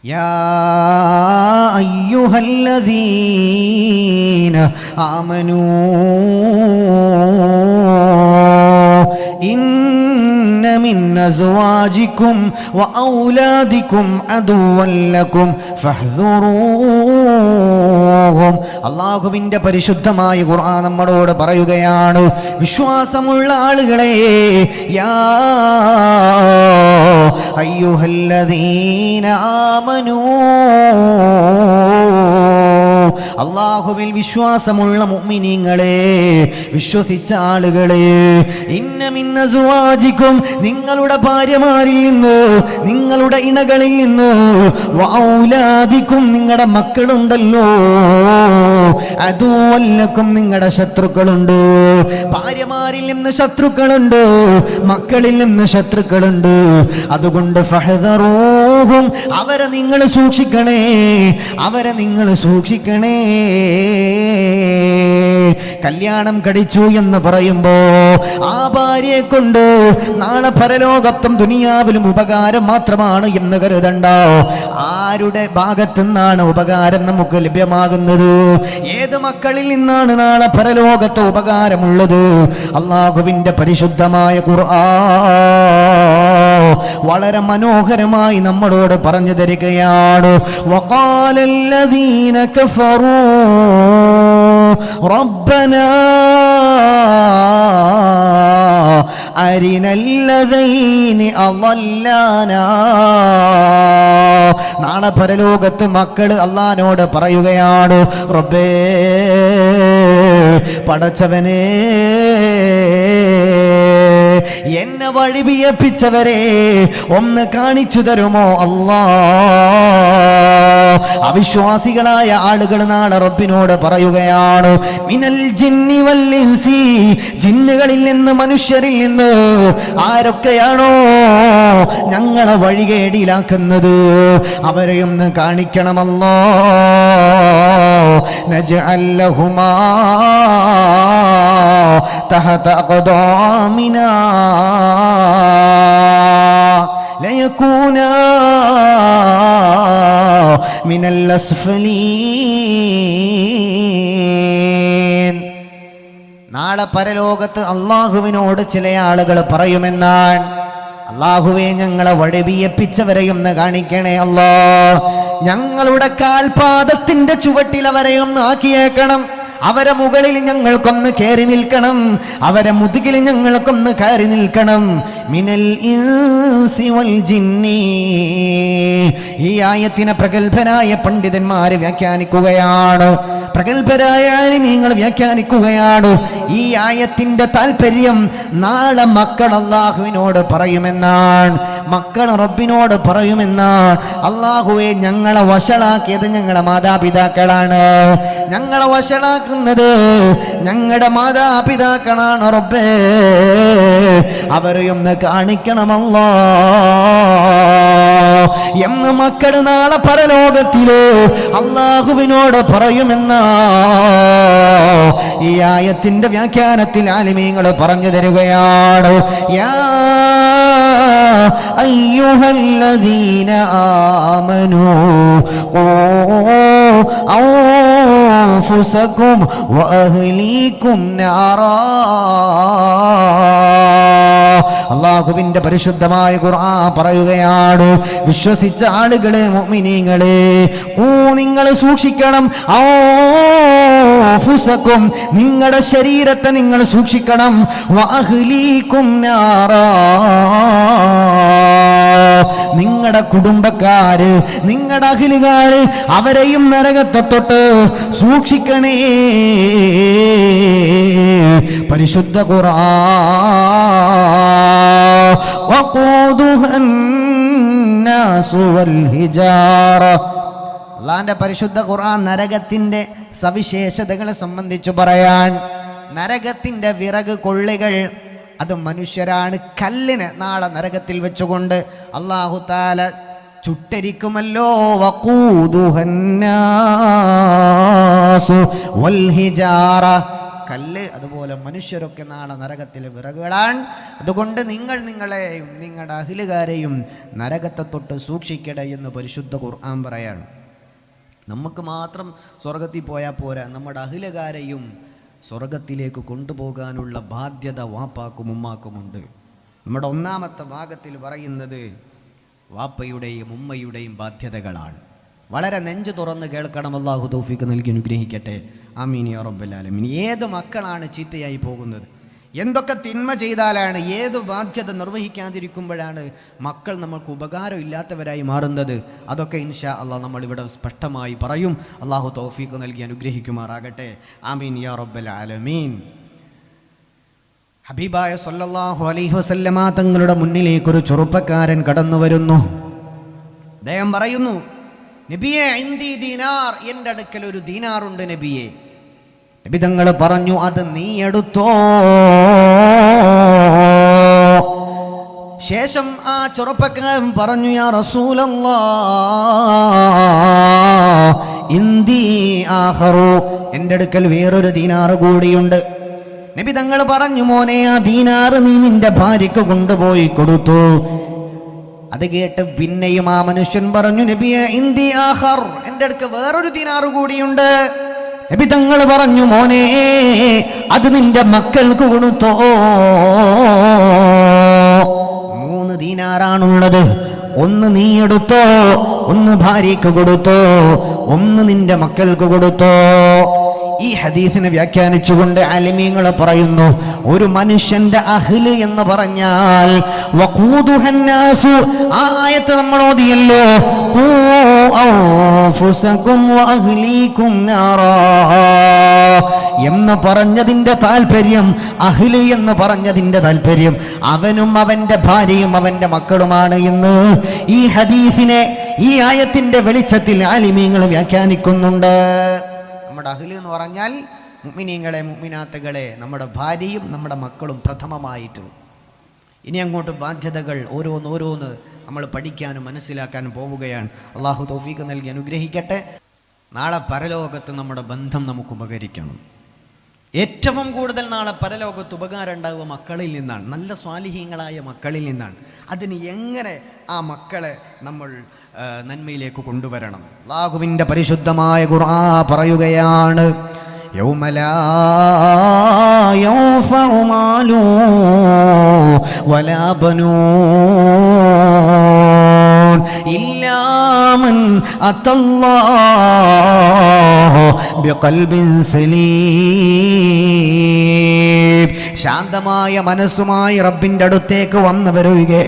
يا أيها الذين آمنوا إن من أزواجكم وأولادكم عدوا لكم فاحذروهم. അല്ലാഹുവിന്റെ പരിശുദ്ധമായ ഖുർആൻ നമ്മളോട് പറയുകയാണ്, വിശ്വാസമുള്ള ആളുകളെ, യാ അയ്യുഹല്ലദീന ആമനൂ, അല്ലാഹുവിൽ വിശ്വാസമുള്ള മുഅ്മിനീങ്ങളെ, വിശ്വസിച്ച ആളുകളെ, ഇന്ന മിൻ അസ്വാജിക്കും, നിങ്ങളുടെ ഭാര്യമാരിൽ നിന്ന്, നിങ്ങളുടെ ഇണകളിൽ നിന്ന്, വഔലാദിക്കും, നിങ്ങളുടെ മക്കളുണ്ടല്ലോ, അദുവല്ലക്കും, നിങ്ങളുടെ ശത്രുക്കളുണ്ട്. ഭാര്യമാരിൽ നിന്ന് ശത്രുക്കളുണ്ട്, മക്കളിൽ നിന്ന് ശത്രുക്കളുണ്ട്. അതുകൊണ്ട് ഫഹദറൂഹും, അവരെ നിങ്ങൾ സൂക്ഷിക്കണേ, അവരെ നിങ്ങൾ സൂക്ഷിക്കണേ. കല്യാണം കഴിച്ചു എന്ന് പറയുമ്പോ ആ ഭാര്യയെ കൊണ്ട് നാളെ പരലോകത്തും ദുനിയാവിലും ഉപകാരം മാത്രമാണ് എന്ന് കരുതണ്ട. ആരുടെ ഭാഗത്തു നിന്നാണ് ഉപകാരം നമുക്ക് ലഭ്യമാകുന്നത്? ഏത് മക്കളിൽ നിന്നാണ് നാളെ പരലോകത്ത് ഉപകാരമുള്ളത്? അല്ലാഹുവിന്റെ പരിശുദ്ധമായ ഖുർആൻ വളരെ മനോഹരമായി നമ്മളോട് പറഞ്ഞു തരികയാണ്. വഖാലല്ലദീന കഫറൂ റബ്ബനാ അരിനല്ലദീനി അളല്ലാനാ. നാളെ പരലോകത്ത് മക്കള് അല്ലാഹുവിനോട് പറയുകയാണ്, റബ്ബേ, പടച്ചവനേ, എന്നെ വഴിപിയപ്പിച്ചവരെ ഒന്ന് കാണിച്ചു തരുമോ അല്ലാ? അവിശ്വാസികളായ ആളുകൾ നാളെ റബ്ബിനോട് പറയുകയാണ്, മിനൽ ജിന്നി വൽ ഇൻസി, ജിന്നുകളിൽ നിന്ന് മനുഷ്യരിൽ നിന്ന് ആരൊക്കെയാണോ ഞങ്ങളെ വഴികേടിലാക്കുന്നത് അവരെ ഒന്ന് കാണിക്കണമല്ലോ. നജ്അൽ ലഹുമാ തഹത അഖ്ദാമിനാ ലയകൂനാ മിനൽ അസ്ഫലീൻ. നാളെ പരലോകത്ത് അല്ലാഹുവിനോട് ചില ആളുകൾ പറയുമെന്നാണ്, അല്ലാഹുവേ, ഞങ്ങളെ വഴിപിയപ്പിച്ചവരെയൊന്ന് കാണിക്കണേ അല്ലാ, ഞങ്ങളുടെ കാൽപാദത്തിന്റെ ചുവട്ടിൽ അവരെയൊന്ന് ആക്കിയേക്കണം, അവരെ മുകളിൽ ഞങ്ങൾക്കൊന്ന് കയറി നിൽക്കണം, അവരെ മുതുകിൽ ഞങ്ങൾക്കൊന്ന് കയറി നിൽക്കണം. മിനൽ ഇൻസി വൽ ജിന്നി. ഈ ആയത്തിനെ പ്രഗൽഭരായ പണ്ഡിതന്മാരെ വ്യാഖ്യാനിക്കുകയാണ്, പ്രഗൽഭരായ ആലിമീങ്ങൾ വ്യാഖ്യാനിക്കുകയാണ്. ഈ ആയത്തിന്റെ താല്പര്യം നാളെ മക്കൾ അല്ലാഹുവിനോട് പറയുമെന്നാണ്, മക്കൾ റബ്ബിനോട് പറയുമെന്നാണ്. അല്ലാഹുവേ, ഞങ്ങളെ വഷളാക്കിയത് ഞങ്ങളുടെ മാതാപിതാക്കളാണ്, ഞങ്ങളെ വഷളാക്കുന്നത് ഞങ്ങളുടെ മാതാപിതാക്കളാണ് റബ്ബേ, അവരെയൊന്ന് കാണിക്കണമല്ലോ എന്ന് മക്കൾ നാളെ പരലോകത്തിലോ അല്ലാഹുവിനോട് പറയുമെന്ന ഈ ആയത്തിന്റെ വ്യാഖ്യാനത്തിൽ ആലിമീങ്ങൾ പറഞ്ഞു തരികയാണ്. യാ അയ്യുഹല്ലദീന ആമനൂ അൻഫുസകും വഅഹ്ലീകും നാറാ. അല്ലാഹുവിന്റെ പരിശുദ്ധമായ ഖുർആൻ പറയുകയാണ്, വിശ്വസിച്ച ആളുകളെ, മുഅ്മിനീങ്ങളെ, നിങ്ങൾ സൂക്ഷിക്കണം, അൻഫുസകും, നിങ്ങളുടെ ശരീരത്തെ നിങ്ങൾ സൂക്ഷിക്കണം, വഅഹ്ലീകും നാറാ, നിങ്ങളുടെ കുടുംബക്കാര്, നിങ്ങളുടെ അഹ്ലുകാര്, അവരെയും നരകത്തെ തൊട്ട് സൂക്ഷിക്കണേ. പരിശുദ്ധ ഖുർആൻ വഖൂദുഹൻ നാസു വൽ ഹിജാറ. അല്ലാഹുവിന്റെ പരിശുദ്ധ ഖുർആൻ നരകത്തിന്റെ സവിശേഷതകളെ സംബന്ധിച്ച് പറയാൻ, നരകത്തിന്റെ വിറക് കൊള്ളികൾ അത് മനുഷ്യരാണ്. കല്ലിന് നാളെ നരകത്തിൽ വെച്ചുകൊണ്ട് അല്ലാഹു തആല ചുട്ടരിക്കുമല്ലോ. വഖൂദുഹന്നാസു വൽ ഹിജാറ, കല്ല്, അതുപോലെ മനുഷ്യരൊക്കെ നാളെ നരകത്തിലെ വിറകുകളാണ്. അതുകൊണ്ട് നിങ്ങളെയും നിങ്ങളുടെ അഹ്ലുകാരെയും നരകത്തെ തൊട്ട് സൂക്ഷിക്കട്ടെ എന്ന് പരിശുദ്ധ ഖുർആൻ പറയാണ്. നമുക്ക് മാത്രം സ്വർഗത്തിൽ പോയാൽ പോരാ, നമ്മുടെ അഹ്ലുകാരെയും സ്വർഗത്തിലേക്ക് കൊണ്ടുപോകാനുള്ള ബാധ്യത വാപ്പാക്കും ഉമ്മാക്കുമുണ്ട്. നമ്മുടെ ഒന്നാമത്തെ ഭാഗത്തിൽ പറയുന്നത് വാപ്പയുടെയും ഉമ്മയുടെയും ബാധ്യതകളാണ്. വളരെ നെഞ്ചു തുറന്ന് കേൾക്കണം. അല്ലാഹു തൗഫീഖ് നൽകി അനുഗ്രഹിക്കട്ടെ. ആമീൻ യാ റബ്ബൽ ആലമീൻ. ഏത് മക്കളാണ് ചീത്തയായി പോകുന്നത്? എന്തൊക്കെ തിന്മ ചെയ്താലാണ്, ഏത് ബാധ്യത നിർവഹിക്കാതിരിക്കുമ്പോഴാണ് മക്കൾ നമ്മൾക്ക് ഉപകാരം ഇല്ലാത്തവരായി മാറുന്നത്? അതൊക്കെ ഇൻഷാ അല്ലാഹ് നമ്മളിവിടെ സ്പഷ്ടമായി പറയും. അല്ലാഹു തൗഫീഖ് നൽകി അനുഗ്രഹിക്കുമാറാകട്ടെ. ആമീൻ യാ റബ്ബൽ ആലമീൻ. ഹബീബായ സല്ലല്ലാഹു അലൈഹി വസല്ലമ തങ്ങളുടെ മുന്നിലേക്കൊരു ചെറുപ്പക്കാരൻ കടന്നു വരുന്നു. അദ്ദേഹം പറയുന്നു, നബിയെ ഇന്ദി ദീനാർ, എൻ്റെ അടുക്കൽ ഒരു ദീനാറുണ്ട് നബിയെ. നബി തങ്ങൾ പറഞ്ഞു, അത് നീ എടുത്തോ. ശേഷം ആ ചെറുപ്പക്കാരൻ പറഞ്ഞു, യാ റസൂലല്ലാഹ് ഇന്ദി ആഖറു, എൻ്റെ അടുക്കൽ വേറൊരു ദീനാറ് കൂടിയുണ്ട്. നബി തങ്ങൾ പറഞ്ഞു, മോനെ ആ ദീനാറ് നീ നിന്റെ ഭാര്യയ്ക്ക് കൊണ്ടുപോയി കൊടുത്തു. അത് കേട്ട് പിന്നെയും ആ മനുഷ്യൻ പറഞ്ഞു, നബിയെ ഇന്ദി ആഖർ, എൻ്റെ അടുക്ക് വേറൊരു ദീനാറ് കൂടിയുണ്ട്. നബി തങ്ങൾ പറഞ്ഞു, മോനെ അത് നിന്റെ മക്കൾക്ക് കൊടുത്തോ. 3 ദീനാറാണുള്ളത്. ഒന്ന് നീ എടുത്തോ, ഒന്ന് ഭാര്യയ്ക്ക് കൊടുത്തോ, ഒന്ന് നിന്റെ മക്കൾക്ക് കൊടുത്തോ. ഈ ഹദീസിനെ വ്യാഖ്യാനിച്ചുകൊണ്ട് ആലിമീങ്ങൾ പറയുന്നു, ഒരു മനുഷ്യന്റെ അഹ്ല് എന്ന് പറഞ്ഞാൽ വഖൂദുഹന്നാസു, ആ ആയത്ത് നമ്മൾ ഓതിയല്ലോ, ഖൂ അൻഫുസകും വഅഹ്ലീകും നാറാ എന്ന് പറഞ്ഞതിന്റെ താല്പര്യം, അഹ്ല് എന്ന് പറഞ്ഞതിന്റെ താല്പര്യം അവനും അവന്റെ ഭാര്യയും അവന്റെ മക്കളുമാണ് എന്ന് ഈ ഹദീസിനെ ഈ ആയത്തിന്റെ വെളിച്ചത്തിൽ ആലിമീങ്ങൾ വ്യാഖ്യാനിക്കുന്നുണ്ട്. നമ്മുടെ അഹ്ല് എന്ന് പറഞ്ഞാൽ മുഅ്മിനീങ്ങളെ മുഅ്മിനാത്തുകളെ, നമ്മുടെ ഭാര്യയും നമ്മുടെ മക്കളും പ്രഥമമായിട്ട്. ഇനി അങ്ങോട്ട് ബാധ്യതകൾ ഓരോന്ന് നമ്മൾ പഠിക്കാനും മനസ്സിലാക്കാനും പോവുകയാണ്. അള്ളാഹു തൗഫീഖ് നൽകി അനുഗ്രഹിക്കട്ടെ. നാളെ പരലോകത്ത് നമ്മുടെ ബന്ധം നമുക്ക് ഉപകരിക്കണം. ഏറ്റവും കൂടുതൽ നാളെ പരലോകത്ത് ഉപകാരം ഉണ്ടാവുക മക്കളിൽ നിന്നാണ്, നല്ല സ്വാലിഹീങ്ങളായ മക്കളിൽ നിന്നാണ്. അതിന് എങ്ങനെ ആ മക്കളെ നമ്മൾ നന്മയിലേക്ക് കൊണ്ടുവരണം? അല്ലാഹുവിൻ്റെ പരിശുദ്ധമായ ഖുർആൻ പറയുകയാണ്, യൗമ ലാ യൻഫഉ മാലു വലാ ബനൂൻ ഇല്ലാ മൻ അത്തല്ലാഹു ബിഖൽബിൻ സലീം. ശാന്തമായ മനസ്സുമായി റബ്ബിൻ്റെ അടുത്തേക്ക് വന്നവരൊഴികെ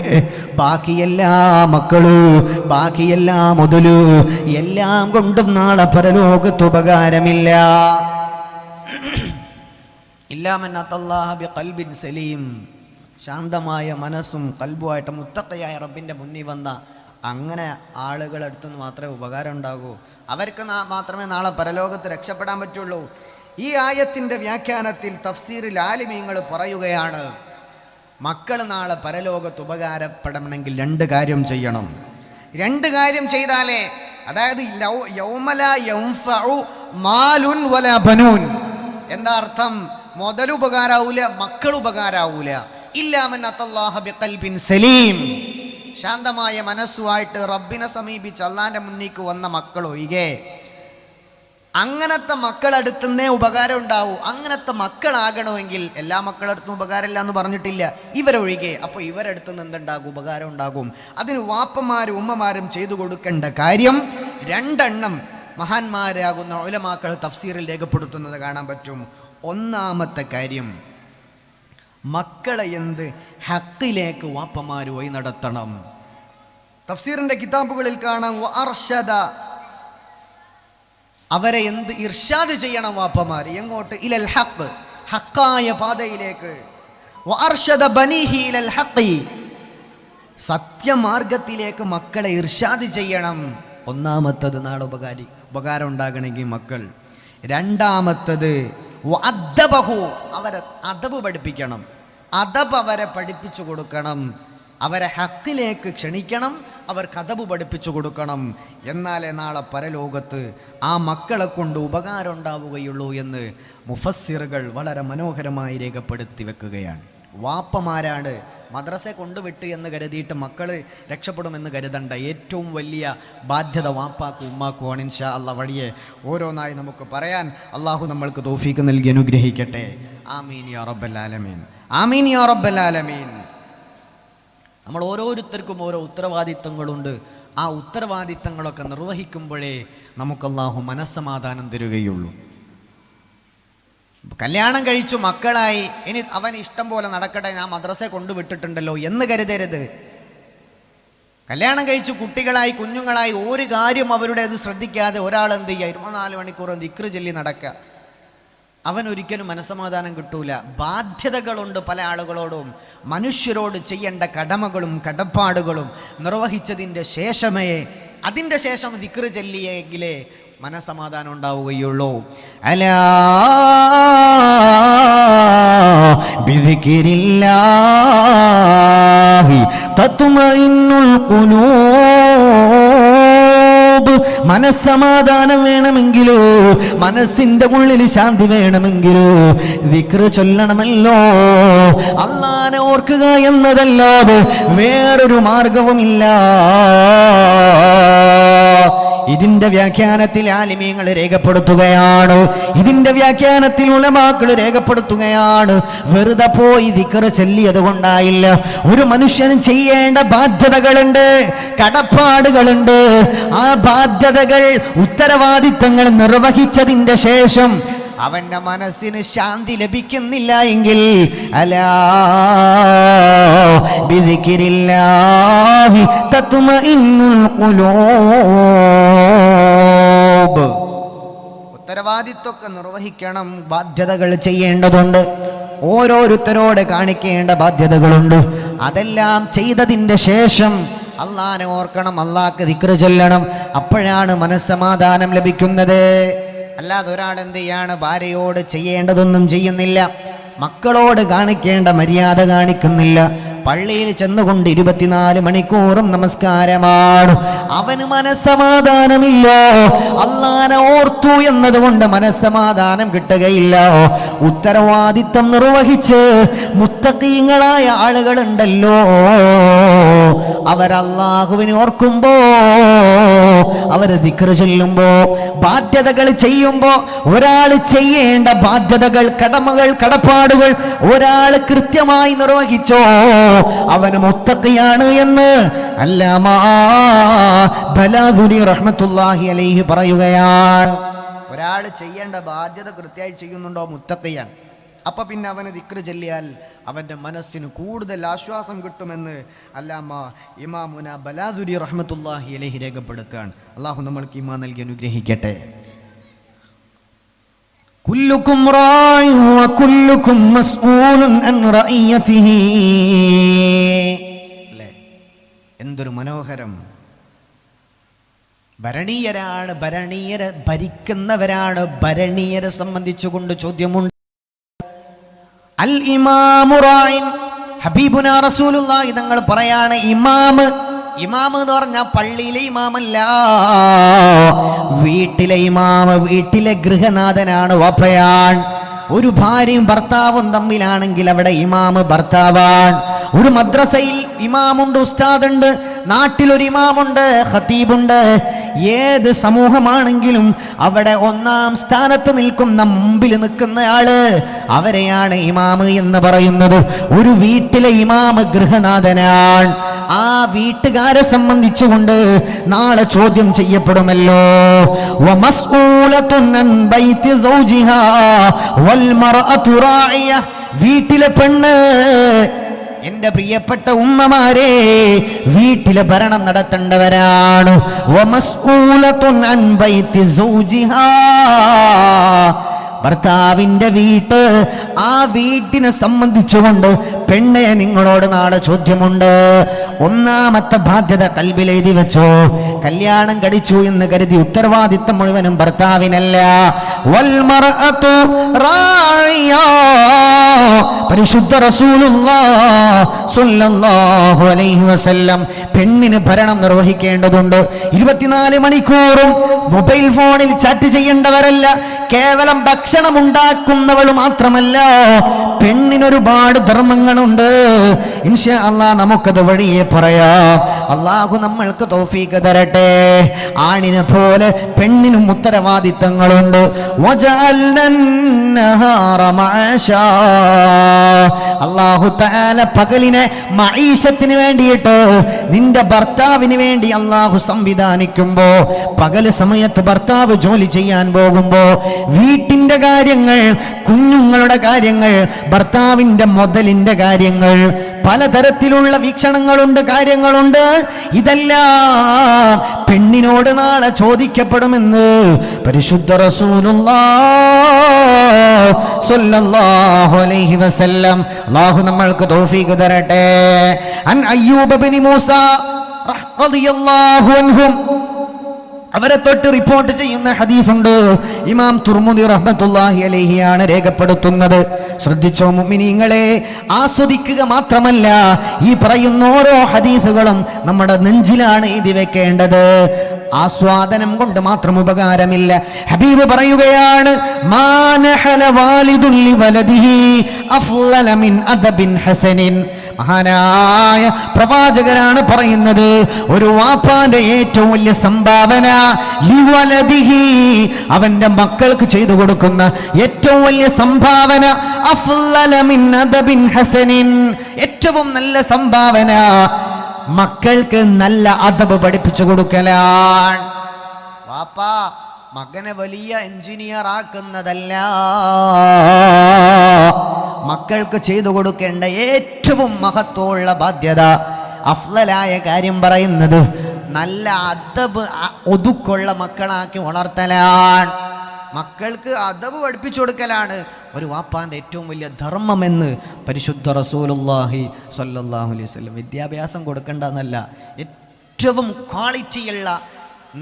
ബാക്കിയെല്ലാ മക്കള്, ബാക്കിയെല്ലാ മുതല്, എല്ലാം കൊണ്ടും നാളെ പരലോകത്ത് ഉപകാരമില്ല. ഇല്ലാമൻ അത്തല്ലാഹ ബിഖൽബിൻ സലീം, ശാന്തമായ മനസ്സും കൽബുമായിട്ട് മുത്തഖിയായ റബ്ബിൻ്റെ മുന്നിൽ വന്ന അങ്ങനെ ആളുകളടുത്ത് നിന്ന് മാത്രമേ ഉപകാരം ഉണ്ടാകൂ. അവർക്ക് മാത്രമേ നാളെ പരലോകത്ത് രക്ഷപ്പെടാൻ പറ്റുള്ളൂ. ഈ ആയത്തിൻ്റെ വ്യാഖ്യാനത്തിൽ തഫ്സീറിൽ ആലിമീങ്ങൾ പറയുകയാണ്, മക്കൾ നാളെ പരലോകത്ത് ഉപകാരപ്പെടണമെങ്കിൽ 2 കാര്യം ചെയ്യണം. 2 കാര്യം ചെയ്താലേ, അതായത് യൗമ ലാ യൻഫഉ മാലുൻ വലാ ബനൂൻ, എന്താ അർത്ഥം? മുതൽ ഉപകാരാവൂല, മക്കൾ ഉപകാരാവൂല. ഇല്ലാ മൻ അത്തല്ലാഹ ബിഖൽബിൻ സലീം, ശാന്തമായ മനസ്സുമായിട്ട് റബ്ബിനെ സമീപിച്ച് അള്ളാന്റെ മുന്നിലേക്ക് വന്ന മക്കൾ ഒഴികെ. അങ്ങനത്തെ മക്കളടുത്തുനിന്നേ ഉപകാരം ഉണ്ടാവൂ. അങ്ങനത്തെ മക്കളാകണമെങ്കിൽ എല്ലാ മക്കളടുത്തും ഉപകാരമില്ല എന്ന് പറഞ്ഞിട്ടില്ല, ഇവരൊഴികെ. അപ്പോൾ ഇവരടുത്ത് നിന്ന് എന്തുണ്ടാകും? ഉപകാരം ഉണ്ടാകും. അതിന് വാപ്പമാരും ഉമ്മമാരും ചെയ്തു കൊടുക്കേണ്ട കാര്യം 2 മഹാന്മാരാകുന്ന ഉലമാക്കൾ തഫ്സീറിൽ രേഖപ്പെടുത്തുന്നത് കാണാൻ പറ്റും. ഒന്നാമത്തെ കാര്യം, മക്കളെ ഹഖിലേക്ക് വാപ്പമാർ വഴി നടത്തണം. തഫ്സീറിന്റെ കിതാബുകളിൽ കാണാം, വഅർഷദ, അവരെ ഇർഷാദ് ചെയ്യണം വാപ്പമാർ. എങ്ങോട്ട്? ഇലൽ ഹഖ്, ഹഖായ പാതയിലേക്ക്. വഅർഷദ ബനീഹി ഇലൽ ഹഖി, സത്യമാർഗത്തിലേക്ക് മക്കളെ ഇർഷാദ് ചെയ്യണം. ഒന്നാമത്തത് നാളെ ഉപകാരം ഉണ്ടാകണമെങ്കിൽ മക്കൾ. 2ാമത്തത് വഅദ്ദബഹു, അവരെ അദബ് പഠിപ്പിക്കണം. അദബ് അവരെ പഠിപ്പിച്ചു കൊടുക്കണം. അവരെ ഹഖിലേക്ക് ക്ഷണിക്കണം, അവർക്ക് അദബ് പഠിപ്പിച്ചു കൊടുക്കണം. എന്നാലേ നാളെ പരലോകത്ത് ആ മക്കളെ കൊണ്ട് ഉപകാരം ഉണ്ടാവുകയുള്ളൂ എന്ന് മുഫസ്സിറുകൾ വളരെ മനോഹരമായി രേഖപ്പെടുത്തി വെക്കുകയാണ്. വാപ്പമാരാണ് മദ്രസ കൊണ്ടുവിട്ട് എന്ന് കരുതിയിട്ട് മക്കൾ രക്ഷപ്പെടുമെന്ന് കരുതണ്ട. ഏറ്റവും വലിയ ബാധ്യത വാപ്പാക്കും ഉമ്മാക്കുമാണ്. ഇൻഷാ അല്ലാഹ് വഴിയെ ഓരോന്നായി നമുക്ക് പറയാൻ അള്ളാഹു നമ്മൾക്ക് തൗഫീക്ക് നൽകി അനുഗ്രഹിക്കട്ടെ. ആമീൻ യാ റബ്ബൽ ആലമീൻ, ആമീൻ യാ റബ്ബൽ ആലമീൻ. നമ്മൾ ഓരോരുത്തർക്കും ഓരോ ഉത്തരവാദിത്തങ്ങളുണ്ട്. ആ ഉത്തരവാദിത്തങ്ങളൊക്കെ നിർവഹിക്കുമ്പോഴേ നമുക്ക് അള്ളാഹു മനസ്സമാധാനം തരുകയുള്ളൂ. കല്യാണം കഴിച്ചു മക്കളായി, ഇനി അവൻ ഇഷ്ടം പോലെ നടക്കട്ടെ, ഞാൻ മദ്രസയെ കൊണ്ടുവിട്ടിട്ടുണ്ടല്ലോ എന്ന് കരുതരുത്. കല്യാണം കഴിച്ചു കുട്ടികളായി കുഞ്ഞുങ്ങളായി ഒരു കാര്യം അവരുടേത് ശ്രദ്ധിക്കാതെ ഒരാൾ എന്ത് ചെയ്യുക, 24 മണിക്കൂർ ദിക്ർ ചൊല്ലി നടക്കുക, അവൻ ഒരിക്കലും മനസ്സമാധാനം കിട്ടൂല. ബാധ്യതകളുണ്ട് പല ആളുകളോടും. മനുഷ്യരോട് ചെയ്യേണ്ട കടമകളും കടപ്പാടുകളും നിർവഹിച്ചതിൻ്റെ ശേഷമേ, അതിൻ്റെ ശേഷം ദിക്ർ ചൊല്ലിയെങ്കിലേ മനസ്സമാധാനം ഉണ്ടാവുകയുള്ളൂ. അലാ ബിദിക്രില്ലാഹി തത്മഇന്നുൽ ഖുലൂബ്. മനസ്സമാധാനം വേണമെങ്കിലോ, മനസ്സിന്റെ ഉള്ളിൽ ശാന്തി വേണമെങ്കിലോ ദിക്ർ ചൊല്ലണമല്ലോ. അല്ലാഹനെ ഓർക്കുക എന്നതല്ലാതെ വേറൊരു മാർഗവുമില്ല. ഇതിന്റെ വ്യാഖ്യാനത്തിൽ ആലിമീങ്ങൾ രേഖപ്പെടുത്തുകയാണ്, ഇതിന്റെ വ്യാഖ്യാനത്തിൽ ഉലമാക്കൾ രേഖപ്പെടുത്തുകയാണ്. വെറുതെ പോയി ദിക്ർ ചൊല്ലിയത് കൊണ്ടായില്ല. ഒരു മനുഷ്യന് ചെയ്യേണ്ട ബാധ്യതകളുണ്ട്, കടപ്പാടുകളുണ്ട്. ആ ബാധ്യതകൾ, ഉത്തരവാദിത്തങ്ങൾ നിർവഹിച്ചതിന്റെ ശേഷം അവന്റെ മനസ്സിന് ശാന്തി ലഭിക്കുന്നില്ല എങ്കിൽ അലാ ബിദിക്രില്ലാഹി തത്മഇന്നുൽ ഖുലൂബ്. ഉത്തരവാദിത്വമൊക്കെ നിർവഹിക്കണം, ബാധ്യതകൾ ചെയ്യേണ്ടതുണ്ട്, ഓരോരുത്തരോട് കാണിക്കേണ്ട ബാധ്യതകളുണ്ട്. അതെല്ലാം ചെയ്തതിൻ്റെ ശേഷം അള്ളാഹനെ ഓർക്കണം, അള്ളാഹ്ക്ക് ദിക്ർ ചൊല്ലണം. അപ്പോഴാണ് മനസ്സമാധാനം ലഭിക്കുന്നത്. അല്ലാതെ ഒരാൾ എന്ത് ചെയ്യാണ്, ഭാര്യയോട് ചെയ്യേണ്ടതൊന്നും ചെയ്യുന്നില്ല, മക്കളോട് കാണിക്കേണ്ട മര്യാദ കാണിക്കുന്നില്ല, പള്ളിയിൽ ചെന്നുകൊണ്ട് 24 മണിക്കൂറും നമസ്കാരമാണ്, അവന് മനസ്സമാധാനമില്ല. അള്ളാഹനെ ഓർത്തു എന്നതുകൊണ്ട് മനസ്സമാധാനം കിട്ടുകയില്ല. ഉത്തരവാദിത്തം നിർവഹിച്ച് മുത്തഖീങ്ങളായ ആളുകളുണ്ടല്ലോ, അവരല്ലാഹുവിനെ ഓർക്കുമ്പോ, അവര് ദിക്ർ ചൊല്ലുമ്പോ, ബാധ്യതകൾ ചെയ്യുമ്പോ, ഒരാൾ ചെയ്യേണ്ട ബാധ്യതകൾ, കടമകൾ, കടപ്പാടുകൾ ഒരാൾ കൃത്യമായി നിർവഹിച്ചോ അവന് മുത്തഖിയാണ് എന്ന് അല്ലാമാ ബലാദുരി റഹ്മത്തുള്ളാഹി അലൈഹി പറയുകയാണ്. ഒരാൾ ചെയ്യേണ്ട ബാധ്യത കൃത്യമായി ചെയ്യുന്നുണ്ടോ മുത്തഖിയാണ്. അപ്പൊ പിന്നെ അവന് ദിക്ർ ചൊല്ലിയാൽ അവന്റെ മനസ്സിന് കൂടുതൽ ആശ്വാസം കിട്ടുമെന്ന് അല്ലാമ ഇമാമുന ബലാദുരി റഹ്മത്തുള്ളാഹി അലൈഹി രേഖപ്പെടുത്തുകയാണ്. അള്ളാഹു നമ്മൾക്ക് ഈമാൻ നൽകി അനുഗ്രഹിക്കട്ടെ. കുല്ലുക്കും റാഇൻ വകുല്ലുക്കും മസ്ഊലുൻ അൻ റഇയതിഹി. അല്ലേ, എന്തൊരു മനോഹരം. ഭരണീയരാണ്, ഭരണീയരെ ഭരിക്കുന്നവരാണ്. ഭരണീയരെ സംബന്ധിച്ചുകൊണ്ട് ചോദ്യമുണ്ട്. അൽ ഇമാമു റാഇൻ, ഹബീബുനാ റസൂലുള്ളാഹി തങ്ങൾ പറയാണ്, ഇമാമ്, ഇമാമ് എന്ന് പറഞ്ഞാൽ പള്ളിയിലെ ഇമാമല്ല, വീട്ടിലെ ഇമാമ്, വീട്ടിലെ ഗൃഹനാഥനാണ്, വാപ്പയാൻ. ഒരു ഭാര്യയും ഭർത്താവും തമ്മിലാണെങ്കിൽ അവിടെ ഇമാമ് ഭർത്താവാണ്. ഒരു മദ്രസയിൽ ഇമാമുണ്ട്, ഉസ്താദുണ്ട്, നാട്ടിലൊരു ഇമാമുണ്ട്, ഖതീബുണ്ട്. ഏത് സമൂഹമാണെങ്കിലും അവിടെ ഒന്നാം സ്ഥാനത്ത് നിൽക്കുന്ന, മുമ്പിൽ നിൽക്കുന്നയാള്, അവരെയാണ് ഇമാമ് എന്ന് പറയുന്നത്. ഒരു വീട്ടിലെ ഇമാമ് ഗൃഹനാഥനാണ്. ആ വീട്ടുകാരെ സംബന്ധിച്ചുകൊണ്ട് നാളെ ചോദ്യം ചെയ്യപ്പെടുമല്ലോ. വമസ്ഊലത്തുൻ അൻ ബൈതി സൗജിഹാ വൽ മർഅതു റാഇയ. വീട്ടിലെ പെണ്ണ്, എന്റെ പ്രിയപ്പെട്ട ഉമ്മമാരെ, വീട്ടിലെ ഭരണം നടത്തേണ്ടവരാണ്. വമസ്ഊലത്തുൻ അൻ ബൈതി സൗജിഹാ. ഭർത്താവിന്റെ വീട്ട്, ആ വീട്ടിനെ സംബന്ധിച്ചുകൊണ്ട് പെണ്ണെ നിങ്ങളോട് നാളെ ചോദ്യമുണ്ട്. ഒന്നാമത്തെ ബാധ്യത കൽബിൽ എഴുതി വെച്ചോ. കല്യാണം കഴിച്ചു എന്ന് കരുതി ഉത്തരവാദിത്തം മുഴുവനും ഭർത്താവിനല്ല, വൽമർഅതു റാഇയ. പരിശുദ്ധ റസൂലുള്ളാഹി സ്വല്ലല്ലാഹു അലൈഹി വസല്ലം പെണ്ണിന് ഭരണം നിർവഹിക്കേണ്ടതുണ്ട്. 24 മണിക്കൂറും മൊബൈൽ ഫോണിൽ ചാറ്റ് ചെയ്യേണ്ടവരല്ല. കേവലം ഭക്ഷണം ഉണ്ടാക്കുന്നവൾ മാത്രമല്ല, പെണ്ണിനൊരുപാട് ധർമ്മങ്ങളുണ്ട്. ഇൻഷാ അല്ലാഹ് നമുക്കത് വഴിയെ പറയാം. അള്ളാഹു നമ്മൾക്ക് തൗഫീഖ് തരട്ടെ. ആണിനെ പോലെ പെണ്ണിനും ഉത്തരവാദിത്തങ്ങളുണ്ട്. അല്ലാഹു തആല പകലിനെ മഈശത്തിന് വേണ്ടിയിട്ട് നിന്റെ ഭർത്താവിന് വേണ്ടി അള്ളാഹു സംവിധാനിക്കുമ്പോ, പകല് സമയത്ത് ഭർത്താവ് ജോലി ചെയ്യാൻ പോകുമ്പോ വീട്ടിന്റെ കാര്യങ്ങൾ, കുഞ്ഞുങ്ങളുടെ കാര്യങ്ങൾ, ഭർത്താവിന്റെ മുതലിന്റെ കാര്യങ്ങൾ, പലതരത്തിലുള്ള വീക്ഷണങ്ങളുണ്ട്, കാര്യങ്ങളുണ്ട്. ഇതെല്ലാം പെണ്ണിനോട് നാളെ ചോദിക്കപ്പെടുമെന്ന് പരിശുദ്ധ റസൂലുള്ളാഹി സ്വല്ലല്ലാഹു അലൈഹി വസല്ലം. അല്ലാഹു നമ്മൾക്ക് തൗഫീഖ് തരട്ടെ. അൻ അയ്യൂബ് ഇബ്നു മൂസ റളിയല്ലാഹു അൻഹു, അവരെ തൊട്ട് റിപ്പോർട്ട് ചെയ്യുന്ന ഹദീസുണ്ട്. ഇമാം തുർമുദി റഹ്മത്തുള്ളാഹി അലൈഹിയാണ് രേഖപ്പെടുത്തുന്നത്. ശ്രദ്ധിച്ചോ മുഅ്മിനീങ്ങളെ, ആസ്വദിക്കുക മാത്രമല്ല, ഈ പറയുന്ന ഓരോ ഹദീസുകളും നമ്മുടെ നെഞ്ചിലാണ് എഴുതി വെക്കേണ്ടത്. ആസ്വാദനം കൊണ്ട് മാത്രം ഉപകാരമില്ല. ഹബീബ് പറയുകയാണ്, മാ നഹല വാലിദുൻ ലിവലദിഹി അഫ്ളല മിൻ അദബിൻ ഹസനിൻ. മഹാനായ പ്രവാചകരാണ് പറയുന്നത്, ഒരു വാപ്പാന്റെ ഏറ്റവും വലിയ സംഭാവന ലിവലദിഹി, അവന്റെ മക്കൾക്ക് ചെയ്തു കൊടുക്കുന്ന ഏറ്റവും വലിയ സംഭാവന അഫ്ളല മിൻ അദബിൻ ഹസനിൻ, ഏറ്റവും നല്ല സംഭാവന മക്കൾക്ക് നല്ല അദബ് പഠിപ്പിച്ചു കൊടുക്കലാണ്. വാപ്പാ മകനെ വലിയ എഞ്ചിനീയർ ആക്കുന്നതല്ല, മക്കൾക്ക് ചെയ്തു കൊടുക്കേണ്ട ഏറ്റവും മഹത്വമുള്ള ബാധ്യത, അഫ്ളലായ കാര്യം പറയുന്നത് നല്ല അദബ് ഒതുക്കുള്ള മക്കളാക്കി വളർത്തലാണ്. മക്കൾക്ക് അദബ് പഠിപ്പിച്ചു കൊടുക്കലാണ് ഒരു വാപ്പാന്റെ ഏറ്റവും വലിയ ധർമ്മമെന്ന് പരിശുദ്ധ റസൂലുള്ളാഹി സ്വല്ലല്ലാഹു അലൈഹി വസല്ലം. വിദ്യാഭ്യാസം കൊടുക്കേണ്ടതെന്നല്ല, ഏറ്റവും ക്വാളിറ്റിയുള്ള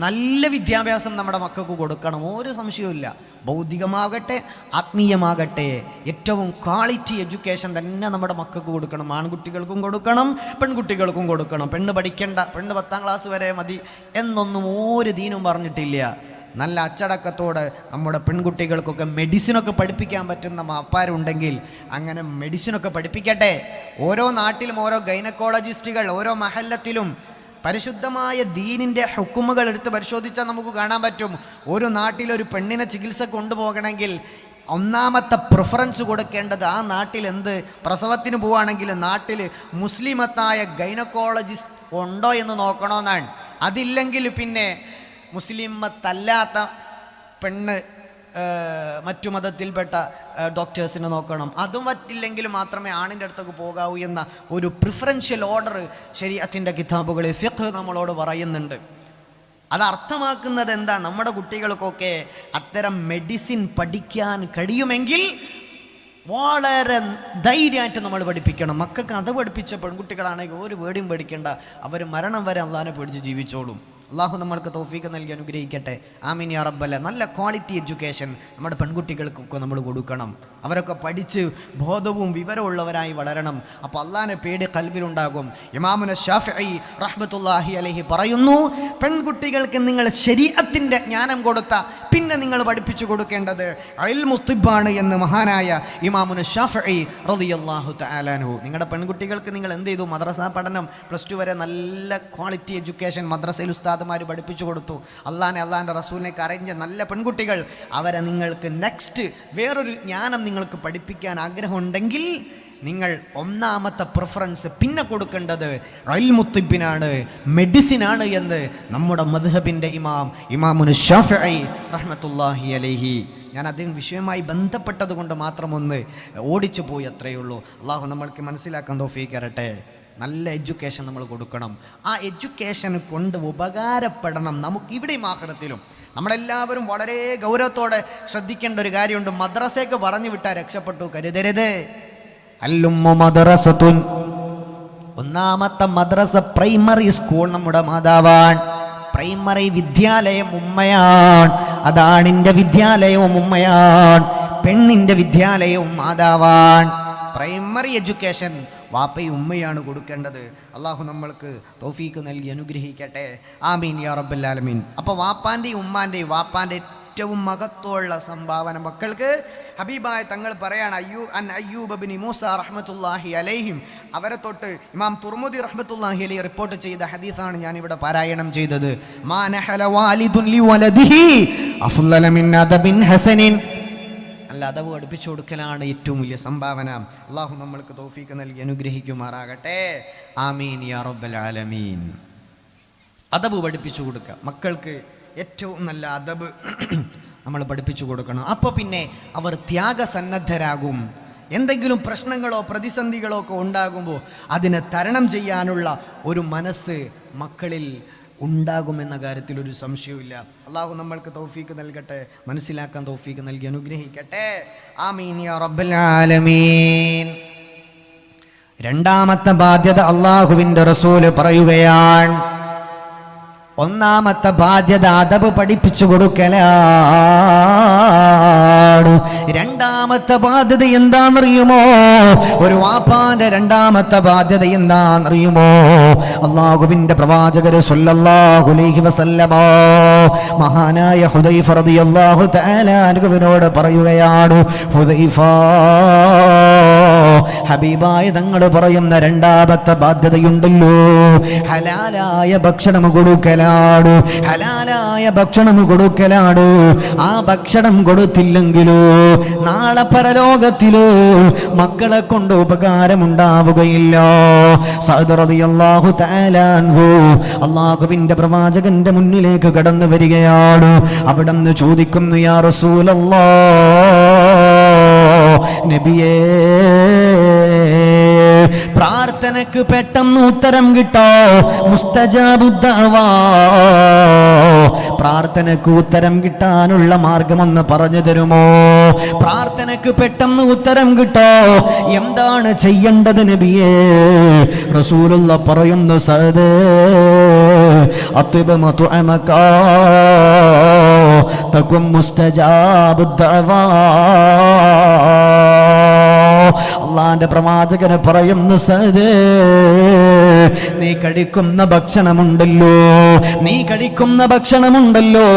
നല്ല വിദ്യാഭ്യാസം നമ്മുടെ മക്കൾക്ക് കൊടുക്കണം, ഒരു സംശയവുമില്ല. ഭൗതികമാകട്ടെ ആത്മീയമാകട്ടെ ഏറ്റവും ക്വാളിറ്റി എഡ്യൂക്കേഷൻ തന്നെ നമ്മുടെ മക്കൾക്ക് കൊടുക്കണം. ആൺകുട്ടികൾക്കും കൊടുക്കണം, പെൺകുട്ടികൾക്കും കൊടുക്കണം. പെണ്ണ് പഠിക്കേണ്ട, പെണ്ണ് 10ാം ക്ലാസ് വരെ മതി എന്നൊന്നും ഒരു ദീനും പറഞ്ഞിട്ടില്ല. നല്ല അച്ചടക്കത്തോടെ നമ്മുടെ പെൺകുട്ടികൾക്കൊക്കെ മെഡിസിനൊക്കെ പഠിപ്പിക്കാൻ പറ്റുന്ന മാപ്പാരുണ്ടെങ്കിൽ അങ്ങനെ മെഡിസിനൊക്കെ പഠിപ്പിക്കട്ടെ. ഓരോ നാട്ടിലും ഓരോ ഗൈനക്കോളജിസ്റ്റുകൾ, ഓരോ മഹല്ലത്തിലും പരിശുദ്ധമായ ദീനിൻ്റെ ഹുക്കുമുകൾ എടുത്ത് പരിശോധിച്ചാൽ നമുക്ക് കാണാൻ പറ്റും. ഒരു നാട്ടിലൊരു പെണ്ണിനെ ചികിത്സ കൊണ്ടുപോകണമെങ്കിൽ ഒന്നാമത്തെ പ്രിഫറൻസ് കൊടുക്കേണ്ടത് ആ നാട്ടിൽ എന്ത് പ്രസവത്തിന് പോവുകയാണെങ്കിൽ നാട്ടിൽ മുസ്ലിമത്തായ ഗൈനക്കോളജിസ്റ്റ് ഉണ്ടോ എന്ന് നോക്കണമെന്നാണ്. അതില്ലെങ്കിൽ പിന്നെ മുസ്ലിമത്തല്ലാത്ത പെണ്ണ് മറ്റു മതത്തിൽപ്പെട്ട ഡോക്ടേഴ്സിനെ നോക്കണം. അതും പറ്റില്ലെങ്കിൽ മാത്രമേ ആണിൻ്റെ അടുത്തേക്ക് പോകാവൂ എന്ന ഒരു പ്രിഫറൻഷ്യൽ ഓർഡർ ശരീഅത്തിൻ്റെ കിതാബുകളിൽ ഫിഖ് നമ്മളോട് പറയുന്നുണ്ട്. അത് അർത്ഥമാക്കുന്നത് എന്താ? നമ്മുടെ കുട്ടികൾക്കൊക്കെ അത്തരം മെഡിസിൻ പഠിക്കാൻ കഴിയുമെങ്കിൽ വളരെ ധൈര്യമായിട്ട് നമ്മൾ പഠിപ്പിക്കണം. മക്കൾക്ക് അത് പഠിപ്പിച്ച പെൺകുട്ടികളാണെങ്കിൽ ഒരു പേടിയും പേടിക്കേണ്ട, അവർ മരണം വരെ അള്ളാഹിനെ പേടിച്ച് ജീവിച്ചോളും. അള്ളാഹു നമ്മൾക്ക് തൗഫീഖ് നൽകി അനുഗ്രഹിക്കട്ടെ. ആമീൻ യാ റബ്ബൽ. നല്ല ക്വാളിറ്റി എഡ്യൂക്കേഷൻ നമ്മുടെ പെൺകുട്ടികൾക്കൊക്കെ നമ്മൾ കൊടുക്കണം. അവരൊക്കെ പഠിച്ച് ബോധവും വിവരമുള്ളവരായി വളരണം. അപ്പോൾ അള്ളാഹിനെ പേടി ഖൽബിലുണ്ടാകും. ഇമാമുന ശാഫിഈ റഹ്മത്തുള്ളാഹി അലൈഹി പറയുന്നു, പെൺകുട്ടികൾക്ക് നിങ്ങൾ ശരീഅത്തിൻ്റെ ജ്ഞാനം കൊടുത്ത പിന്നെ നിങ്ങൾ പഠിപ്പിച്ചു കൊടുക്കേണ്ടത് ഇൽമു തിബ്ബാണ് എന്ന് മഹാനായ ഇമാമുന ശാഫിഈ റളിയല്ലാഹു തആല അൻഹു. നിങ്ങളുടെ പെൺകുട്ടികൾക്ക് നിങ്ങൾ എന്ത് ചെയ്തു? മദ്രസ പഠനം +2 വരെ നല്ല ക്വാളിറ്റി എഡ്യൂക്കേഷൻ മദ്രസയിൽ ഉസ്താദുമാർ പഠിപ്പിച്ചു കൊടുത്തു. അള്ളാഹിൻ്റെ റസൂലിനെ അറിഞ്ഞ നല്ല പെൺകുട്ടികൾ, അവരെ നിങ്ങൾക്ക് നെക്സ്റ്റ് വേറൊരു ജ്ഞാനം നിങ്ങൾക്ക് പഠിപ്പിക്കാൻ ആഗ്രഹമുണ്ടെങ്കിൽ നിങ്ങൾ ഒന്നാമത്തെ പ്രിഫറൻസ് പിന്നെ കൊടുക്കേണ്ടത് ഇൽമു തിബ്ബിനാണ്, മെഡിസിനാണ് എന്ന് നമ്മുടെ മദ്ഹബിൻ്റെ ഇമാമുന ശാഫിഈ റഹ്മത്തുള്ളാഹി അലൈഹി. ഞാൻ അതിന് വിഷയവുമായി ബന്ധപ്പെട്ടത് കൊണ്ട് മാത്രം ഒന്ന് ഓടിച്ചു പോയി, അത്രയേ ഉള്ളൂ. അള്ളാഹു നമ്മൾക്ക് മനസ്സിലാക്കാൻ തൗഫീഖ് തരട്ടെ. നല്ല എഡ്യൂക്കേഷൻ നമ്മൾ കൊടുക്കണം. ആ എഡ്യൂക്കേഷൻ കൊണ്ട് ഉപകാരപ്പെടണം നമുക്ക് ഇവിടെയും ആഖിറത്തിലും. നമ്മളെല്ലാവരും വളരെ ഗൗരവത്തോടെ ശ്രദ്ധിക്കേണ്ട ഒരു കാര്യമുണ്ട്. മദ്രസയ്ക്ക് പറഞ്ഞു വിട്ടാൽ രക്ഷപ്പെട്ടു കരുതരുത്. അല്ലുമ്മു മദ്രസത്തുൻ, ഒന്നാമത്തെ മദ്രസ പ്രൈമറി സ്കൂൾ നമ്മുടെ മാതാവാണ്. പ്രൈമറി വിദ്യാലയം ഉമ്മയാണ്. അതാണിൻ്റെ വിദ്യാലയവും ഉമ്മയാണ്, പെണ്ണിൻ്റെ വിദ്യാലയവും മാതാവാണ്. പ്രൈമറി എഡ്യൂക്കേഷൻ വാപ്പയും ഉമ്മയാണ് കൊടുക്കേണ്ടത്. അള്ളാഹു നമ്മൾക്ക് തൗഫീക്ക് നൽകി അനുഗ്രഹിക്കട്ടെ. ആമീൻ യാ റബ്ബൽ ആലമീൻ. അപ്പോൾ വാപ്പാൻ്റെയും ഉമ്മാൻ്റെയും വാപ്പാൻ്റെ ഏറ്റവും മഹത്വമുള്ള സംഭാവന മക്കൾക്ക് ഹബീബായ തങ്ങൾ പറയാണ് അയ്യൂബ് ഇബ്നു മൂസ റഹ്മത്തുള്ളാഹി അലൈഹിം, അവരെ തൊട്ട് ഇമാം തുർമുദി റഹ്മത്തുള്ളാഹി അലൈഹി റിപ്പോർട്ട് ചെയ്ത ഹദീസാണ് ഞാനിവിടെ പാരായണം ചെയ്തത്. മാ നഹല വാലിദുൻ ലിവലദിഹി അഫ്ളല മിൻ അദബിൻ ഹസനിൻ. നല്ല അദബ് പഠിപ്പിച്ചു കൊടുക്കലാണ് ഏറ്റവും വലിയ സംഭാവന. അള്ളാഹു നമ്മൾക്ക് തൗഫീക്ക് നൽകി അനുഗ്രഹിക്കുമാറാകട്ടെ. ആമീൻ യാ റബ്ബൽ ആലമീൻ. അദബ് പഠിപ്പിച്ചു കൊടുക്കുക മക്കൾക്ക്, ഏറ്റവും നല്ല അദബ് നമ്മൾ പഠിപ്പിച്ചു കൊടുക്കണം. അപ്പോൾ പിന്നെ അവർ ത്യാഗസന്നദ്ധരാകും. എന്തെങ്കിലും പ്രശ്നങ്ങളോ പ്രതിസന്ധികളോ ഒക്കെ ഉണ്ടാകുമ്പോൾ അതിനെ തരണം ചെയ്യാനുള്ള ഒരു മനസ്സ് മക്കളിൽ ഉണ്ടാകുമെന്ന കാര്യത്തിൽ ഒരു സംശയവുമില്ല. അള്ളാഹു നമ്മൾക്ക് തൗഫീക്ക് നൽകട്ടെ, മനസ്സിലാക്കാൻ തൗഫീക്ക് നൽകി അനുഗ്രഹിക്കട്ടെ. ആമീൻ യാ റബ്ബൽ ആലമീൻ. രണ്ടാമത്തെ ബാധ്യത അള്ളാഹുവിൻ്റെ റസൂല് പറയുകയാണ്. ഒന്നാമത്തെ ബാധ്യത അദബ് പഠിപ്പിച്ചു കൊടുക്കലാണ്. രണ്ടാമത്തെ ബാധ്യത എന്താണെന്നറിയുമോ? ഒരു വാപ്പാന്റെ രണ്ടാമത്തെ ബാധ്യത എന്താണെന്നറിയുമോ? അല്ലാഹുവിന്റെ പ്രവാചകർ സ്വല്ലല്ലാഹു അലൈഹി വസല്ലമ മഹാനായ ഹുദൈഫ റളിയല്ലാഹു തആല അൻഹുവിനോട് പറയുകയാണ്, ഹുദൈഫ, ഹബീബായ തങ്ങൾ പറയുന്ന രണ്ടാമത്തെ ബാധ്യതയുണ്ടല്ലോ, ഹലാലായ ഭക്ഷണം കൊടുക്കലാണ്. ഹലാലായ ഭക്ഷണം കൊടുക്കലാണ്. ആ ഭക്ഷണം കൊടുത്തില്ലെങ്കിലോ നാളെ പരലോകത്തിലോ മക്കളെ കൊണ്ട് ഉപകാരമുണ്ടാവുകയില്ല. സഅദ് റളിയല്ലാഹു തആല അൻഹു അല്ലാഹുവിന്റെ പ്രവാചകന്റെ മുന്നിലേക്ക് കടന്നു വരികയാണ്. അവിടുന്ന് ചോദിക്കുന്നു, യാ റസൂലല്ലാഹ്, നബിയേ, പ്രാർത്ഥനക്ക് പെട്ടെന്ന് ഉത്തരം കിട്ടോ? മുസ്തജാബുദ്ദഅവാ, പ്രാർത്ഥനക്ക് ഉത്തരം കിട്ടാനുള്ള മാർഗമെന്ന് പറഞ്ഞു തരുമോ? പ്രാർത്ഥനക്ക് പെട്ടെന്ന് ഉത്തരം കിട്ടോ? എന്താണ് ചെയ്യേണ്ടത് നബിയേ? റസൂലുള്ള പറയുന്നു, സഅദ്, അത്ബ മത്അമക തകും മുസ്തജാബുദ്ദഅവാ. അള്ളാന്റെ പ്രവാചകന് പറയുന്നു, സഅദ്, നീ കഴിക്കുന്ന ഭക്ഷണമുണ്ടല്ലോ, നീ കഴിക്കുന്ന ഭക്ഷണമുണ്ടല്ലോ,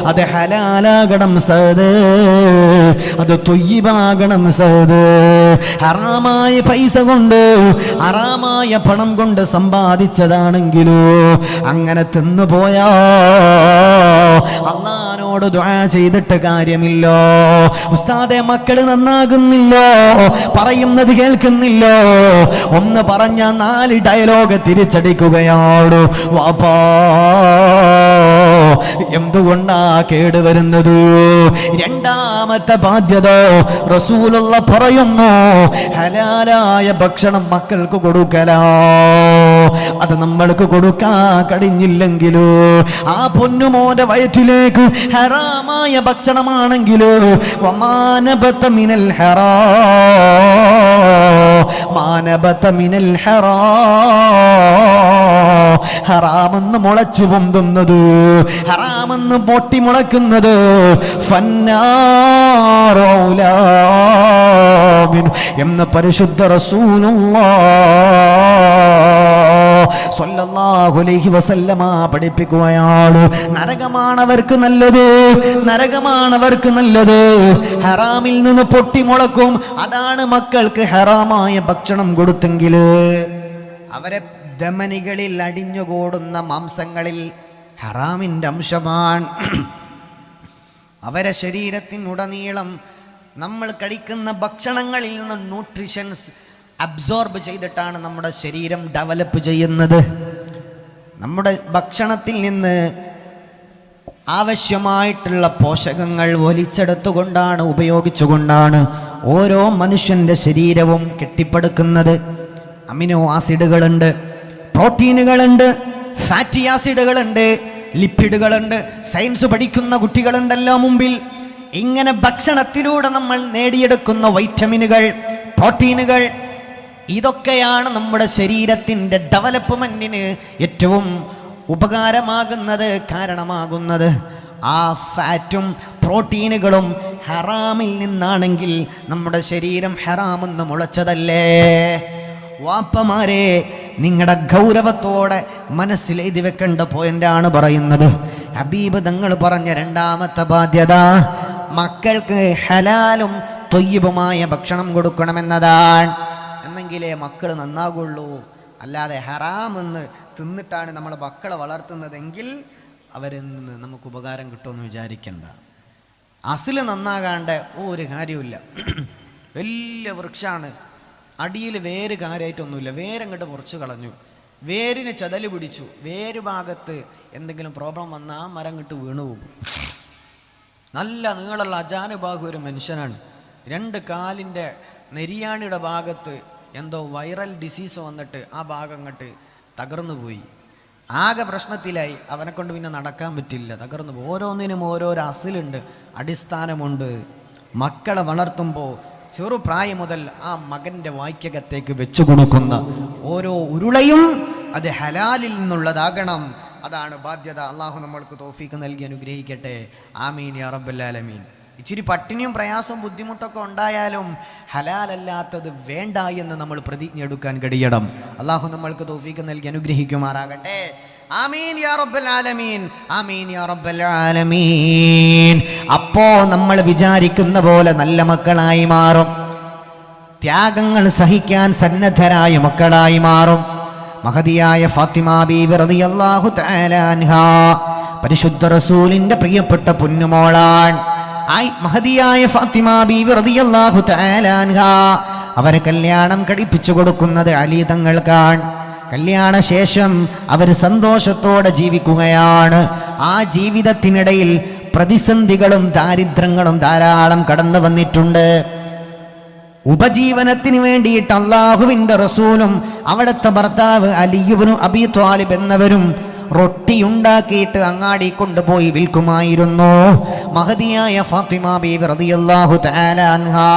അത് ഹലാലാകണം സഅദ്, അത് ത്വയ്യിബാകണം സഅദ്. ഹറാമായ പൈസ കൊണ്ട്, ഹറാമായ പണം കൊണ്ട് സമ്പാദിച്ചതാണെങ്കിലോ അങ്ങനെ തിന്നുപോയാ അള്ളാനോട് ദുആ ചെയ്തിട്ട് കാര്യമില്ല. ഉസ്താദെ, മക്കള് നന്നാകുന്നില്ലോ, പറയുന്നത് കേൾക്കുന്നില്ലോ, ഒന്ന് പറഞ്ഞ 4 ഡയലോഗ് തിരിച്ചടിക്കുകയാണ്. വാപ്പാ, എന്തുകൊണ്ടാ കേടുവരുന്നത്? രണ്ടാമത്തെ ബാധ്യത റസൂലുള്ള പറയുന്നു, ഹലാലായ ഭക്ഷണം മക്കൾക്ക് കൊടുക്കലാ. അത് നമ്മൾക്ക് കൊടുക്കാൻ കഴിഞ്ഞില്ലെങ്കിലോ ആ പൊന്നുമോന്റെ വയറ്റിലേക്ക് ഹറാമായ ഭക്ഷണമാണെങ്കിലോ വമാനബത മിനൽ ഹറാ, മാനബത മിനൽ ഹറാ, ഹറാമെന്ന് മുളച്ചു പൊന്തുന്നത്, ഹറാമെന്ന് പൊട്ടി മുളക്കുന്നത് എന്ന് പരിശുദ്ധ റസൂലുള്ളാഹ് സ്വല്ലല്ലാഹു അലൈഹി വസല്ലമ പഠിപ്പിക്കുകയാണ്. നരകമാണവർക്ക് നല്ലത്, നരകമാണവർക്ക് നല്ലത്. ഹറാമിൽ നിന്ന് പൊട്ടി മുളക്കും. അതാണ് മക്കൾക്ക് ഹറാമായ ഭക്ഷണം കൊടുത്തെങ്കിൽ അവരെ ധമനികളിൽ അടിഞ്ഞുകൂടുന്ന മാംസങ്ങളിൽ ഹറാമിൻ്റെ അംശമാണ്. അവരെ ശരീരത്തിനുടനീളം നമ്മൾ കഴിക്കുന്ന ഭക്ഷണങ്ങളിൽ നിന്ന് ന്യൂട്രീഷൻസ് അബ്സോർബ് ചെയ്തിട്ടാണ് നമ്മുടെ ശരീരം ഡെവലപ്പ് ചെയ്യുന്നത്. നമ്മുടെ ഭക്ഷണത്തിൽ നിന്ന് ആവശ്യമായിട്ടുള്ള പോഷകങ്ങൾ വലിച്ചെടുത്തുകൊണ്ടാണ്, ഉപയോഗിച്ചുകൊണ്ടാണ് ഓരോ മനുഷ്യൻ്റെ ശരീരവും കെട്ടിപ്പടുക്കുന്നത്. അമിനോ ആസിഡുകളുണ്ട്, പ്രോട്ടീനുകളുണ്ട്, ഫാറ്റി ആസിഡുകളുണ്ട്, ലിപ്പിഡുകളുണ്ട്. സയൻസ് പഠിക്കുന്ന കുട്ടികളുണ്ടല്ലോ മുമ്പിൽ. ഇങ്ങനെ ഭക്ഷണത്തിലൂടെ നമ്മൾ നേടിയെടുക്കുന്ന വൈറ്റമിനുകൾ, പ്രോട്ടീനുകൾ, ഇതൊക്കെയാണ് നമ്മുടെ ശരീരത്തിൻ്റെ ഡെവലപ്മെൻറ്റിന് ഏറ്റവും ഉപകാരമാകുന്നത്, കാരണമാകുന്നത്. ആ ഫാറ്റും പ്രോട്ടീനുകളും ഹറാമിൽ നിന്നാണെങ്കിൽ നമ്മുടെ ശരീരം ഹറാമെന്ന് മുളച്ചതല്ലേ? വാപ്പമാരെ, നിങ്ങളുടെ ഗൗരവത്തോടെ മനസ്സിൽ എഴുതി വെക്കേണ്ട പോയിന്റാണ് പറയുന്നത്. ഹബീബ് തങ്ങൾ പറഞ്ഞ രണ്ടാമത്തെ ബാധ്യത മക്കൾക്ക് ഹലാലും തൊയ്യബുമായ ഭക്ഷണം കൊടുക്കണമെന്നതാണ്. എന്നെങ്കിലേ മക്കൾ നന്നാകുള്ളൂ. അല്ലാതെ ഹറാമെന്ന് തിന്നിട്ടാണ് നമ്മൾ മക്കളെ വളർത്തുന്നതെങ്കിൽ അവരിൽ നിന്ന് നമുക്ക് ഉപകാരം കിട്ടുമെന്ന് വിചാരിക്കണ്ട. അസില് നന്നാകാണ്ട് ഒരു കാര്യമില്ല. വലിയ വൃക്ഷമാണ്, അടിയിൽ വേര് കാര്യമായിട്ടൊന്നുമില്ല, വേരങ്ങോട്ട് മുറിച്ച് കളഞ്ഞു, വേരിന് ചതല് പിടിച്ചു, വേര് ഭാഗത്ത് എന്തെങ്കിലും പ്രോബ്ലം വന്നാൽ ആ മരം ഇങ്ങോട്ട് വീണു പോകും. നല്ല നീളമുള്ള അജാനുബാഹു ഒരു മനുഷ്യനാണ്, 2 കാലിൻ്റെ നെരിയാണിയുടെ ഭാഗത്ത് എന്തോ വൈറൽ ഡിസീസ് വന്നിട്ട് ആ ഭാഗം അങ്ങോട്ട് തകർന്നു പോയി. ആകെ പ്രശ്നത്തിലായി. അവനെ കൊണ്ട് പിന്നെ നടക്കാൻ പറ്റില്ല, തകർന്നു പോയി. ഓരോന്നിനും ഓരോരോ അസിലുണ്ട്, അടിസ്ഥാനമുണ്ട്. മക്കളെ വളർത്തുമ്പോൾ ചെറുപ്രായം മുതൽ ആ മകൻ്റെ വായ്ക്കകത്തേക്ക് വെച്ചു കൊടുക്കുന്ന ഓരോ ഉരുളയും അത് ഹലാലിൽ നിന്നുള്ളതാകണം. അതാണ് ബാധ്യത. അള്ളാഹു നമ്മൾക്ക് തൗഫീക്ക് നൽകി അനുഗ്രഹിക്കട്ടെ. ആമീൻ യാ റബ്ബൽ ആലമീൻ. ഇച്ചിരി പട്ടിണിയും പ്രയാസവും ബുദ്ധിമുട്ടൊക്കെ ഉണ്ടായാലും ഹലാലല്ലാത്തത് വേണ്ട എന്ന് നമ്മൾ പ്രതിജ്ഞ എടുക്കാൻ കഴിയണം. അള്ളാഹു നമ്മൾക്ക് തൗഫീക്ക് നൽകി അനുഗ്രഹിക്കുമാറാകട്ടെ. ആമീൻ യാ റബ്ബൽ ആലമീൻ. ആമീൻ യാ റബ്ബൽ ആലമീൻ. അപ്പോ നമ്മൾ വിചാരിക്കുന്ന പോലെ നല്ല മക്കളായി മാറും, ത്യാഗങ്ങൾ സഹിക്കാൻ സന്നദ്ധരായ മക്കളായി മാറും. മഹദിയായ ഫാത്തിമ ബീവി റളിയല്ലാഹു തആല അൻഹാ പരിശുദ്ധ റസൂലിന്റെ പ്രിയപ്പെട്ട പൊന്നുമോളാണ്. മഹദിയായ ഫാത്തിമ ബീവി റളിയല്ലാഹു തആല അൻഹാ അവരെ കല്യാണം കഴിപ്പിച്ചു കൊടുക്കുന്നത് അലി തങ്ങൾക്കാണ്. കല്യാണ ശേഷം അവർ സന്തോഷത്തോടെ ജീവിക്കുകയാണ്. ആ ജീവിതത്തിനിടയിൽ പ്രതിസന്ധികളും ദാരിദ്ര്യങ്ങളും ധാരാളം കടന്നു വന്നിട്ടുണ്ട്. ഉപജീവനത്തിന് വേണ്ടിയിട്ട് അള്ളാഹുവിൻ്റെ റസൂലും അവിടുത്തെ ഭർത്താവ് അലി ഇബ്നു അബീ ത്വാലിബ് എന്നവരും റൊട്ടിയുണ്ടാക്കിയിട്ട് അങ്ങാടി കൊണ്ടുപോയി വിൽക്കുമായിരുന്നു. മഹദിയായ ഫാത്തിമ ബീവി റളിയല്ലാഹു തആല അൻഹാ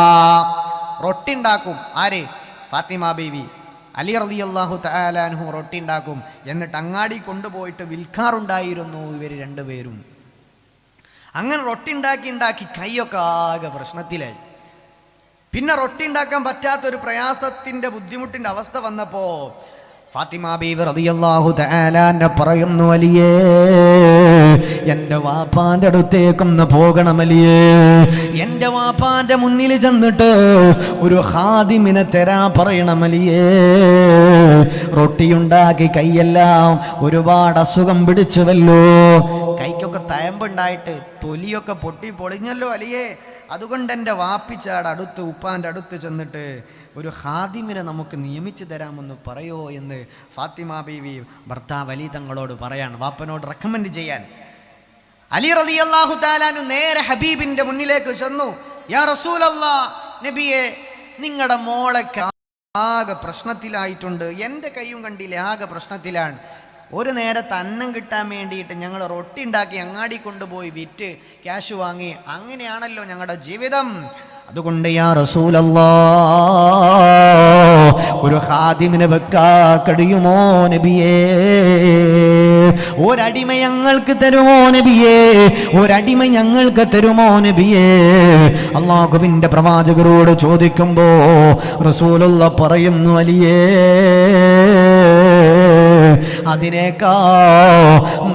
റൊട്ടി ഉണ്ടാക്കും. ആര്? ഫാത്തിമ ബീവി. അലി റളിയല്ലാഹു തആല അൻഹു റൊട്ടി ഉണ്ടാക്കും. എന്നിട്ട് അങ്ങാടി കൊണ്ടുപോയിട്ട് വിൽക്കാറുണ്ടായിരുന്നു ഇവർ രണ്ടുപേരും. അങ്ങനെ റൊട്ടി ഉണ്ടാക്കി കൈയൊക്കെ ആകെ പ്രശ്നത്തിലായി. പിന്നെ റൊട്ടി ഉണ്ടാക്കാൻ പറ്റാത്തൊരു പ്രയാസത്തിൻ്റെ ബുദ്ധിമുട്ടിൻ്റെ അവസ്ഥ വന്നപ്പോൾ ഫാത്തിമ ബീവി റളിയല്ലാഹു തആല അൻഹ പറയുന്നു, അലിയേ എൻ്റെ വാപ്പാൻ്റെ അടുത്തേക്കൊന്ന് പോകണം അലിയേ. എൻ്റെ വാപ്പാൻ്റെ മുന്നിൽ ചെന്നിട്ട് ഒരു ഖാദിമിനെ തരാൻ പറയണം അലിയേ. റൊട്ടിയുണ്ടാക്കി കൈയെല്ലാം ഒരുപാട് അസുഖം പിടിച്ചുവല്ലോ, കൈക്കൊക്കെ തയമ്പുണ്ടായിട്ട് തൊലിയൊക്കെ പൊട്ടി പൊളിഞ്ഞല്ലോ അലിയേ. അതുകൊണ്ട് എൻ്റെ വാപ്പിച്ചാട് അടുത്ത് ഉപ്പാൻ്റെ അടുത്ത് ചെന്നിട്ട് ഒരു ഖാദിമിനെ നമുക്ക് നിയമിച്ചു തരാമെന്ന് പറയോ എന്ന് ഫാത്തിമ ബീവി ഭർത്താവ് അലി തങ്ങളോട് പറയാണ്, വാപ്പനോട് റെക്കമെൻഡ് ചെയ്യാൻ. അലി റളിയല്ലാഹു തആല അൻഹു നേരെ ഹബീബിൻ്റെ മുന്നിലേക്ക് ചെന്നു. യാ റസൂലല്ലാഹ്, നബിയെ, നിങ്ങളുടെ മോളൊക്കെ ആകെ പ്രശ്നത്തിലായിട്ടുണ്ട്, എൻ്റെ കൈയും കണ്ടില്ലേ ആകെ പ്രശ്നത്തിലാണ്. ഒരു നേരത്തെ അന്നം കിട്ടാൻ വേണ്ടിയിട്ട് ഞങ്ങൾ റൊട്ടി ഉണ്ടാക്കി അങ്ങാടി കൊണ്ടുപോയി വിറ്റ് ക്യാഷ് വാങ്ങി, അങ്ങനെയാണല്ലോ ഞങ്ങളുടെ ജീവിതം. അതുകൊണ്ട് യാ റസൂലല്ലാഹ്, ഒരു ഖാദിമിനെ വെക്കാ കഴിയുമോ നബിയേ? ഒരടിമ ഞങ്ങൾക്ക് തരുമോ നബിയേ? ഒരടിമ ഞങ്ങൾക്ക് തരുമോ നബിയേ? അല്ലാഹുവിൻ്റെ പ്രവാചകരോട് ചോദിക്കുമ്പോ റസൂലുള്ളാഹ് പറയുന്നു, അലിയേ, അതിനേക്കാ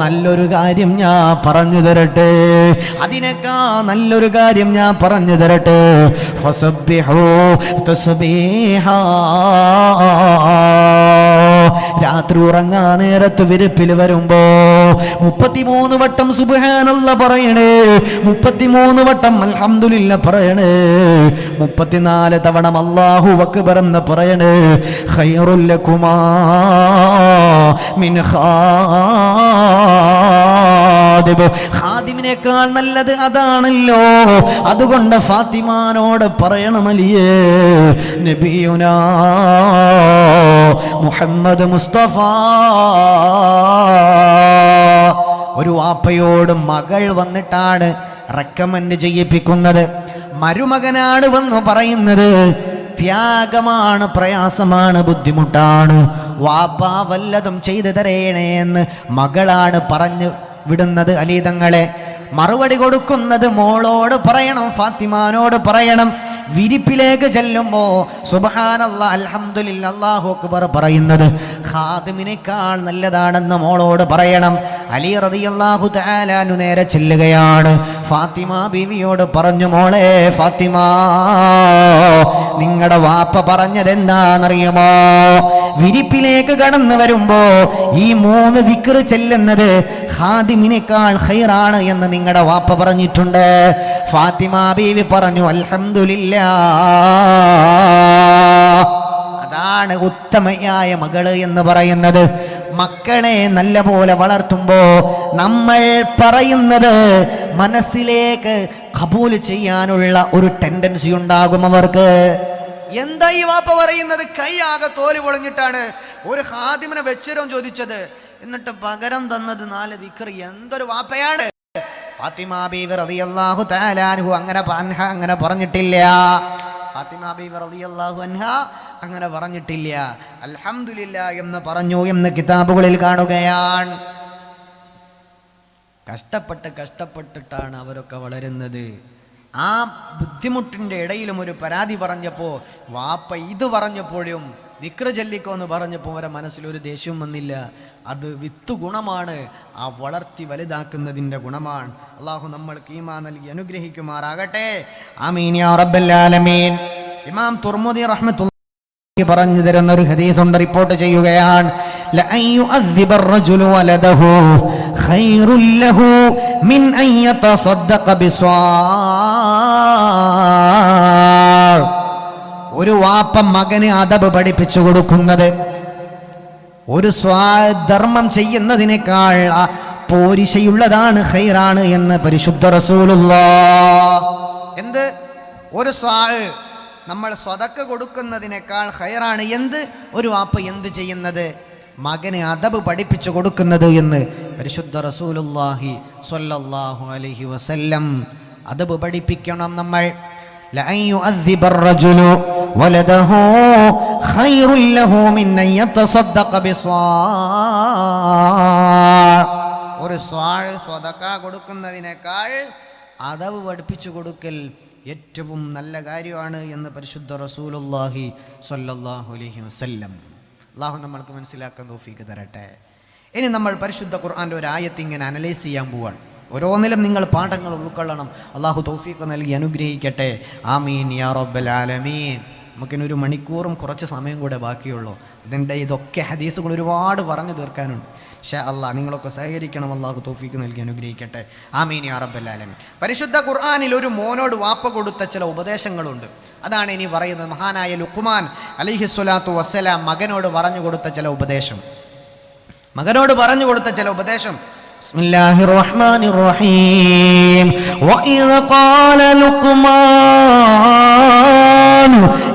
നല്ലൊരു കാര്യം ഞാൻ പറഞ്ഞു തരട്ടെ, അതിനേക്കാ നല്ലൊരു കാര്യം ഞാൻ പറഞ്ഞു തരട്ടെ. ഫസബ്ബിഹു തസ്ബീഹാ. രാത്രി ഉറങ്ങാൻ നേരത്ത് വിരിപ്പിൽ വരുമ്പോ 33 വട്ടം സുബ്ഹാനല്ലാഹ് പറയണേ, 33 വട്ടം അൽഹംദുലില്ലാഹ് പറയണേ, 34 തവണ അല്ലാഹു അക്ബർ എന്ന് പറയണേ. ഖൈറുൽ ലകുമാ മിൻ ഖാദിബ്. ഖാദിമിനേക്കാൾ നല്ലത് അതാണല്ലോ. അതുകൊണ്ട് ഫാത്തിമാനോട് പറയണം, അലിയേ, നബിയുനാ മുഹമ്മദ് മുസ്തഫ. ഒരു വാപ്പയോട് മകൾ വന്നിട്ടാണ് റെക്കമെൻഡ് ചെയ്യിപ്പിക്കുന്നത്. മരുമകനാണ് വന്നു പറയുന്നത്, ത്യാഗമാണ്, പ്രയാസമാണ്, ബുദ്ധിമുട്ടാണ്, വാപ്പ വല്ലതും ചെയ്തു തരേണേ എന്ന് മകളാണ് പറഞ്ഞു വിടുന്നത് അലി തങ്ങളെ. മറുപടി കൊടുക്കുന്നത് മോളോട് പറയണം, ഫാത്തിമാനോട് പറയണം. വിരിപ്പിലേക്ക് ചെല്ലുമ്പോ സുബ്ഹാനല്ലാഹ് അൽഹംദുലില്ലാഹ് അല്ലാഹു അക്ബർ പറയുന്നത് ഖാദിമിനേക്കാൾ നല്ലതാണെന്ന് മോളോട് പറയണം. അലി റളിയല്ലാഹു തആല അൻഹു നേരെ ചെല്ലുകയാണ്. ഫാത്തിമ ബീവിയോട് പറഞ്ഞു, മോളെ ഫാത്തിമ, നിങ്ങളുടെ വാപ്പ പറഞ്ഞത് എന്താണെന്നറിയുമോ? വിരിപ്പിലേക്ക് കടന്നു വരുമ്പോ ഈ 3 ദിക്ർ ചെല്ലുന്നത് ഖാദിമിനേക്കാൾ ഖൈറാണ് എന്ന് നിങ്ങളുടെ വാപ്പ പറഞ്ഞിട്ടുണ്ട്. ഫാത്തിമ ബീവി പറഞ്ഞു, അൽഹംദുലില്ലാഹ്. അതാണ് ഉത്തമയായ മകള് എന്ന് പറയുന്നത്. മക്കളെ നല്ല പോലെ വളർത്തുമ്പോ നമ്മൾ പറയുന്നത് മനസ്സിലേക്ക് ഖബൂൽ ചെയ്യാനുള്ള ഒരു ടെൻഡൻസി ഉണ്ടാകും അവർക്ക്. എന്താ ഈ വാപ്പ പറയുന്നത്? കൈ ആകെ തോല് പൊളിഞ്ഞിട്ടാണ് ഒരു ഖാദിമിനെ വെച്ചിരം ചോദിച്ചത്, എന്നിട്ട് പകരം തന്നത് 4 ദിക്ർ. എന്തൊരു വാപ്പയാണ്! ഫാത്തിമ ബീവി റളിയല്ലാഹു തആല അൻഹു അങ്ങനെ പറഞ്ഞിട്ടില്ല. ഫാത്തിമ ബീവി റളിയല്ലാഹു അൻഹ അങ്ങനെ പറഞ്ഞിട്ടില്ല. അൽഹംദുലില്ലാഹ് എന്ന് പറഞ്ഞു എന്ന് കിതാബുകളിൽ കാണുകയാണ്. കഷ്ടപ്പെട്ടിട്ടാണ് അവരൊക്കെ വളരുന്നത്. ആ ബുദ്ധിമുട്ടിൻ്റെ ഇടയിലും ഒരു പരാതി പറഞ്ഞപ്പോൾ വാപ്പ ഇത് പറഞ്ഞപ്പോഴും ദിക്ർ ചൊല്ലിക്കോ എന്ന് പറഞ്ഞപ്പോൾ അവരെ മനസ്സിലൊരു ദേഷ്യവും വന്നില്ല. അത് വിത്ത് ഗുണമാണ്, ആ വളർത്തി വലുതാക്കുന്നതിൻ്റെ ഗുണമാണ്. അള്ളാഹു നമ്മൾക്ക് ഈമാൻ നൽകി അനുഗ്രഹിക്കുമാറാകട്ടെ. ആമീൻ യാ റബ്ബൽ ആലമീൻ. ഇമാം തുർമുദി റഹ്മത്തുള്ളാഹി പറഞ്ഞു തരുന്ന ഒരു ഹദീസ് ഉണ്ട്, റിപ്പോർട്ട് ചെയ്യുകയാണ്. ലഅൻ യുഅദ്ദിബ الرجل ولده خير له من أن يتصدق بصاع. ഒരു വാപ്പ മകന് അദബ് പഠിപ്പിച്ചു കൊടുക്കുന്നത് ഒരു ധർമ്മം ചെയ്യുന്നതിനേക്കാൾ പോരിശയുള്ളതാണ്, ഖൈറാണ് എന്ന് പരിശുദ്ധ റസൂലുള്ളാഹ്. എന്ത്? ഒരു നമ്മൾ സ്വതക്ക കൊടുക്കുന്നതിനേക്കാൾ ഖൈറാണ് എന്ത്? ഒരു വാപ്പ എന്ത് ചെയ്യുന്നത്? മകന് അദബ് പഠിപ്പിച്ചു കൊടുക്കുന്നത് എന്ന് പരിശുദ്ധ റസൂലുള്ളാഹി സ്വല്ലല്ലാഹു അലൈഹി വസല്ലം. അദബ് പഠിപ്പിക്കണം നമ്മൾ. ലഅൻ യുഅദ്ദിബ الرجل ولده خير له من أن يتصدق بصاع. ഒരു സ്വതക്ക കൊടുക്കുന്നതിനേക്കാൾ അദബ് പഠിപ്പിച്ചു കൊടുക്കൽ ഏറ്റവും നല്ല കാര്യമാണ് എന്ന് പരിശുദ്ധ റസൂലുള്ളാഹി സ്വല്ലല്ലാഹു അലൈഹി വസല്ലം. അല്ലാഹു നമ്മൾക്ക് മനസ്സിലാക്കാൻ തൗഫീഖ് തരട്ടെ. ഇനി നമ്മൾ പരിശുദ്ധ ഖുർആന്റെ ഒരു ആയത്ത് ഇങ്ങനെ അനലൈസ് ചെയ്യാൻ പോവാണ്. ഓരോന്നിലും നിങ്ങൾ പാഠങ്ങൾ ഉൾക്കൊള്ളണം. അല്ലാഹു തൗഫീഖ് നൽകി അനുഗ്രഹിക്കട്ടെ. ആമീൻ യാ റബ്ബൽ ആലമീൻ. നമുക്കിനൊരു മണിക്കൂറും കുറച്ച് സമയം കൂടെ ബാക്കിയുള്ളൂ. ഇതിൻ്റെ ഇതൊക്കെ ഹദീസുകൾ ഒരുപാട് പറഞ്ഞു തീർക്കാനുണ്ട്. ഇൻഷാ അല്ലാഹ് നിങ്ങളൊക്കെ സഹകരിക്കണം. അല്ലാഹു തൗഫീഖ് നൽകി അനുഗ്രഹിക്കട്ടെ. ആമീൻ യാ റബ്ബൽ ആലമീൻ. പരിശുദ്ധ ഖുർആനിൽ ഒരു മോനോട് വാപ്പ കൊടുത്ത ചില ഉപദേശങ്ങളുണ്ട്. അതാണ് ഇനി പറയുന്നത്. മഹാനായ ലുഖ്മാൻ അലൈഹിസ്സലാത്തു വസ്സലാം മകനോട് പറഞ്ഞു കൊടുത്ത ചില ഉപദേശം. ബിസ്മില്ലാഹിർ റഹ്മാനിർ റഹീം. വഇദ ഖാല ലുഖ്മാൻ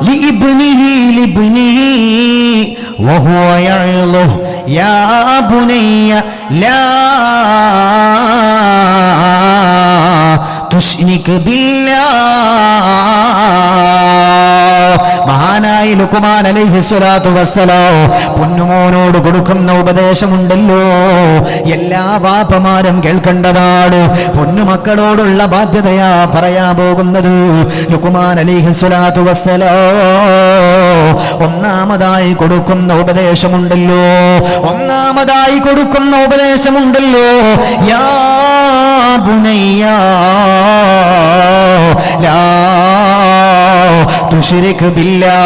ലിബ്നിഹി വഹുവ യഇളുഹു യാ ബുനയ്യ ലാ തുശ്രിക് ബില്ലാഹ്. മഹാനായ ലുഖ്മാൻ അലൈഹിസ്സലാത്തു വസ്സലാം പൊന്നുമോനോട് കൊടുക്കുന്ന ഉപദേശമുണ്ടല്ലോ, എല്ലാ വാപ്പമാരും കേൾക്കേണ്ടതാണ്. പൊന്നുമക്കളോടുള്ള ബാധ്യതയാ പറയാൻ പോകുന്നത്. ലുഖ്മാൻ അലൈഹിസ്സലാത്തു വസ്സലാം ഒന്നാമതായി കൊടുക്കുന്ന ഉപദേശമുണ്ടല്ലോ, യാ ബുനയ്യ ലാ തുശ്രിക് ബില്ലാഹ്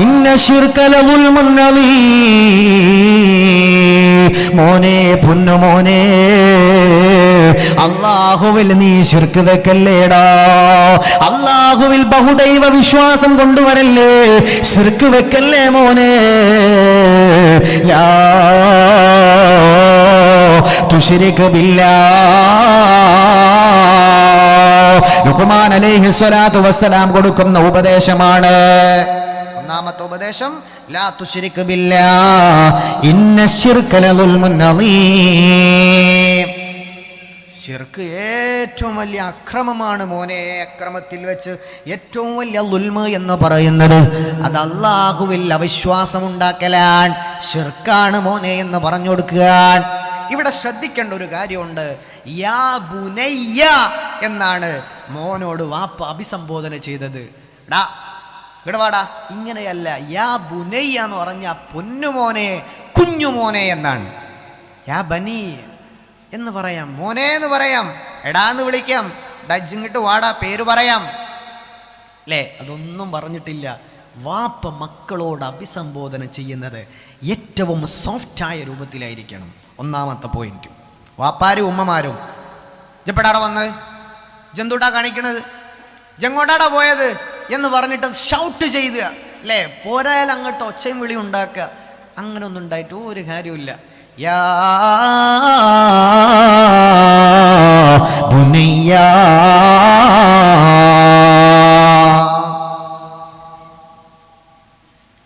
ഇന്ന ശിർക ലദുൽമുൻ അലീം. മോനെ, പൊന്നുമോനെ, അല്ലാഹുവിൽ നീ ശിർക്ക് വെക്കല്ലേടാ. അല്ലാഹുവിൽ ബഹുദൈവ വിശ്വാസം കൊണ്ടുവരല്ലേ, ശിർക്ക് വെക്കല്ലേ മോനെ. ലാ തുശ്രിക് ബില്ലാഹ്. ലുഖ്മാൻ അലൈഹിസ്സലാത്തു വസ്സലാം കൊടുക്കുന്ന ഉപദേശമാണ്. ഒന്നാമത്തെ ഉപദേശം ലാ തുശ്രിക് ബില്ലാഹ് ഇന്ന ശിർക ലദുൽമുൻ അലീം. ശിർക്ക് ഏറ്റവും വലിയ അക്രമമാണ് മോനെ. അക്രമത്തിൽ വെച്ച് ഏറ്റവും വലിയ ദുൽമ് എന്ന് പറയുന്നത് അത് അല്ലാഹുവിൽ അവിശ്വാസം ഉണ്ടാക്കലാണ്. ശിർക്കാണ് മോനെ എന്ന് പറഞ്ഞു കൊടുക്കുക. ഇവിടെ ശ്രദ്ധിക്കേണ്ട ഒരു കാര്യമുണ്ട്. യാ ബുനയ്യ എന്നാണ് മോനോട് വാപ്പ അഭിസംബോധന ചെയ്തത്. ഡാ ഇടവാടാ, ഇങ്ങനെയല്ല. യാ ബുനയ്യ എന്ന് പറഞ്ഞ പൊന്നുമോനെ, കുഞ്ഞുമോനെ എന്നാണ്. യാ ബനി എന്ന് പറയാം, മോനെ എന്ന് പറയാം, എടാന്ന് വിളിക്കാം, ഡജ്ജിങ്ങിട്ട് വാടാ പേര് പറയാം അല്ലേ? അതൊന്നും പറഞ്ഞിട്ടില്ല. വാപ്പ മക്കളോട് അഭിസംബോധന ചെയ്യുന്നത് ഏറ്റവും സോഫ്റ്റായ രൂപത്തിലായിരിക്കണം. ഒന്നാമത്തെ പോയിന്റ്. വാപ്പാരും ഉമ്മമാരും ജപ്പെടാടെ വന്നത്, ജന്തുട്ടാ കാണിക്കണത്, ജങ്ങോട്ടാടാ പോയത് എന്ന് പറഞ്ഞിട്ട് ഷൗട്ട് ചെയ്ത് അല്ലേ? പോരായാൽ അങ്ങോട്ട് ഒച്ചയും വിളി ഉണ്ടാക്കുക. അങ്ങനെ ഒന്നും ഉണ്ടായിട്ട് ഒരു കാര്യമില്ല. യാ ബുനയ്യ,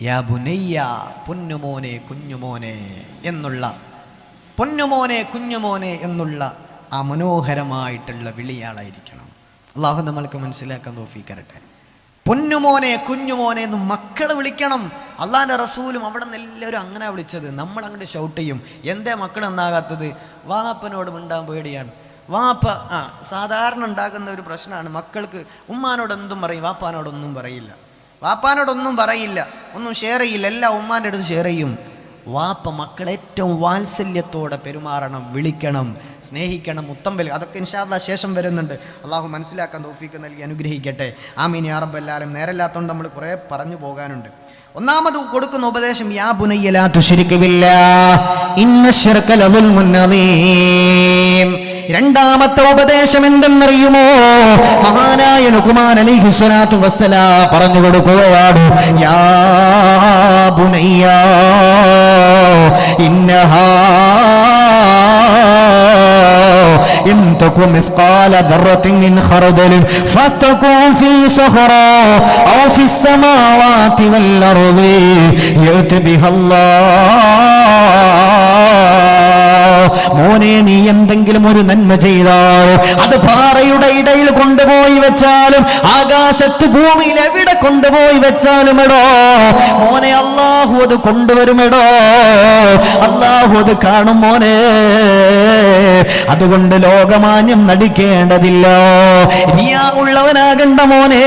യാ ബുനയ്യ, പൊന്നുമോനെ കുഞ്ഞുമോനെ എന്നുള്ള, പൊന്നുമോനെ കുഞ്ഞുമോനെ എന്നുള്ള ആ മനോഹരമായിട്ടുള്ള വിളിയാളായിരിക്കണം. അള്ളാഹു നമ്മൾക്ക് മനസ്സിലാക്കാൻ തൗഫീഖ് തരട്ടെ. പൊന്നുമോനെ കുഞ്ഞുമോനെ എന്ന് മക്കളെ വിളിക്കണം. അള്ളാഹിൻ്റെ റസൂലും അവിടെ നിന്ന് എല്ലാവരും അങ്ങനെ വിളിച്ചത്. നമ്മൾ അങ്ങോട്ട് ഷൗട്ട് ചെയ്യും. എന്തേ മക്കൾ എന്നാകാത്തത്? വാപ്പനോട് മിണ്ടാൻ പേടിയാണ്. വാപ്പ സാധാരണ ഉണ്ടാകുന്ന ഒരു പ്രശ്നമാണ്. മക്കൾക്ക് ഉമ്മാനോട് എന്തും പറയും, വാപ്പാനോടൊന്നും പറയില്ല. വാപ്പാനോടൊന്നും പറയില്ല, ഒന്നും ഷെയർ ചെയ്യില്ല, എല്ലാം ഉമ്മാൻ്റെ അടുത്ത് ഷെയർ ചെയ്യും. വാപ്പ മക്കളെ ഏറ്റവും വാത്സല്യത്തോടെ പെരുമാറണം, വിളിക്കണം, സ്നേഹിക്കണം, മുത്തമ്പൽ. അതൊക്കെ ഇൻഷാ അല്ലാഹ് ശേഷം വരുന്നുണ്ട്. അള്ളാഹു മനസ്സിലാക്കാൻ തൗഫീഖ് നൽകി അനുഗ്രഹിക്കട്ടെ. ആമീൻ യാ റബ്ബൽ ആലമീൻ. നേരല്ലാത്തതുകൊണ്ട് നമ്മൾ കുറേ പറഞ്ഞു പോകാനുണ്ട്. ഒന്നാമത് കൊടുക്കുന്ന ഉപദേശം യാ ബുനയ്യ ലാ തുശ്രിക് ബില്ലാഹ് ഇന്നശ്ശിർക ലദുൽമുൻ അദീം. രണ്ടാമത്തെ ഉപദേശം എന്തെന്നറിയുമോ? മഹാനായ ലുഖ്മാൻ അലൈഹിസ്സലാത്തു വസ്സലാം പറഞ്ഞു കൊടുക്കുകയാണ്. യാ ബുനയ്യ ഇന്നഹാ ഇൻ തകു മിസ്ഖാല ദർറത്തിൻ മിൻ ഖർദലിൻ ഫതകുൻ ഫീ സഖറ ഔ ഫിസ് സമാവാതി വൽ അർളി യഅതി ബിഹല്ലാഹ്. മോനെ, നീ എന്തെങ്കിലും ഒരു നന്മ ചെയ്താൽ അത് പാറയുടെ ഇടയിൽ കൊണ്ടുപോയി വെച്ചാലും ആകാശത്ത് ഭൂമിയിൽ എവിടെ കൊണ്ടുപോയി വെച്ചാലും എടോ മോനെ, അല്ലാഹു അത് കൊണ്ടുവരുമെടോ. അല്ലാഹു അത് കാണും മോനെ. അതുകൊണ്ട് ലോകമാന്യം നടിക്കേണ്ടതില്ല, റിയാ ഉള്ളവനാകണ്ട മോനെ.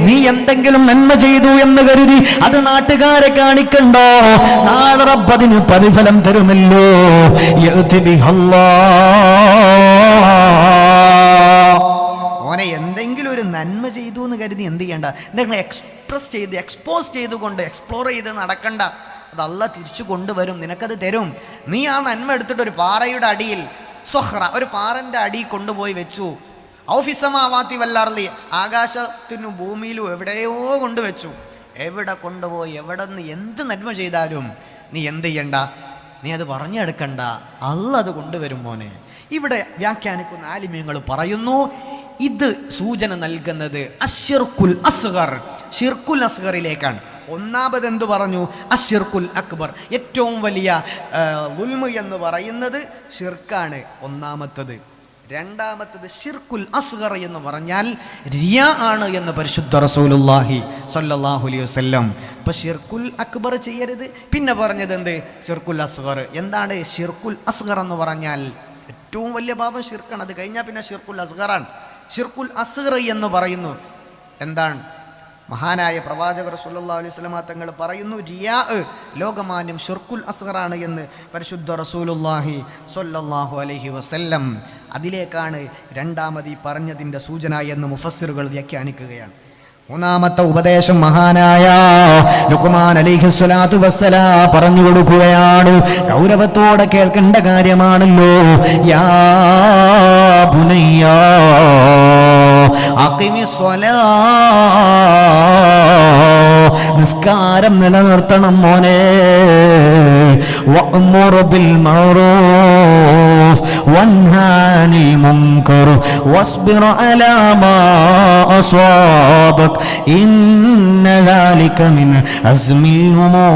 നീ എന്തെങ്കിലും നന്മ ചെയ്തു എന്ന് കരുതി അത് നാട്ടുകാരെ കാണിക്കണ്ടോ. നാളെ റബ്ബ് അതിന് പ്രതിഫലം തരുമല്ലോ. മോനെ, എന്തെങ്കിലും ഒരു നന്മ ചെയ്തു എന്ന് കരുതി എന്ത് ചെയ്യണ്ട, എന്തെങ്കിലും എക്സ്പോസ് ചെയ്തുകൊണ്ട് എക്സ്പ്ലോർ ചെയ്ത് നടക്കണ്ട. അത് അല്ലാഹ് തിരിച്ചു കൊണ്ടുവരും, നിനക്കത് തരും. നീ ആ നന്മ എടുത്തിട്ട് ഒരു പാറയുടെ അടിയിൽ, സൊഹ്റ, ഒരു പാറന്റെ അടിയിൽ കൊണ്ടുപോയി വെച്ചു. ഔഫിസമാവാത്തി വല്ലാർലി, ആകാശത്തിനും ഭൂമിയിലും എവിടെയോ കൊണ്ടുവച്ചു. എവിടെ കൊണ്ടുപോയി, എവിടെ നിന്ന് എന്ത് നന്മ ചെയ്താലും നീ എന്ത് ചെയ്യണ്ട, നീ അത് പറഞ്ഞെടുക്കണ്ട. അല്ലാഹ് അത് കൊണ്ടുവരും മോനെ. ഇവിടെ വ്യാഖ്യാനിക്കുന്ന ആലിമ്യങ്ങൾ പറയുന്നു, ഇത് സൂചന നൽകുന്നത് അശ്ശിർകുൽ അസ്ഗർ, ഷിർകുൽ അസ്ഗറിലേക്കാണ്. ഒന്നാമത് എന്തു പറഞ്ഞു? അശ്ശിർകുൽ അക്ബർ, ഏറ്റവും വലിയ ദുൽമ് എന്ന് പറയുന്നത് ഷിർക്കാണ് ഒന്നാമത്തത്. രണ്ടാമത്തത് ഷിർകുൽ അസ്ഗർ എന്ന് പറഞ്ഞാൽ റിയാ ആണ് എന്ന് പരിശുദ്ധ റസൂലുള്ളാഹി സ്വല്ലല്ലാഹു അലൈഹി വസല്ലം. അപ്പോൾ ഷിർകുൽ അക്ബർ ചെയ്യരുത്. പിന്നെ പറഞ്ഞത് എന്ത്? ഷിർകുൽ അസ്ഗർ. എന്താണ് ഷിർകുൽ അസ്ഗർ എന്ന് പറഞ്ഞാൽ? ഏറ്റവും വലിയ പാപം ഷിർക്കാണ്. അത് കഴിഞ്ഞാൽ പിന്നെ ഷിർകുൽ അസ്ഗറാണ്. ഷിർകുൽ അസ്ഗർ എന്ന് പറയുന്നു എന്താണ്? മഹാനായ പ്രവാചകർ സല്ലല്ലാഹു അലൈഹി വസല്ലം തങ്ങൾ പറയുന്നു, റിയാ ലോകമാന്യം ഷിർകുൽ അസ്ഗറാണ് എന്ന് പരിശുദ്ധ റസൂലുള്ളാഹി സ്വല്ലല്ലാഹു അലൈഹി വസല്ലം. അതിലേക്കാണ് രണ്ടാമത് ഈ പറഞ്ഞതിൻ്റെ സൂചന എന്ന് മുഫസ്സിറുകൾ വ്യാഖ്യാനിക്കുകയാണ്. മൂന്നാമത്തെ ഉപദേശം മഹാനായ ലുഖ്മാൻ അലൈഹിസ്സലാത്തു വസ്സലാം പറഞ്ഞു കൊടുക്കുകയാണ്. ഗൗരവത്തോടെ കേൾക്കേണ്ട കാര്യമാണല്ലോ. യാ ബുനയ്യ അഖിമിസ്സലാ, നിസ്കാരം നിലനിർത്തണം മോനെ. വഅ്മുർ ബിൽ മഅറൂഫ് വൻഹാ അനിൽ മുൻകർ വസ്ബിർ അലാ മാ അസ്വാബക് ഇന്ന ദാലിക മിൻ അസ്മിൽ ഉമൂർ.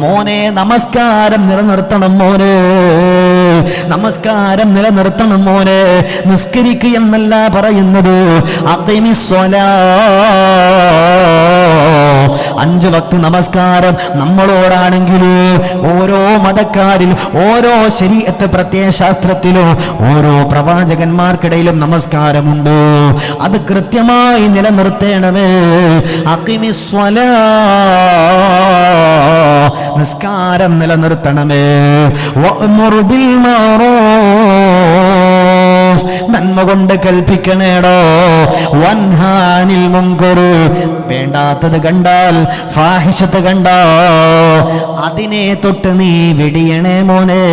മോനെ, നമസ്കാരം നിലനിർത്തണം മോനെ. നമസ്കാരം നിലനിർത്തണം മോനെ. നിസ്കരിക്കുക എന്നല്ല പറയുന്നത്. അഖിമിസ്സലാ, 5 വക്ത് നമസ്കാരം നമ്മളോടാണെങ്കിലോ ഓരോ മതക്കാരിലും ഓരോ ശരീഅത്ത് പ്രത്യയശാസ്ത്രത്തിലും ഓരോ പ്രവാചകന്മാർക്കിടയിലും നമസ്കാരമുണ്ട്. അത് കൃത്യമായി നിലനിർത്തേണമേ. അഖിമിസ്വലാ, നിസ്കാരം നിലനിർത്തണമേ. വഅ്മുർ ബിൽ മഅറൂഫ്, നന്മ കൊണ്ട് കൽപ്പിക്കണേടോ. വൻഹാനിൽ മുൻകർ, വേണ്ടാത്തത് കണ്ടാൽ ഫാഹിഷത്ത് കണ്ടോ അതിനെ തൊട്ട് നീ വെടിയണേ മോനെ,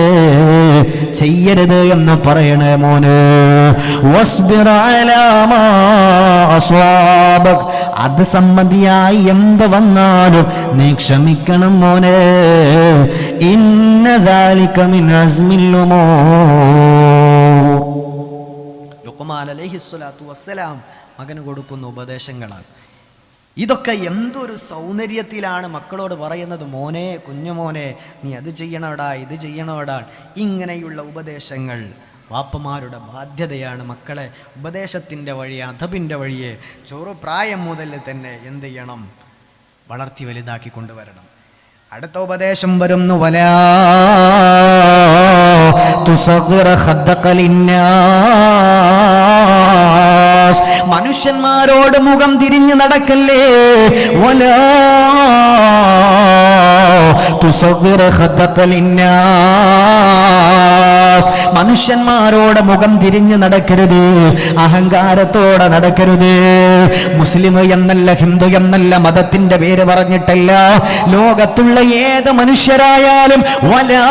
ചെയ്യരുത് എന്ന് പറയണേ മോനെ. വസ്ബിർ അലാ മാ അസ്വാബക്, അത് സംബന്ധിയായി എന്ത് വന്നാലും നീ ക്ഷമിക്കണം മോനെ. ഇന്ന ദാലിക മിൻ അസ്മിൽ ഉമൂർ. ലുഖ്മാൻ അലൈഹിസ്സലാത്തു വസ്സലാം മകന് കൊടുക്കുന്ന ഉപദേശങ്ങളാണ് ഇതൊക്കെ. എന്തൊരു സൗന്ദര്യത്തിലാണ് മക്കളോട് പറയുന്നത്. മോനെ, കുഞ്ഞുമോനെ, നീ അത് ചെയ്യണോടാ, ഇത് ചെയ്യണോടാ. ഇങ്ങനെയുള്ള ഉപദേശങ്ങൾ വാപ്പമാരുടെ ബാധ്യതയാണ്. മക്കളെ ഉപദേശത്തിൻ്റെ വഴി, അദബിൻ്റെ വഴിയെ ചെറുപ്രായം മുതൽ തന്നെ എന്ത് ചെയ്യണം? വളർത്തി വലുതാക്കി കൊണ്ടുവരണം. അടുത്ത ഉപദേശം വരുന്നു. വലാ തുസഗ്ഗിർ ഖദ്ദക ലിന്നാസ്, മനുഷ്യന്മാരോട് മുഖം തിരിഞ്ഞു നടക്കല്ലേ. വലാ തുസഗ്ഗിർ ഖദ്ദക ലിന്നാസ്, മനുഷ്യന്മാരോട് മുഖം തിരിഞ്ഞു നടക്കരുത്, അഹങ്കാരത്തോടെ നടക്കരുത്. മുസ്ലിം എന്നല്ല, ഹിന്ദു എന്നല്ല, മതത്തിന്റെ പേര് പറഞ്ഞിട്ടല്ല. ലോകത്തുള്ള ഏത് മനുഷ്യരായാലും വലാ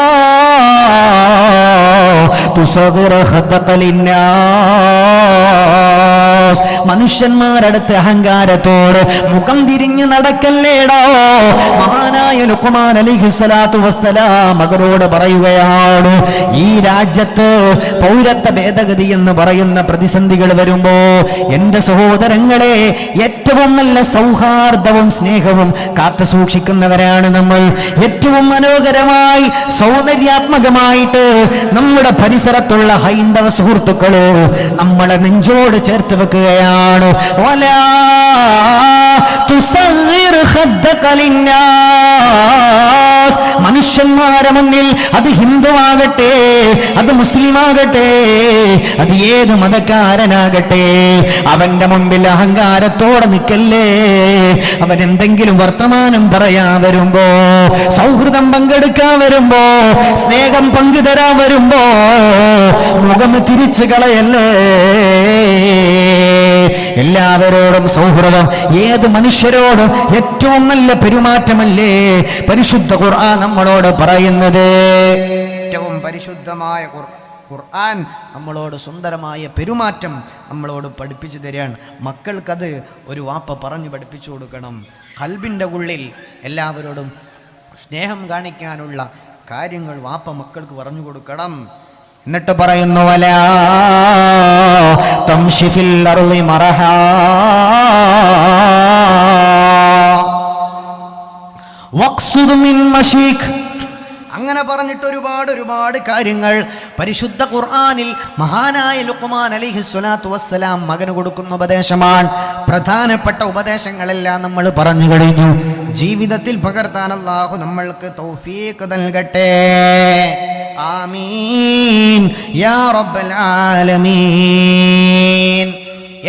തുസഗ്ഗിർ ഖദ്ദക ലിന്നാസ്, മനുഷ്യന്മാരടുത്ത് അഹങ്കാരത്തോട് മുഖം തിരിഞ്ഞു നടക്കല്ലേടോ. മഹാനായ ലുഖ്മാൻ അലൈഹിസ്സലാത്തു വസ്സലാം മകനോട് പറയുകയാണ്, ഈ രാജ്യത്ത് പൗരത്വ ഭേദഗതി എന്ന് പറയുന്ന പ്രതിസന്ധികൾ വരുമ്പോ എന്റെ സഹോദരങ്ങളെ, ഏറ്റവും നല്ല സൗഹാർദ്ദവും സ്നേഹവും കാത്തു സൂക്ഷിക്കുന്നവരാണ് നമ്മൾ. ഏറ്റവും മനോഹരമായി സൗന്ദര്യാത്മകമായിട്ട് നമ്മുടെ പരിസരത്തുള്ള ഹൈന്ദവ സുഹൃത്തുക്കള് നമ്മളെ നെഞ്ചോട് ചേർത്ത് വെക്കുകയാണ്. വലാ തുസഗ്ഗിർ ഖദ്ദക ലിന്നാസ്, മനുഷ്യന്മാരെ മുന്നിൽ, അത് ഹിന്ദുവാകട്ടെ, അത് മുസ്ലിമാകട്ടെ, അത് ഏത് മതക്കാരനാകട്ടെ, അവന്റെ മുമ്പിൽ അഹങ്കാരത്തോടെ നിൽക്കല്ലേ. അവൻ എന്തെങ്കിലും വർത്തമാനം പറയാൻ വരുമ്പോ, സൗഹൃദം പങ്കെടുക്കാൻ വരുമ്പോ, സ്നേഹം പങ്കുതരാൻ വരുമ്പോ മുഖം തിരിച്ചു കളയല്ലേ. എല്ലാവരോടും സൗഹൃദം, ഏത് മനുഷ്യരോടും ഏറ്റവും നല്ല പെരുമാറ്റമല്ലേ പരിശുദ്ധ ഖുർആൻ നമ്മളോട് പറയുന്നത്. ഏറ്റവും പരിശുദ്ധമായ ഖുർആൻ നമ്മളോട് സുന്ദരമായ പെരുമാറ്റം നമ്മളോട് പഠിപ്പിച്ചു തരികയാണ്. മക്കൾക്കത് ഒരു വാപ്പ പറഞ്ഞു പഠിപ്പിച്ചു കൊടുക്കണം. ഖൽബിൻ്റെ ഉള്ളിൽ എല്ലാവരോടും സ്നേഹം കാണിക്കാനുള്ള കാര്യങ്ങൾ വാപ്പ മക്കൾക്ക് പറഞ്ഞു കൊടുക്കണം. എന്നിട്ട് പറയുന്നു, വലാ തംശി ഫിൽ അർളി മറഹാ, വഖ്സുദ് മിൻ മശീക്. അങ്ങനെ പറഞ്ഞിട്ട് ഒരുപാട് കാര്യങ്ങൾ പരിശുദ്ധ ഖുർആനിൽ മഹാനായ ലുഖ്മാൻ അലൈഹിസ്സലാത്തു വസ്സലാം മകന് കൊടുക്കുന്ന ഉപദേശമാണ്. പ്രധാനപ്പെട്ട ഉപദേശങ്ങളെല്ലാം നമ്മൾ പറഞ്ഞു കഴിഞ്ഞു. ജീവിതത്തിൽ പകർത്താൻ അല്ലാഹു നമ്മൾക്ക് തൗഫീഖ് നൽകട്ടെ. ആമീൻ യാ റബ്ബൽ ആലമീൻ.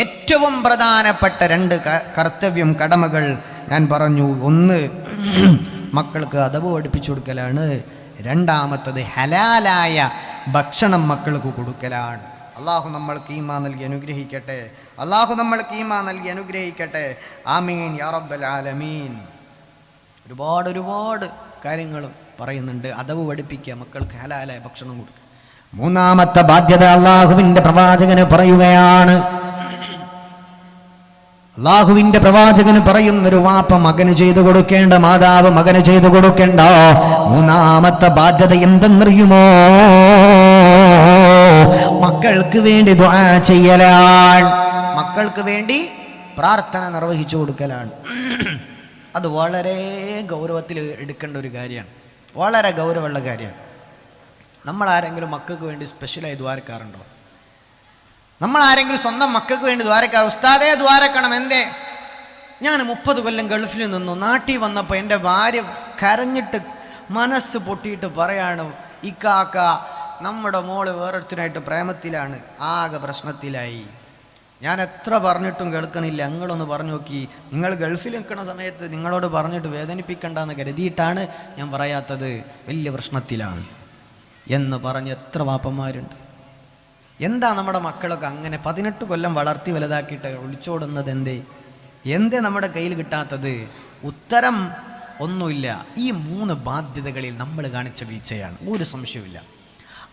ഏറ്റവും പ്രധാനപ്പെട്ട 2 കർത്തവ്യം, കടമകൾ ഞാൻ പറഞ്ഞു. ഒന്ന്, മക്കൾക്ക് അദബ് പഠിപ്പിച്ചു കൊടുക്കലാണ്. രണ്ടാമത്തത് ഹലാലായ ഭക്ഷണം മക്കൾക്ക് കൊടുക്കലാണ്. അള്ളാഹു നമ്മൾക്ക് ഈമാൻ നൽകി അനുഗ്രഹിക്കട്ടെ. അള്ളാഹു നമ്മൾക്ക് ഈമാൻ നൽകി അനുഗ്രഹിക്കട്ടെ. ആമീൻ യാ റബ്ബൽ ആലമീൻ. ഒരുപാട് കാര്യങ്ങളും പറയുന്നുണ്ട്. അദബ് പഠിപ്പിക്കുക, മക്കൾക്ക് ഹലാലായ ഭക്ഷണം കൊടുക്കുക. മൂന്നാമത്തെ ബാധ്യത അള്ളാഹുവിൻ്റെ പ്രവാചകന് പറയുകയാണ്. അള്ളാഹുവിൻ്റെ പ്രവാചകന് പറയുന്നൊരു വാപ്പ മകന് ചെയ്തു കൊടുക്കേണ്ട, മാതാവ് മകന് ചെയ്തു കൊടുക്കേണ്ട മൂന്നാമത്തെ ബാധ്യത എന്തെന്നറിയുമോ? മക്കൾക്ക് വേണ്ടി ദുആ ചെയ്യലാണ്. മക്കൾക്ക് വേണ്ടി പ്രാർത്ഥന നിർവഹിച്ചു കൊടുക്കലാണ്. അത് വളരെ ഗൗരവത്തിൽ എടുക്കേണ്ട ഒരു കാര്യമാണ്. വളരെ ഗൗരവമുള്ള കാര്യമാണ്. നമ്മൾ ആരെങ്കിലും മക്കൾക്ക് വേണ്ടി സ്പെഷ്യലായി ദ്വാരക്കാറുണ്ടോ? നമ്മൾ ആരെങ്കിലും സ്വന്തം മക്കൾക്ക് വേണ്ടി ദ്വാരക്കാർ? ഉസ്താദേ ദ്വാരക്കണം, എന്തേ? ഞാൻ 30 കൊല്ലം ഗൾഫിൽ നിന്നു. നാട്ടിൽ വന്നപ്പോൾ എൻ്റെ ഭാര്യ കരഞ്ഞിട്ട് മനസ്സ് പൊട്ടിയിട്ട് പറയാണ്, ഇക്കാക്ക നമ്മുടെ മോള് വേറൊരുത്തനായിട്ട് പ്രേമത്തിലാണ്, ആകെ പ്രശ്നത്തിലായി. ഞാൻ എത്ര പറഞ്ഞിട്ടും കേൾക്കണില്ല. നിങ്ങളൊന്ന് പറഞ്ഞു നോക്കി. നിങ്ങൾ ഗൾഫിൽ നിൽക്കുന്ന സമയത്ത് നിങ്ങളോട് പറഞ്ഞിട്ട് വേദനിപ്പിക്കണ്ടെന്ന് കരുതിയിട്ടാണ് ഞാൻ പറയാത്തത്. വലിയ പ്രശ്നത്തിലാണ് എന്ന് പറഞ്ഞ് എത്ര വാപ്പന്മാരുണ്ട്. എന്താ നമ്മുടെ മക്കളൊക്കെ അങ്ങനെ 18 കൊല്ലം വളർത്തി വലുതാക്കിയിട്ട് ഒളിച്ചോടുന്നത്? എന്തേ നമ്മുടെ കയ്യിൽ കിട്ടാത്തത്? ഉത്തരം ഒന്നുമില്ല. ഈ 3 ബാധ്യതകളിൽ നമ്മൾ കാണിച്ച വീഴ്ചയാണ്, ഒരു സംശയമില്ല.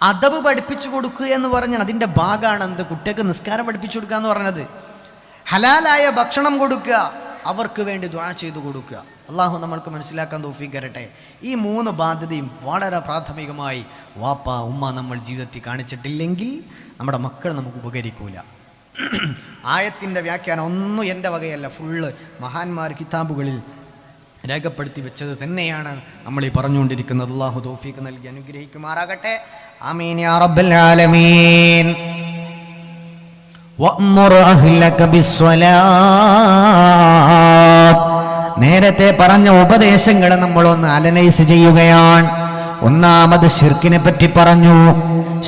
അദബ് പഠിപ്പിച്ചു കൊടുക്കുക എന്ന് പറഞ്ഞാൽ അതിൻ്റെ ഭാഗമാണ് എന്ത്? കുട്ടികൾക്ക് നിസ്കാരം പഠിപ്പിച്ചു കൊടുക്കുക എന്ന് പറഞ്ഞത്. ഹലാലായ ഭക്ഷണം കൊടുക്കുക, അവർക്ക് വേണ്ടി ദുആ ചെയ്തു കൊടുക്കുക. അള്ളാഹു നമ്മൾക്ക് മനസ്സിലാക്കാൻ തൗഫീഖ് തരട്ടെ. ഈ 3 ബാധ്യതയും വളരെ പ്രാഥമികമായി വാപ്പ ഉമ്മ നമ്മൾ ജീവിതത്തിൽ കാണിച്ചിട്ടില്ലെങ്കിൽ നമ്മുടെ മക്കൾ നമുക്ക് ഉപകരിക്കൂല. ആയത്തിൻ്റെ വ്യാഖ്യാനം ഒന്നും എൻ്റെ വകയല്ല, ഫുള്ള് മഹാന്മാർ കിതാബുകളിൽ രേഖപ്പെടുത്തി വെച്ചത് തന്നെയാണ് നമ്മൾ ഈ പറഞ്ഞുകൊണ്ടിരിക്കുന്നത്. അല്ലാഹു തൗഫീഖ് നൽകി അനുഗ്രഹിക്കുമാറാകട്ടെ. ആമീൻ യാ റബ്ബൽ ആലമീൻ. വഅ്മുർ അഹ്ലക ബിസ്സലാത്ത്. നേരത്തെ പറഞ്ഞ ഉപദേശങ്ങൾ നമ്മളൊന്ന് അനലൈസ് ചെയ്യുകയാണ്. ഒന്നാമത് ശിർക്കിനെ പറ്റി പറഞ്ഞു,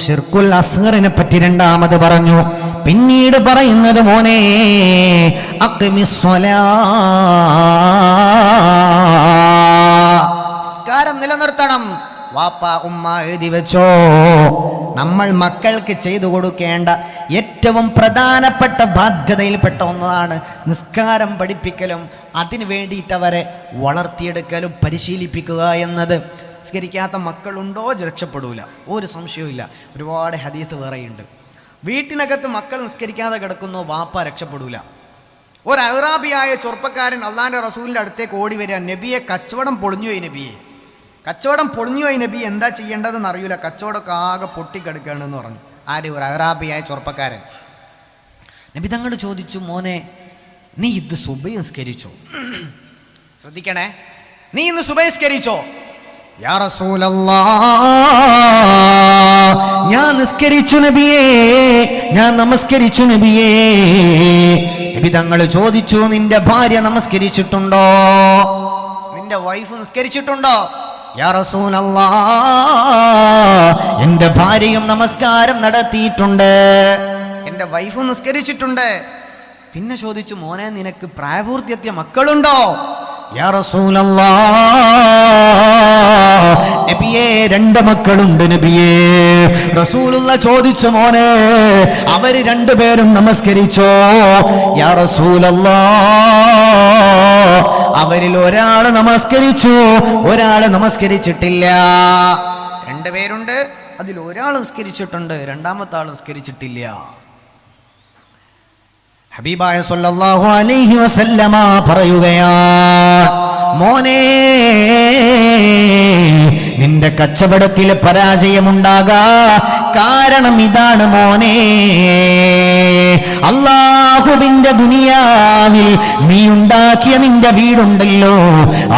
ശിർക്കുൽ അസ്ഗറിനെ പറ്റി രണ്ടാമത് പറഞ്ഞു. പിന്നീട് പറയുന്നത് മോനെ നിസ്കാരം നിലനിർത്തണം. വാപ്പ ഉമ്മ എഴുതി വെച്ചോ, നമ്മൾ മക്കൾക്ക് ചെയ്തു കൊടുക്കേണ്ട ഏറ്റവും പ്രധാനപ്പെട്ട ബാധ്യതയിൽപ്പെട്ട ഒന്നാണ് നിസ്കാരം പഠിപ്പിക്കലും അതിനു വേണ്ടിയിട്ടവരെ വളർത്തിയെടുക്കലും പരിശീലിപ്പിക്കുക എന്നത്. നിസ്കരിക്കാത്ത മക്കളുണ്ടോ രക്ഷപ്പെടൂല, ഒരു സംശയവും. ഒരുപാട് ഹദീസ് വേറെയുണ്ട്. വീട്ടിനകത്ത് മക്കൾ നിസ്കരിക്കാതെ കിടക്കുന്നു, വാപ്പ രക്ഷപ്പെടൂല. ഒരു അറാബിയായ ചെറുപ്പക്കാരൻ അള്ളാന്റെ റസൂലിൻ്റെ അടുത്തേക്ക് ഓടി വരിക, നബിയെ കച്ചവടം പൊളിഞ്ഞുപോയി നബിയെ, കച്ചവടം പൊളിഞ്ഞുപോയി നബി, എന്താ ചെയ്യേണ്ടതെന്ന് അറിയില്ല, കച്ചവടമൊക്കെ ആകെ പൊട്ടിക്കെടുക്കുകയാണെന്ന് പറഞ്ഞു. ആര്? ഒരു അറാബിയായ ചെറുപ്പക്കാരൻ. നബി തങ്ങളോട് ചോദിച്ചു, മോനെ നീ ഇത് സുബഹി നിസ്കരിച്ചോ? ശ്രദ്ധിക്കണേ, നീ ഇന്ന് സുബഹി നിസ്കരിച്ചോ? യാ റസൂലല്ലാഹ്, ഞാൻ നിസ്കരിച്ചു നബിയേ, ഞാൻ നമസ്കരിച്ചു നബിയേ. നബി തങ്ങൾ ചോദിച്ചു, നിന്റെ ഭാര്യ നമസ്കരിച്ചിട്ടുണ്ടോ? നിന്റെ വൈഫ് നിസ്കരിച്ചിട്ടുണ്ടോ? യാ റസൂലല്ലാഹ്, എൻ്റെ ഭാര്യയും നമസ്കാരം നടത്തിയിട്ടുണ്ട്, എൻ്റെ വൈഫും നിസ്കരിച്ചിട്ടുണ്ട്. പിന്നെ ചോദിച്ചു, മോനെ നിനക്ക് പ്രായപൂർത്തിയെത്തിയ മക്കളുണ്ടോ? യാ റസൂലല്ലാഹ്, നബിയേ 2 മക്കളുണ്ട് നബിയേ. റസൂലുള്ള ചോദിച്ചു, മോനെ അവര് 2 പേരും നമസ്കരിച്ചോ? യാ റസൂലല്ലാഹ്, അവരിൽ ഒരാള് നമസ്കരിച്ചു, ഒരാള് നമസ്കരിച്ചിട്ടില്ല. 2 പേരുണ്ട്, അതിൽ ഒരാൾ നിസ്കരിച്ചിട്ടുണ്ട്, രണ്ടാമത്തെ ആൾ നിസ്കരിച്ചിട്ടില്ല. ഹബീബായ സല്ലല്ലാഹു അലൈഹി വസല്ലമ പറയുകയാണ്, മോനെ നിന്റെ കച്ചവടത്തിൽ പരാജയമുണ്ടാകാ കാരണം ഇതാണ് മോനെ. അല്ലാഹുവിന്റെ ദുനിയാവിൽ നീ ഉണ്ടാക്കിയ നിന്റെ വീടുണ്ടല്ലോ,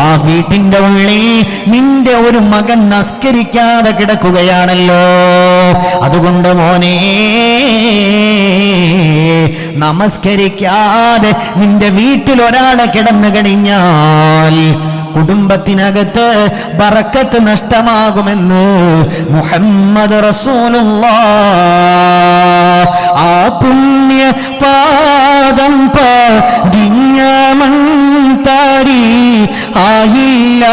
ആ വീട്ടിന്റെ ഉള്ളിൽ നിന്റെ ഒരു മകൻ നമസ്കരിക്കാതെ കിടക്കുകയാണല്ലോ. അതുകൊണ്ട് മോനെ, നമസ്കരിക്കാതെ നിന്റെ വീട്ടിൽ ഒരാളെ കിടന്നു കഴിഞ്ഞാൽ കുടുംബത്തിനകത്ത് ബറക്കത്ത് നഷ്ടമാകുമെന്ന് മുഹമ്മദ് റസൂലുള്ളാഹ്. ആ പുണ്യ പാദം പതിഞ്ഞ മൺതരി ആയില്ല,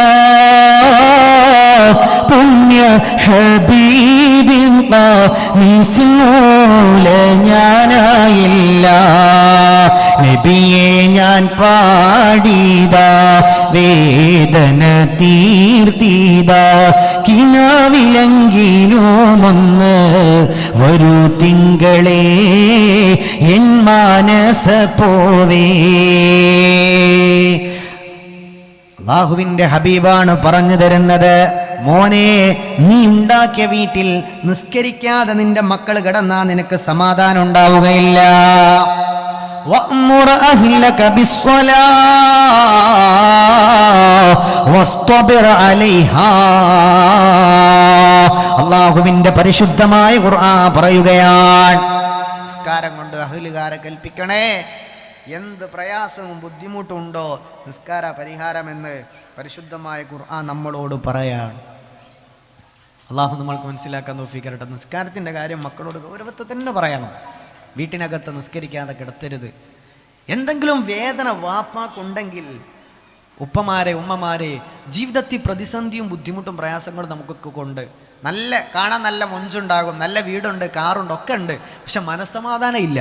പുണ്യ ഹബീബിൻ മിസ്ലൂല ഞാനായില്ല. നബിയെ ഞാൻ പാടിത വേദന തീർത്തിത, കിനാവിലെങ്കിലുമൊന്ന് വരൂ തിങ്കളേ എൻ മാനസ പോവേ. അല്ലാഹുവിന്റെ ഹബീബാണ് പറഞ്ഞു തരുന്നത്, മോനെ നീ ഉണ്ടാക്കിയ വീട്ടിൽ നിസ്കരിക്കാതെ നിന്റെ മക്കൾ കിടന്നാ നിനക്ക് സമാധാനം ഉണ്ടാവുകയില്ല. വഅ്മുർ അഹ്ലക ബിസ്സലാത്ത് വസ്തബിർ അലൈഹാ. അല്ലാഹുവിന്റെ പരിശുദ്ധമായ ഖുർആൻ പറയുകയാണ്, നിസ്കാരം കൊണ്ട് അഹ്ലുകാരെ കൽപ്പിക്കണേ, എന്ത് പ്രയാസവും ബുദ്ധിമുട്ടുണ്ടോ നിസ്കാര പരിഹാരമെന്ന് പരിശുദ്ധമായ ഖുർആൻ നമ്മളോട് പറയാണ്. അള്ളാഹു നമ്മൾക്ക് മനസ്സിലാക്കാൻ തൗഫീഖ് തരട്ടെ. നിസ്കാരത്തിൻ്റെ കാര്യം മക്കളോട് ഗൗരവത്തെ തന്നെ പറയണം. വീട്ടിനകത്ത് നിസ്കരിക്കാതെ കിടത്തരുത്. എന്തെങ്കിലും വേദന വാപ്പാക്കുണ്ടെങ്കിൽ ഉപ്പമാരെ ഉമ്മമാരെ, ജീവിതത്തിൽ പ്രതിസന്ധിയും ബുദ്ധിമുട്ടും പ്രയാസങ്ങളും നമുക്കൊക്കെ കൊണ്ട് കാണാൻ നല്ല മൊഞ്ചുണ്ടാകും, നല്ല വീടുണ്ട്, കാറുണ്ട്, ഒക്കെ ഉണ്ട്, പക്ഷെ മനസ്സമാധാനം ഇല്ല.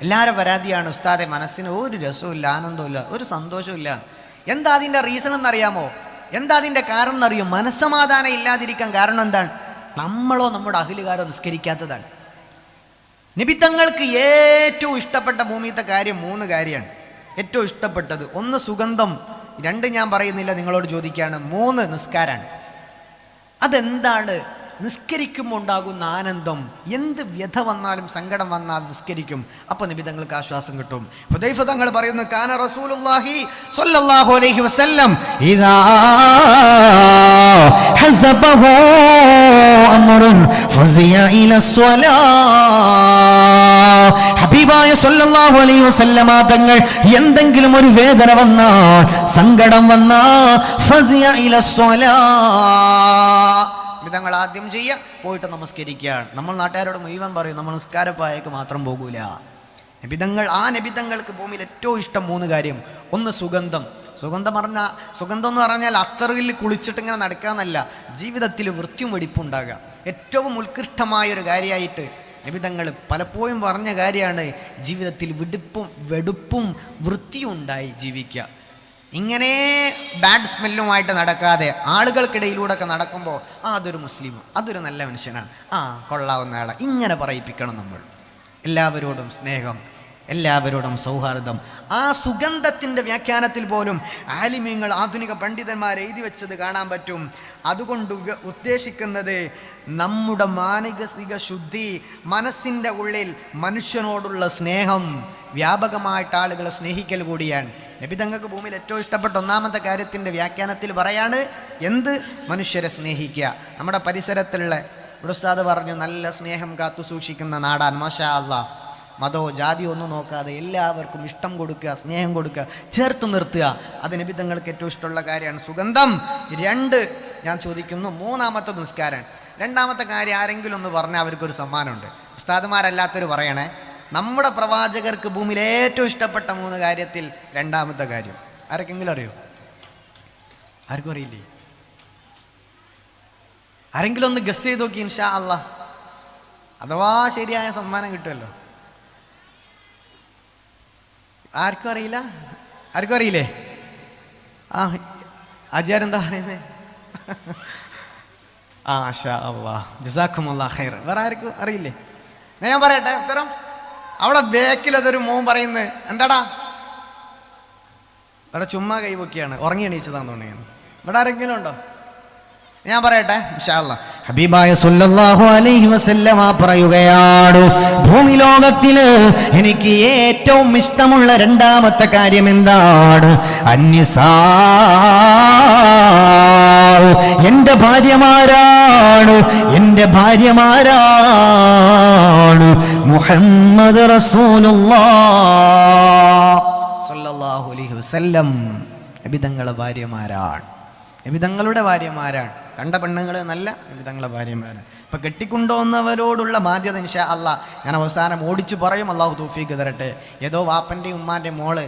എല്ലാവരും പരാതിയാണ്, ഉസ്താദെ മനസ്സിന് ഒരു രസമില്ല, ആനന്ദമില്ല, ഒരു സന്തോഷമില്ല. എന്താ അതിൻ്റെ റീസൺ എന്നറിയാമോ? എന്താ അതിൻ്റെ കാരണം എന്നറിയോ? മനസ്സമാധാനം ഇല്ലാതിരിക്കാൻ കാരണം എന്താണ്? നമ്മളോ നമ്മുടെ അഹ്ലുകാരോ നിസ്കരിക്കാത്തതാണ്. നബിതങ്ങൾക്ക് ഏറ്റവും ഇഷ്ടപ്പെട്ട ഭൂമിയിലത്തെ കാര്യം 3 കാര്യമാണ് ഏറ്റവും ഇഷ്ടപ്പെട്ടത്. 1 സുഗന്ധം, 2 ഞാൻ പറയുന്നില്ല, നിങ്ങളോട് ചോദിക്കുകയാണ്, 3 നിസ്കാരാണ്. അതെന്താണ്? നിസ്കരിക്കുമ്പോൾ ഉണ്ടാകുന്ന ആനന്ദം. എന്ത് വ്യഥ വന്നാലും സങ്കടം വന്നാലും നിസ്കരിക്കും, അപ്പോൾ നബിതങ്ങൾക്ക് ആശ്വാസം കിട്ടും. ഹുദൈഫ തങ്ങൾ പറയുന്നു, കാന റസൂലുള്ളാഹി സ്വല്ലല്ലാഹു അലൈഹി വസല്ലം ഇദാ ഹസബഹു അംറുൻ ഫസിയ ഇല സ്വലാ. ഹബീബായ സ്വല്ലല്ലാഹു അലൈഹി വസല്ലമ തങ്ങൾ എന്തെങ്കിലും ഒരു വേദന വന്നാൽ, സങ്കടം വന്നാൽ, ഫസിയ ഇല സ്വലാ, തങ്ങൾ ആദ്യം പോയിട്ട് നമസ്കരിക്കുകയാണ്. നമ്മൾ നാട്ടുകാരോട് മുഴുവൻ പറയും നമ്മൾ നിസ്കാരപ്പായക്ക് മാത്രം പോകൂല. നബിതങ്ങൾക്ക് ഭൂമിയിൽ ഏറ്റവും ഇഷ്ടം 3 കാര്യം. 1 സുഗന്ധം. സുഗന്ധം എന്ന് പറഞ്ഞാൽ അത്തറിൽ കുളിച്ചിട്ട് ഇങ്ങനെ നടക്കാന്നല്ല, ജീവിതത്തിൽ വൃത്തിയും വെടിപ്പുണ്ടാകുക ഏറ്റവും ഉത്കൃഷ്ടമായൊരു കാര്യമായിട്ട് നബിതങ്ങൾ പലപ്പോഴും പറഞ്ഞ കാര്യമാണ്. ജീവിതത്തിൽ വെടുപ്പും വൃത്തിയും ഉണ്ടായി ജീവിക്കുക. ഇങ്ങനെ ബാഡ് സ്മെല്ലുമായിട്ട് നടക്കാതെ ആളുകൾക്കിടയിലൂടെ ഒക്കെ നടക്കുമ്പോൾ അതൊരു മുസ്ലിം, അതൊരു നല്ല മനുഷ്യനാണ്, കൊള്ളാവുന്ന ആളാണ്, ഇങ്ങനെ പറയിപ്പിക്കണം നമ്മൾ. എല്ലാവരോടും സ്നേഹം, എല്ലാവരോടും സൗഹാർദ്ദം. ആ സുഗന്ധത്തിൻ്റെ വ്യാഖ്യാനത്തിൽ പോലും ആലിമീങ്ങൾ, ആധുനിക പണ്ഡിതന്മാർ എഴുതി വെച്ചത് കാണാൻ പറ്റും. അതുകൊണ്ട് ഉദ്ദേശിക്കുന്നത് നമ്മുടെ മാനസിക ശുദ്ധി, മനസ്സിൻ്റെ ഉള്ളിൽ മനുഷ്യനോടുള്ള സ്നേഹം, വ്യാപകമായിട്ട് ആളുകളെ സ്നേഹിക്കൽ കൂടിയാണ്. നബിതങ്ങൾക്ക് ഭൂമിയിൽ ഏറ്റവും ഇഷ്ടപ്പെട്ട 1ാമത്തെ കാര്യത്തിൻ്റെ വ്യാഖ്യാനത്തിൽ പറയാണ്, എന്ത്? മനുഷ്യരെ സ്നേഹിക്കുക. നമ്മുടെ പരിസരത്തുള്ള ഇവിടെ ഉസ്താദ് പറഞ്ഞു, നല്ല സ്നേഹം കാത്തു സൂക്ഷിക്കുന്ന നാടാൻ, മാഷാ അല്ലാ. മതോ ജാതിയോ ഒന്നും നോക്കാതെ എല്ലാവർക്കും ഇഷ്ടം കൊടുക്കുക, സ്നേഹം കൊടുക്കുക, ചേർത്ത് നിർത്തുക. അത് നബിതങ്ങൾക്ക് ഏറ്റവും ഇഷ്ടമുള്ള കാര്യമാണ്. സുഗന്ധം. 2 ഞാൻ ചോദിക്കുന്നു, 3ാമത്തെ നിസ്കാരം. 2ാമത്തെ കാര്യം ആരെങ്കിലും ഒന്ന് പറഞ്ഞാൽ അവർക്കൊരു സമ്മാനമുണ്ട്. ഉസ്താദുമാരല്ലാത്തൊരു പറയണേ. നമ്മുടെ പ്രവാചകർക്ക് ഭൂമിയിൽ ഏറ്റവും ഇഷ്ടപ്പെട്ട 3 കാര്യത്തിൽ 2ാമത്തെ കാര്യം ആർക്കെങ്കിലും അറിയോ? ആർക്കും അറിയില്ലേ? ആരെങ്കിലും ഒന്ന് ഗസ് ചെയ്ത് നോക്കി, ഇൻഷാ അല്ലാഹ് അഥവാ ശരിയായ സമ്മാനം കിട്ടുമല്ലോ. ആർക്കും അറിയില്ല? ആർക്കും അറിയില്ലേ? ആചാരെന്താ പറയുന്നത്? മാഷാ അല്ലാഹ്, ജസാക്കുമുല്ലാഹ് ഖൈർ. വേറെ ആർക്കും അറിയില്ലേ? ഞാൻ പറയട്ടെ ഉത്തരം. അവിടെ ബേക്കിൽ അതൊരു മോൻ പറയുന്നത് എന്താടാ? ഇവിടെ ചുമ്മാ കൈവൊക്കെയാണ്, ഉറങ്ങി എണീച്ചതാന്ന് തോന്നിയാണ്. ഇവിടെ ആരെങ്കിലും ഉണ്ടോ? ഞാൻ പറയട്ടെ ഇൻഷാ അല്ലാഹ്. ഹബീബായ സല്ലല്ലാഹു അലൈഹി വസല്ലമ പറയുകയാണ്, ഭൂമി ലോകത്തില് എനിക്ക് ഏറ്റവും ഇഷ്ടമുള്ള 2ാമത്തെ കാര്യം എന്താണ്? അന്നിസാ, എൻ്റെ ഭാര്യമാരാണ്, എൻ്റെ ഭാര്യമാരാണ്. മുഹമ്മദ് റസൂലുള്ളാഹ് സ്വല്ലല്ലാഹു അലൈഹി വസല്ലം നബിതങ്ങളുടെ ഭാര്യമാരാണ്, നബിതങ്ങളുടെ ഭാര്യമാരാണ്. കണ്ട പെണ്ണുങ്ങൾ നല്ല നബിതങ്ങളുടെ ഭാര്യമാരാണ്. ഇപ്പം കെട്ടിക്കൊണ്ടുവന്നവരോടുള്ള ബാധ്യത ഇൻഷാ അല്ലാഹ് ഞാൻ അവസാനം ഓടിച്ചു പറയും. അള്ളാഹു തൗഫീഖ് തരട്ടെ. ഏതോ വാപ്പൻ്റെയും ഉമ്മാൻ്റെ മോള്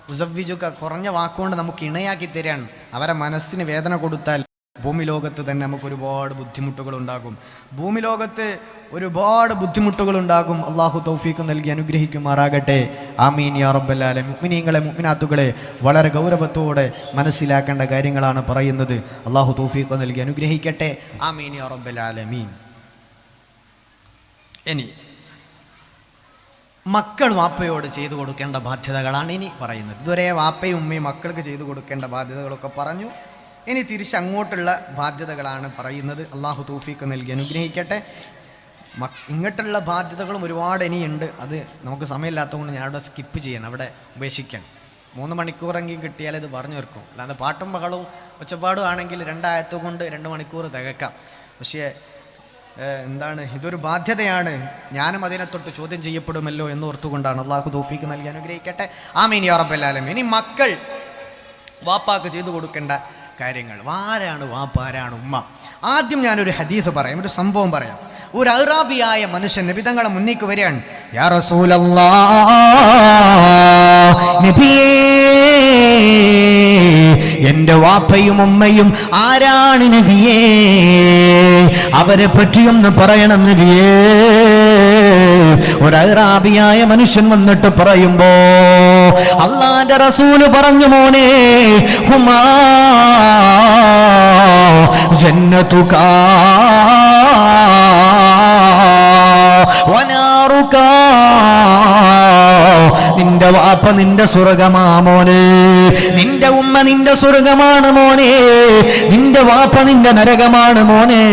മുസവ്വിജുക കുറഞ്ഞ വാക്കുകൊണ്ട് നമുക്ക് ഇണയാക്കി തരാണ്. അവരെ മനസ്സിന് വേദന കൊടുത്താൽ ഭൂമി ലോകത്ത് തന്നെ നമുക്ക് ഒരുപാട് ബുദ്ധിമുട്ടുകളുണ്ടാകും. ഭൂമി ലോകത്ത് ഒരുപാട് ബുദ്ധിമുട്ടുകളുണ്ടാകും. അള്ളാഹു തൗഫീഖ് നൽകി അനുഗ്രഹിക്കുമാറാകട്ടെ. ആമീൻ യാ റബ്ബൽ ആലമീൻ. മുഅ്മിനീങ്ങളെ മുഅ്മിനാത്തുകളെ വളരെ ഗൗരവത്തോടെ മനസ്സിലാക്കേണ്ട കാര്യങ്ങളാണ് പറയുന്നത്. അള്ളാഹു തൗഫീഖ് നൽകി അനുഗ്രഹിക്കട്ടെ. ആമീൻ യാ റബ്ബൽ ആലമീൻ. ഇനി മക്കൾ വാപ്പയോട് ചെയ്തു കൊടുക്കേണ്ട ബാധ്യതകളാണ് ഇനി പറയുന്നത്. ഇതുവരെ വാപ്പയും ഉമ്മയും മക്കൾക്ക് ചെയ്തു കൊടുക്കേണ്ട ബാധ്യതകളൊക്കെ പറഞ്ഞു. ഇനി തിരിച്ചങ്ങോട്ടുള്ള ബാധ്യതകളാണ് പറയുന്നത്. അള്ളാഹു തൗഫീഖ് നൽകി അനുഗ്രഹിക്കട്ടെ. ഇങ്ങോട്ടുള്ള ബാധ്യതകളും ഒരുപാട് ഇനിയുണ്ട്. അത് നമുക്ക് സമയമില്ലാത്തതുകൊണ്ട് ഞാൻ അവിടെ സ്കിപ്പ് ചെയ്യണം, അവിടെ ഉപേക്ഷിക്കണം. 3 മണിക്കൂറെങ്കിലും കിട്ടിയാൽ ഇത് പറഞ്ഞു തീർക്കും. അല്ലാതെ പാട്ടും ബഹളവും ഒച്ചപ്പാടും ആണെങ്കിൽ 2 ആയത്ത് കൊണ്ട് 2 മണിക്കൂർ തികക്കാം. പക്ഷേ എന്താണ്, ഇതൊരു ബാധ്യതയാണ്, ഞാനും അതിനെ തൊട്ട് ചോദ്യം ചെയ്യപ്പെടുമല്ലോ എന്നോർത്തുകൊണ്ടാണ്. അള്ളാഹു തൗഫീക്ക് നൽകി അനുഗ്രഹിക്കട്ടെ. ആമീൻ യാ റബ്ബൽ ആലമീൻ. ഇനി മക്കൾ വാപ്പാക്ക് ചെയ്തു കൊടുക്കേണ്ട കാര്യങ്ങൾ. ആരാണ് വാപ്പ, ആരാണ് ഉമ്മ? ആദ്യം ഞാനൊരു ഹദീസ് പറയാം, ഒരു സംഭവം പറയാം. ഒരു അറാബിയായ മനുഷ്യൻ നബി തങ്ങളെ മുന്നിലേക്ക് വരികയാണ്. യാ റസൂലല്ലാഹ്, നബിയേ, എന്റെ വാപ്പയും ഉമ്മയും ആരാണ് നബിയേ? അവരെ പറ്റിയൊന്ന് പറയണം നബിയേ. ഒരു അറാബിയായ മനുഷ്യൻ വന്നിട്ട് പറയുമ്പോ അള്ളാന്റെ റസൂല് പറഞ്ഞു, മോനെ, ഹുമാ ജന്നതുകാ വനാറുകാ, നിന്റെ വാപ്പ നിന്റെ സ്വർഗമാ മോനെ, നിന്റെ ഉമ്മ നിന്റെ സ്വർഗമാണ് മോനെ, നിന്റെ വാപ്പ നിന്റെ നരകമാണ് മോനെ,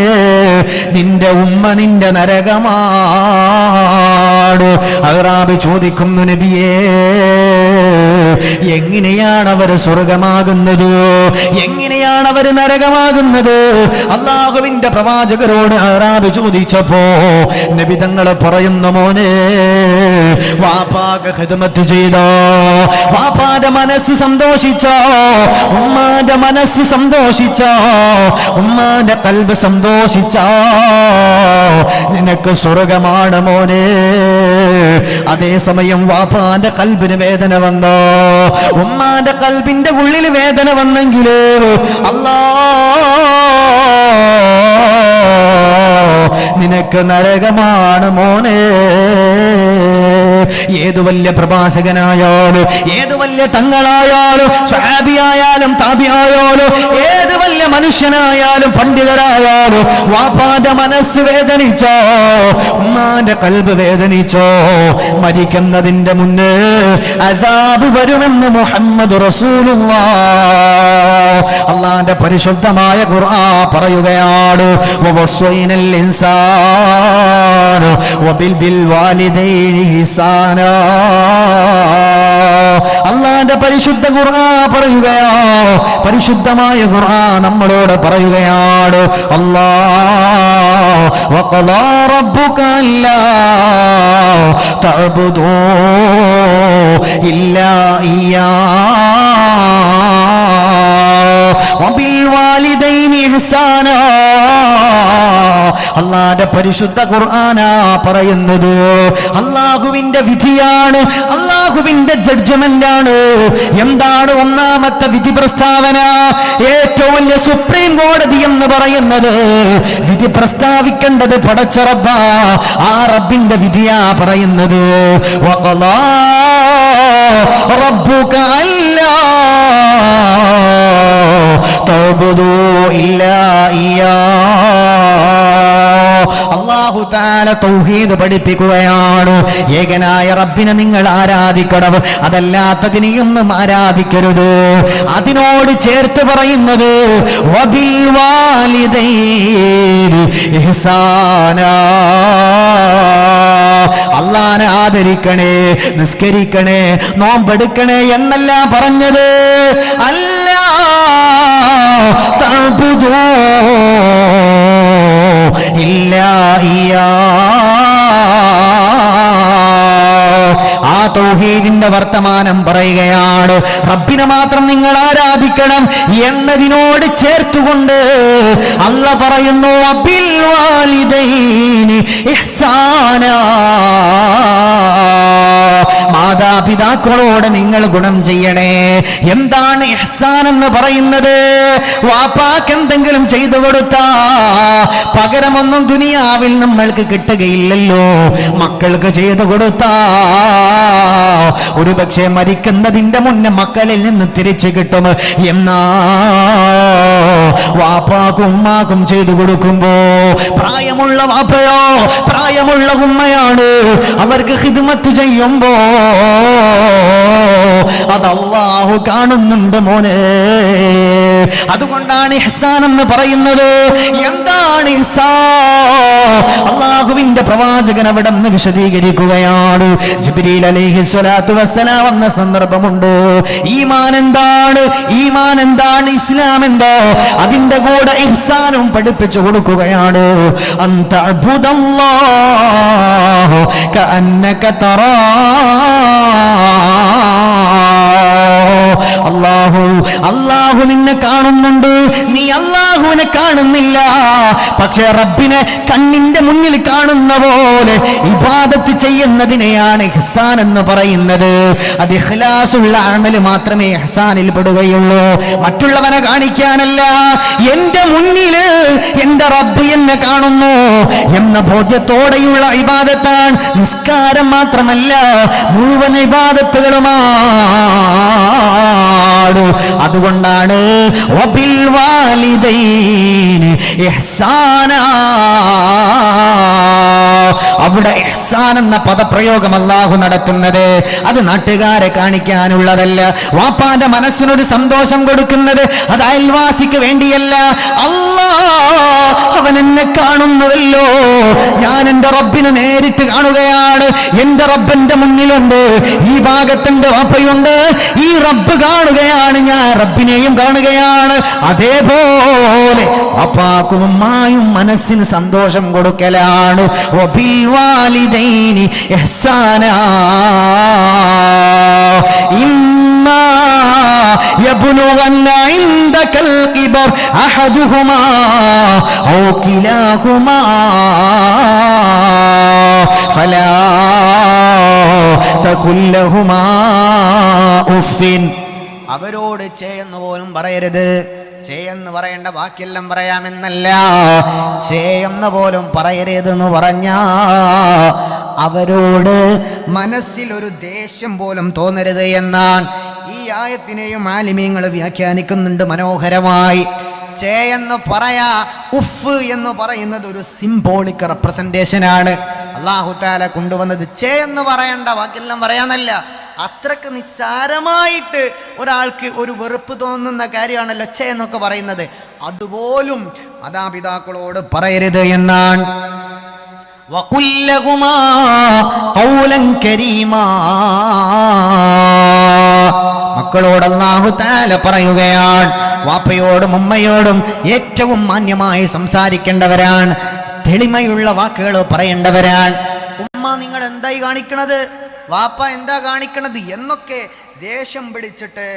നിന്റെ ഉമ്മ നിന്റെ നരകമാണ്. അറാബി ചോദിക്കുന്നു, നബിയേ, എങ്ങനെയാണ് അവർ സ്വർഗമാകുന്നത്, എങ്ങനെയാണ് അവർ നരകമാകുന്നത്? അള്ളാഹുവിന്റെ പ്രവാചകരോട് അറാബി ചോദിച്ചപ്പോ നബി തങ്ങളെ പറയുന്ന, മോനെ, വാപ്പാക്ക് ഖിദ്മത്ത് ചെയ്തോ, വാപ്പാന്റെ മനസ്സ് സന്തോഷിച്ചോ, ഉമ്മാന്റെ മനസ്സ് സന്തോഷിച്ചോ, ഉമ്മാന്റെ ഖൽബ് സന്തോഷിച്ചോ, നിനക്ക് സ്വർഗമാണ് മോനെ. അതേസമയം വാപ്പാന്റെ ഖൽബിന് വേദന വന്നോ, ഉമ്മാന്റെ ഖൽബിന്റെ ഉള്ളിൽ വേദന വന്നെങ്കിലോ നിനക്ക് നരകമാണ് മോനെ. ഏതു വലിയ പ്രഭാഷകനായാലും, ഏതു വലിയ തങ്ങളായാലും, സ്വഹാബിയായാലും താബിയായാലും, ഏത് വലിയ മനുഷ്യനായാലും പണ്ഡിതരായാലും, വാപ്പാന്റെ മനസ്സ് വേദനിച്ചോ, ഉമ്മാന്റെ ഖൽബ് വേദനിച്ചോ, മരിക്കുന്നതിന്റെ മുന്നേ അസാബ് വരുമെന്ന് മുഹമ്മദ് റസൂലുള്ളാഹ് അള്ളാന്റെ പരിശുദ്ധമായ ഖുർആൻ പറയുകയാണ്. വവസ്വൈനൽ ഇൻസാന വബിൽ വാലിദൈനി ഇഹ്സാനാ. അള്ളാന്റെ പരിശുദ്ധ ഖുർആൻ പറയുകയാ, പരിശുദ്ധമായ ഖുർആൻ നമ്മളോട് പറയുകയാണ്. അല്ലാഹ് വഖദാ റബ്ബുക അല്ലാ തഅബുദൂ ഇല്ലാ ഇയ്യാ വബിൽ വാലിദൈനി ഇഹ്സാനാ. അള്ളാന്റെ പരിശുദ്ധ ഖുർആനാ പറയുന്നത്. അള്ളാഹുവിന്റെ വിധിയാണ്, അള്ളാഹുവിന്റെ ജഡ്ജ്മെന്റ് ആണ്. എന്താണ് ഒന്നാമത്തെ വിധി പ്രസ്താവന? ഏറ്റവും വലിയ സുപ്രീം കോടതി എന്ന് പറയുന്നത് വിധി പ്രസ്താവിക്കേണ്ടത് പടച്ച റബ്ബാ. ആ റബ്ബിന്റെ വിധിയാ പറയുന്നത്. വഖദാ റബ്ബുക അല്ലാ തഅബുദൂ ഇല്ലാ ഇയ്യാ. അല്ലാഹു തആല തൗഹീദ് പഠിപ്പിക്കുകയാണ്. ഏകനായ റബ്ബിനെ നിങ്ങൾ ആരാധിക്കണം, അതല്ലാത്തതിനെയൊന്നും ആരാധിക്കരുത്. അതിനോട് ചേർത്ത് പറയുന്നത് വബിൽ വാലിദൈനി ഇഹ്സാനാ. അള്ളാനെ ആദരിക്കണേ, നിസ്കരിക്കണേ, നോമ്പെടുക്കണേ എന്നല്ല പറഞ്ഞത്. അല്ലാ തഅബുദൂ ഇല്ലാ ഇയ്യാ. ആ തൗഹീദിന്റെ വർത്തമാനം പറയുകയാണ്. റബ്ബിനെ മാത്രം നിങ്ങൾ ആരാധിക്കണം എന്നതിനോട് ചേർത്തുകൊണ്ട് അല്ലാഹ് പറയുന്നു വബിൽ വാലിദൈനി ഇഹ്സാനാ. മാതാപിതാക്കളോട് നിങ്ങൾ ഗുണം ചെയ്യണേ. എന്താണ് ഇഹ്സാൻ എന്ന് പറയുന്നത്? വാപ്പാക്ക് എന്തെങ്കിലും ചെയ്തു കൊടുത്താ പകരമൊന്നും ദുനിയാവിൽ നമ്മൾക്ക് കിട്ടുകയില്ലല്ലോ. മക്കൾക്ക് ചെയ്തു കൊടുത്താ ഒരു പക്ഷേ മരിക്കുന്നതിന്റെ മുന്നേ മക്കളിൽ നിന്ന് തിരിച്ചു കിട്ടും. എന്നാ വാപ്പാക്കും ഉമ്മാക്കും ചെയ്തു കൊടുക്കുമ്പോ പ്രായമുള്ള വാപ്പയോ പ്രായമുള്ള ഉമ്മയാണ് അവർക്ക് ഖിദ്മത്ത് ചെയ്യുമ്പോ അത് അല്ലാഹു കാണുന്നുണ്ട് മോനെ. അതുകൊണ്ടാണ് ഇഹ്സാൻ എന്ന് പറയുന്നത്. എന്താണ് ഇഹ്സാൻ? അല്ലാഹുവിന്റെ അള്ളാഹുവിന്റെ പ്രവാചകൻ അവിടെ നിന്ന് വിശദീകരിക്കുകയാണ്. ജിബ്രീൽ അലൈഹിസ്സലാത്തു വസ്സലാം വന്ന സന്ദർഭമുണ്ട്. ഈമാൻ എന്താണ്, ഈമാൻ എന്താണ്, ഇസ്ലാം എന്തോ അതിന്റെ കൂടെ ഇഹ്സാനും പഠിപ്പിച്ചു കൊടുക്കുകയാണ്. അൻത അബ്ദുല്ലാഹ് കഅന്നക തറാ, അല്ലാഹു നിന്നെ കാണുന്നുണ്ട്, നീ അല്ലാഹുവിനെ കാണുന്നില്ല, പക്ഷേ റബ്ബിനെ കണ്ണിന്റെ മുന്നിൽ കാണുന്ന പോലെ ഇബാദത്ത് ചെയ്യുന്നതിനെയാണ് ഇഹ്സാൻ എന്ന് പറയുന്നത്. അത് ഇഖ്ലാസുള്ള അമൽ മാത്രമേ ഇഹ്സാനിൽ പെടുകയുള്ളൂ. മറ്റുള്ളവനെ കാണിക്കാനല്ല, എന്റെ മുന്നില് എന്റെ റബ്ബ് എന്നെ കാണുന്നു എന്ന ബോധ്യത്തോടെയുള്ള ഇബാദത്താണ്. നിസ്കാരം മാത്രമല്ല, മുഴുവൻ ഇബാദത്തുകളുമാണ്. അതുകൊണ്ടാണ് വബിൽ വാലിദൈനി ഇഹ്സാനാ, അവിടെ ഇഹ്സാൻ എന്ന പദപ്രയോഗം അല്ലാഹു നടത്തുന്നത് അത് നാട്ടുകാരെ കാണിക്കാനുള്ളതല്ല. വാപ്പാന്റെ മനസ്സിനൊരു സന്തോഷം കൊടുക്കുന്നത് അത് അയൽവാസിക്ക് വേണ്ടിയല്ല. അവൻ എന്നെ കാണുന്നുവല്ലോ, ഞാൻ എന്റെ റബ്ബിനെ നേരിട്ട് കാണുകയാണ്, എന്റെ റബ്ബിന്റെ മുന്നിലുണ്ട്, ഈ ഭാഗത്തിന്റെ വാപ്പയുണ്ട്, ഈ റബ്ബ് കാണുകയാണ്, ഞാൻ റബ്ബിനെയും കാണുകയാണ്. അതേപോലെ വാപ്പാക്കും ഉമ്മായും മനസ്സിന് സന്തോഷം കൊടുക്കലാണ്. വബിൽ വാലിദൈനി ഇഹ്സാനാ ഇമ്മാ يبلغن عندك الكبر أحدهما أو كلاهما فلا تقل لهما أف. അവരോട് ചെയ്യുന്ന പോലും പറയരുത്. ചെയ്യുന്ന പറയേണ്ട ബാക്കിയെല്ലാം പറയാമെന്നല്ല, ചെയ്യുന്ന പോലും പറയരുതെന്ന് പറഞ്ഞാ അവരോട് മനസ്സിൽ ഒരു ദേഷ്യം പോലും തോന്നരുത് എന്നാണ്. ഈ ആയത്തിനെയും ആലിമീങ്ങൾ വ്യാഖ്യാനിക്കുന്നുണ്ട് മനോഹരമായി. എന്ന് പറയാ, ഉഫ് എന്ന് പറയുന്നത് ഒരു സിംബോളിക് റെപ്രസെന്റേഷൻ ആണ്. അല്ലാഹു തആല കൊണ്ടുവന്നത് എന്ന് പറയണ്ട ബാക്കിയെല്ലാം പറയാന്നല്ല. അത്രക്ക് നിസ്സാരമായിട്ട് ഒരാൾക്ക് ഒരു വെറുപ്പ് തോന്നുന്ന കാര്യമാണല്ലോ എന്നൊക്കെ പറയുന്നത്. അതുപോലും മാതാപിതാക്കളോട് പറയരുത് എന്നാണ്. വഖുല്ലഹുമാ ഖൗലൻ കരീമാ, മക്കളോട് അല്ലാഹു തആല പറയുകയാണ്, വാപ്പയോടും ഉമ്മയോടും ഏറ്റവും മാന്യമായി സംസാരിക്കേണ്ടവരാണ്, തെളിമയുള്ള വാക്കുകൾ പറയേണ്ടവരാണ്. ഉമ്മ നിങ്ങൾ എന്തായി കാണിക്കണത്, വാപ്പ എന്താ കാണിക്കണത് എന്നൊക്കെ ദേഷ്യം പിടിച്ചിട്ട്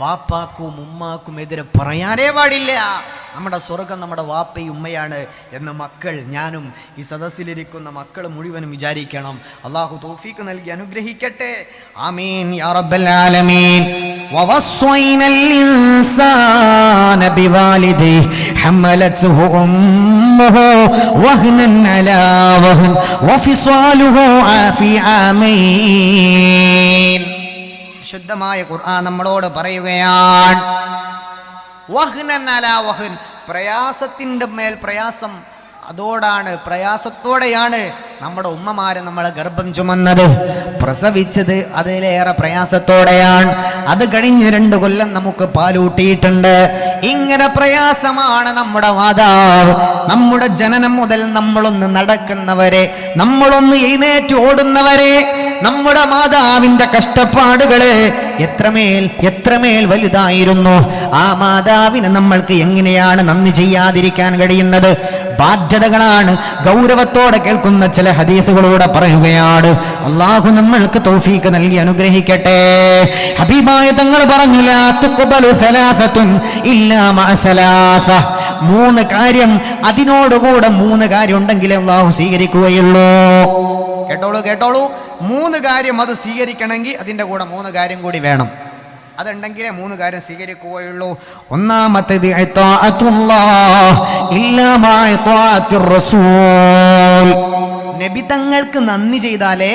വാപ്പാക്കും ഉമ്മാക്കും എതിരെ പറയാനേ പാടില്ല. നമ്മുടെ സ്വർഗം നമ്മുടെ വാപ്പയും ഉമ്മയാണ് എന്ന് മക്കൾ, ഞാനും ഈ സദസ്സിലിരിക്കുന്ന മക്കൾ മുഴുവനും വിചാരിക്കണം. അല്ലാഹു തൗഫീഖ് നൽകി അനുഗ്രഹിക്കട്ടെ. ആമീൻ യാ റബ്ബൽ ആലമീൻ. വവസ്വൈനൽ ഇൻസാന ബിവാലിദിഹി ഹമലത്ഹു ഉമ്മുഹു വഹ്നൻ അലാ വഹ്ൻ വഫിസാലുഹു ഫീ ആമൈൻ. ശുദ്ധമായ ഖുർആൻ നമ്മളോട് പറയുകയാണ്, വഹ്നൻ അലാ വഹ്ൻ, പ്രയാസത്തിൻ്റെ മേൽ പ്രയാസം, അതോടാണ് പ്രയാസത്തോടെയാണ് നമ്മുടെ ഉമ്മമാരെ നമ്മളെ ഗർഭം ചുമന്നത്, പ്രസവിച്ചത് അതിലേറെ പ്രയാസത്തോടെയാണ്. അത് കഴിഞ്ഞ് 2 കൊല്ലം നമുക്ക് പാലൂട്ടിയിട്ടുണ്ട്. ഇങ്ങനെ പ്രയാസമാണ് നമ്മുടെ മാതാവ്. നമ്മുടെ ജനനം മുതൽ നമ്മളൊന്ന് നടക്കുന്നവരെ, നമ്മളൊന്ന് എഴുന്നേറ്റ് ഓടുന്നവരെ, നമ്മുടെ മാതാവിന്റെ കഷ്ടപ്പാടുകള് എത്രമേൽ വലുതായിരുന്നു. ആ മാതാവിനെ നമ്മൾക്ക് എങ്ങനെയാണ് നന്ദി ചെയ്യാതിരിക്കാൻ കഴിയുന്നത്? ബാധ്യതകളാണ്. ഗൗരവത്തോടെ കേൾക്കുന്ന ചില ഹദീസുകളൂടെ പറയുകയാണ്. അല്ലാഹു നമ്മൾക്ക് തൗഫീഖ് നൽകി അനുഗ്രഹിക്കട്ടെ. ഹബീബായ തങ്ങൾ പറഞ്ഞു, ലാ തുഖ്ബലു സലാസത്തുൻ ഇല്ലാ മഅ സലാസ. 3 കാര്യം, അതിനോടുകൂടെ 3 കാര്യം ഉണ്ടെങ്കിലേ അല്ലാഹു സ്വീകരിക്കുകയുള്ളൂ. കേട്ടോളൂ 3 കാര്യം അത് സ്വീകരിക്കണമെങ്കിൽ അതിൻ്റെ കൂടെ 3 കാര്യം കൂടി വേണം. അതുണ്ടെങ്കിലേ 3 കാര്യം സ്വീകരിക്കുകയുള്ളൂ. ഒന്നാമത്തേത് നബി തങ്ങൾക്ക് നന്ദി ചെയ്താലേ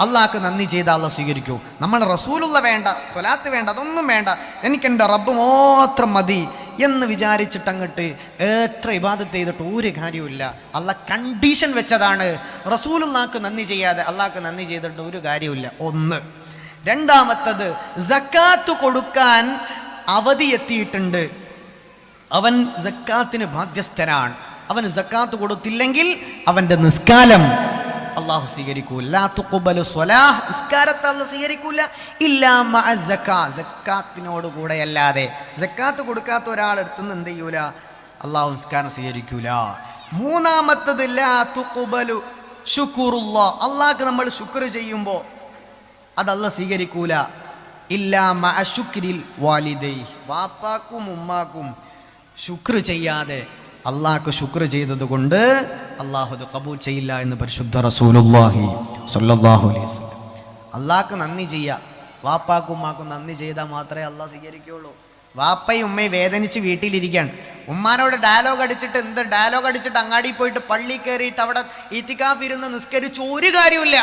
അള്ളാഹ്ക്ക് നന്ദി ചെയ്താൽ അള്ളാഹ് സ്വീകരിക്കൂ. നമ്മൾ റസൂലുള്ള വേണ്ട, സ്വലാത്ത് വേണ്ട, അതൊന്നും വേണ്ട, എനിക്കെൻ്റെ റബ്ബ് മാത്രം മതി എന്ന് വിചാരിച്ചിട്ടങ്ങട്ട് എത്ര ഇബാദത്ത് ചെയ്തിട്ട് ഒരു കാര്യമില്ല. അള്ളാഹ് കണ്ടീഷൻ വെച്ചതാണ്. റസൂലുള്ളാഹ്ക്ക് നന്ദി ചെയ്യാതെ അള്ളാഹ്ക്ക് നന്ദി ചെയ്തിട്ട് ഒരു കാര്യമില്ല. 1. രണ്ടാമത്തത്, സക്കാത്ത് കൊടുക്കാൻ അവധി എത്തിയിട്ടുണ്ട്, അവൻ സക്കാത്തിന് ബാധ്യസ്ഥനാണ്. അവന് സക്കാത്ത് കൊടുത്തില്ലെങ്കിൽ അവൻ്റെ നിസ്കാരം അള്ളാഹു സ്വീകരിക്കൂല. ലാ തുഖ്ബലു സ്വലാഹ്, നിസ്കാരത്തെ അള്ളാഹു സ്വീകരിക്കൂല ഇല്ലാ മഅ സക്കാത്ത്, സക്കാത്തിനോട് കൂടെ അല്ലാതെ. സക്കാത്ത് കൊടുക്കാത്ത ഒരാളെടുത്തുനിന്ന് എന്ത് ചെയ്യൂല, അള്ളാഹു നിസ്കാരം സ്വീകരിക്കൂല. മൂന്നാമത്തത് ലാ തുഖ്ബലു ശുക്റുല്ലാഹ്, അള്ളാഹ്ക്ക് നമ്മൾ ശുക്ർ ചെയ്യുമ്പോൾ അത് അള്ളാഹു സ്വീകരിക്കൂല ഇല്ലാ മഅ ശുക്രിൽ വാലിദൈ, വാപ്പാക്കും ഉമ്മാക്കും ശുക്ർ ചെയ്യാതെ അള്ളാഹ്ക്ക് ശുക്ർ ചെയ്തത് കൊണ്ട് അള്ളാഹു അത് ഖബൂൽ ചെയ്യില്ല എന്ന് പരിശുദ്ധ റസൂലുള്ളാഹി സ്വല്ലല്ലാഹു അലൈഹി വസല്ലം. അള്ളാഹ്ക്ക് നന്ദി ചെയ്യുക, വാപ്പാക്കും ഉമ്മാക്കും നന്ദി ചെയ്താൽ മാത്രമേ അള്ളാഹ് സ്വീകരിക്കുകയുള്ളൂ. വാപ്പയും ഉമ്മയും വേദനിച്ച് വീട്ടിലിരിക്കുകയാണ്, ഉമ്മാനോട് ഡയലോഗ് അടിച്ചിട്ട് അങ്ങാടി പോയിട്ട് പള്ളി കയറിയിട്ട് അവിടെ ഇത്തികാഫ് ഇരുന്ന് നിസ്കരിച്ച് ഒരു കാര്യമില്ല.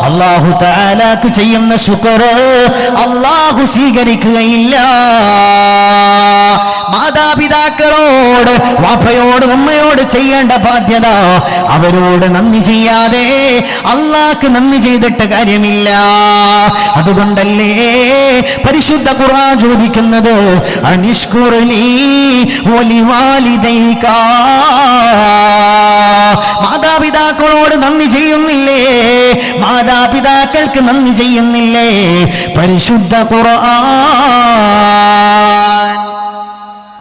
അല്ലാഹു തആലാക്ക് ചെയ്യുന്ന ശുക്ർ അല്ലാഹു സ്വീകരിക്കുകയില്ല. മാതാപിതാക്കളോട്, വാപ്പയോട്, ഉമ്മയോട് ചെയ്യേണ്ട ബാധ്യത അവരോട് നന്ദി ചെയ്യാതെ അല്ലാഹ്ക്ക് നന്ദി ചെയ്തിട്ട് കാര്യമില്ല. അതുകൊണ്ടല്ലേ പരിശുദ്ധ ഖുർആൻ ചോദിക്കുന്നത് അനിഷ്കുർലി വലിവാലിദൈക, മാതാപിതാക്കളോട് നന്ദി ചെയ്യുന്നില്ലേ, മാതാപിതാക്കൾക്ക് നന്ദി ചെയ്യുന്നില്ലേ? പരിശുദ്ധ ഖുർആൻ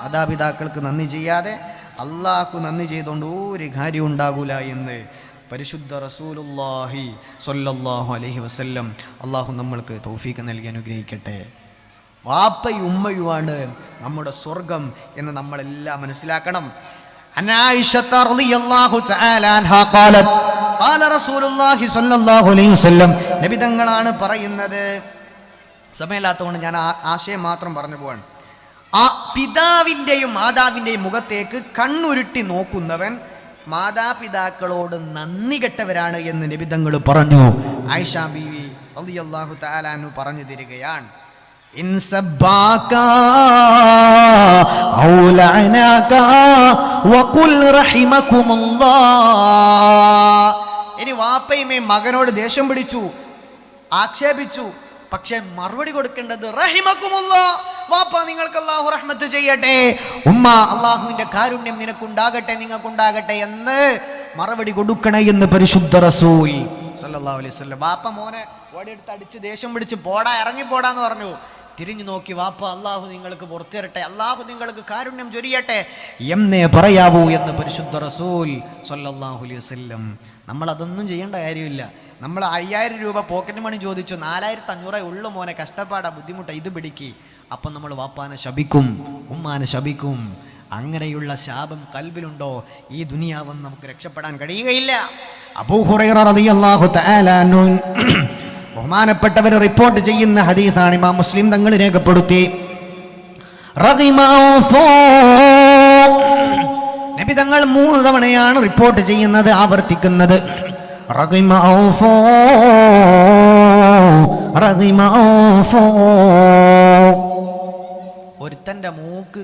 മാതാപിതാക്കൾക്ക് നന്ദി ചെയ്യാതെ അള്ളാഹ്ക്ക് നന്ദി ചെയ്തുകൊണ്ട് ഒരു കാര്യം ഉണ്ടാകൂല എന്ന് പരിശുദ്ധ റസൂലുള്ളാഹി സ്വല്ലല്ലാഹു അലൈഹി വസല്ലം. അള്ളാഹു നമ്മൾക്ക് തൗഫീഖ് നൽകി അനുഗ്രഹിക്കട്ടെ. വാപ്പയും ഉമ്മയുമാണ് നമ്മുടെ സ്വർഗം എന്ന് നമ്മളെല്ലാം മനസ്സിലാക്കണം. അനായിഷത റളിയല്ലാഹു തആല അൻഹാ ഖാലത് ഖാല റസൂലുള്ളാഹി സ്വല്ലല്ലാഹു അലൈഹി വസല്ലം, നബി തങ്ങളാണ് പറയുന്നത്. സമയമില്ലാത്തതുകൊണ്ട് ഞാൻ ആശയം മാത്രം പറഞ്ഞു പോവാണ്. ആ പിതാവിൻ്റെയും മാതാവിൻ്റെയും മുഖത്തേക്ക് കണ്ണുരുട്ടി നോക്കുന്നവൻ മാതാപിതാക്കളോട് നന്ദി കെട്ടവരാണ് എന്ന് നബി തങ്ങൾ പറഞ്ഞു. ആയിഷ ബീവി റളിയല്ലാഹു തആല അൻഹു പറഞ്ഞു തരികയാണ്, ഇൻ സബ്ബാക ഔ ലഅനക വഖുൽ റഹിമകുമുല്ലാഹ്. ഇനി വാപ്പയുമേ മകനോട് ദേഷ്യം പിടിച്ചു, ആക്ഷേപിച്ചു, പക്ഷെ മറുപടി കൊടുക്കേണ്ടത് റഹിമകുമുല്ലാഹ്, വാപ്പ നിങ്ങൾക്ക് അല്ലാഹു റഹ്മത്ത് ചെയ്യട്ടെ, ഉമ്മ അല്ലാഹുവിന്റെ കാരുണ്യം നിനക്കുണ്ടാകട്ടെ, നിങ്ങൾക്കുണ്ടാകട്ടെ എന്ന് മറുപടി കൊടുക്കണേ എന്ന് പരിശുദ്ധ റസൂൽ സല്ലല്ലാഹു അലൈഹി വസല്ലം. വാപ്പ മോനെ ഓടിയെടുത്ത് അടിച്ച് ദേഷ്യം പിടിച്ച് പോടാ, ഇറങ്ങിപ്പോടാന്ന് പറഞ്ഞു. തിരിഞ്ഞു നോക്കി, വാപ്പ അല്ലാഹു നിങ്ങൾക്ക് പുറത്തിരട്ടെ, അല്ലാഹു നിങ്ങൾക്ക് കാരുണ്യം ചൊരിയട്ടെ എന്നേ പറയാവൂ എന്ന് പരിശുദ്ധ റസൂൽ സല്ലല്ലാഹു അലൈഹി വസല്ലം. നമ്മൾ അതൊന്നും ചെയ്യേണ്ട കാര്യമില്ല. നമ്മൾ 5000 രൂപ പോക്കറ്റ് മണി ചോദിച്ചു, 4500 ഉള്ളു മോനെ, കഷ്ടപ്പാടാ, ബുദ്ധിമുട്ടാ, ഇത് പിടിക്ക്. അപ്പം നമ്മൾ വാപ്പാനെ ശപിക്കും, ഉമ്മാനെ ശപിക്കും. അങ്ങനെയുള്ള ശാപം കൽബിലുണ്ടോ, ഈ ദുനിയാവെന്ന് നമുക്ക് രക്ഷപ്പെടാൻ കഴിയുകയില്ല. അബൂ ഹുറൈറ റളിയല്ലാഹു തആല അൻഹു ബഹുമാനപ്പെട്ടവർ റിപ്പോർട്ട് ചെയ്യുന്ന ഹദീസാണ്, ഇമാം മുസ്ലിം തങ്ങൾ രേഖപ്പെടുത്തി. നബി തങ്ങൾ 3 തവണയാണ് റിപ്പോർട്ട് ചെയ്യുന്നത്, ആവർത്തിക്കുന്നത്. ഒരുത്തന്റെ മൂക്ക്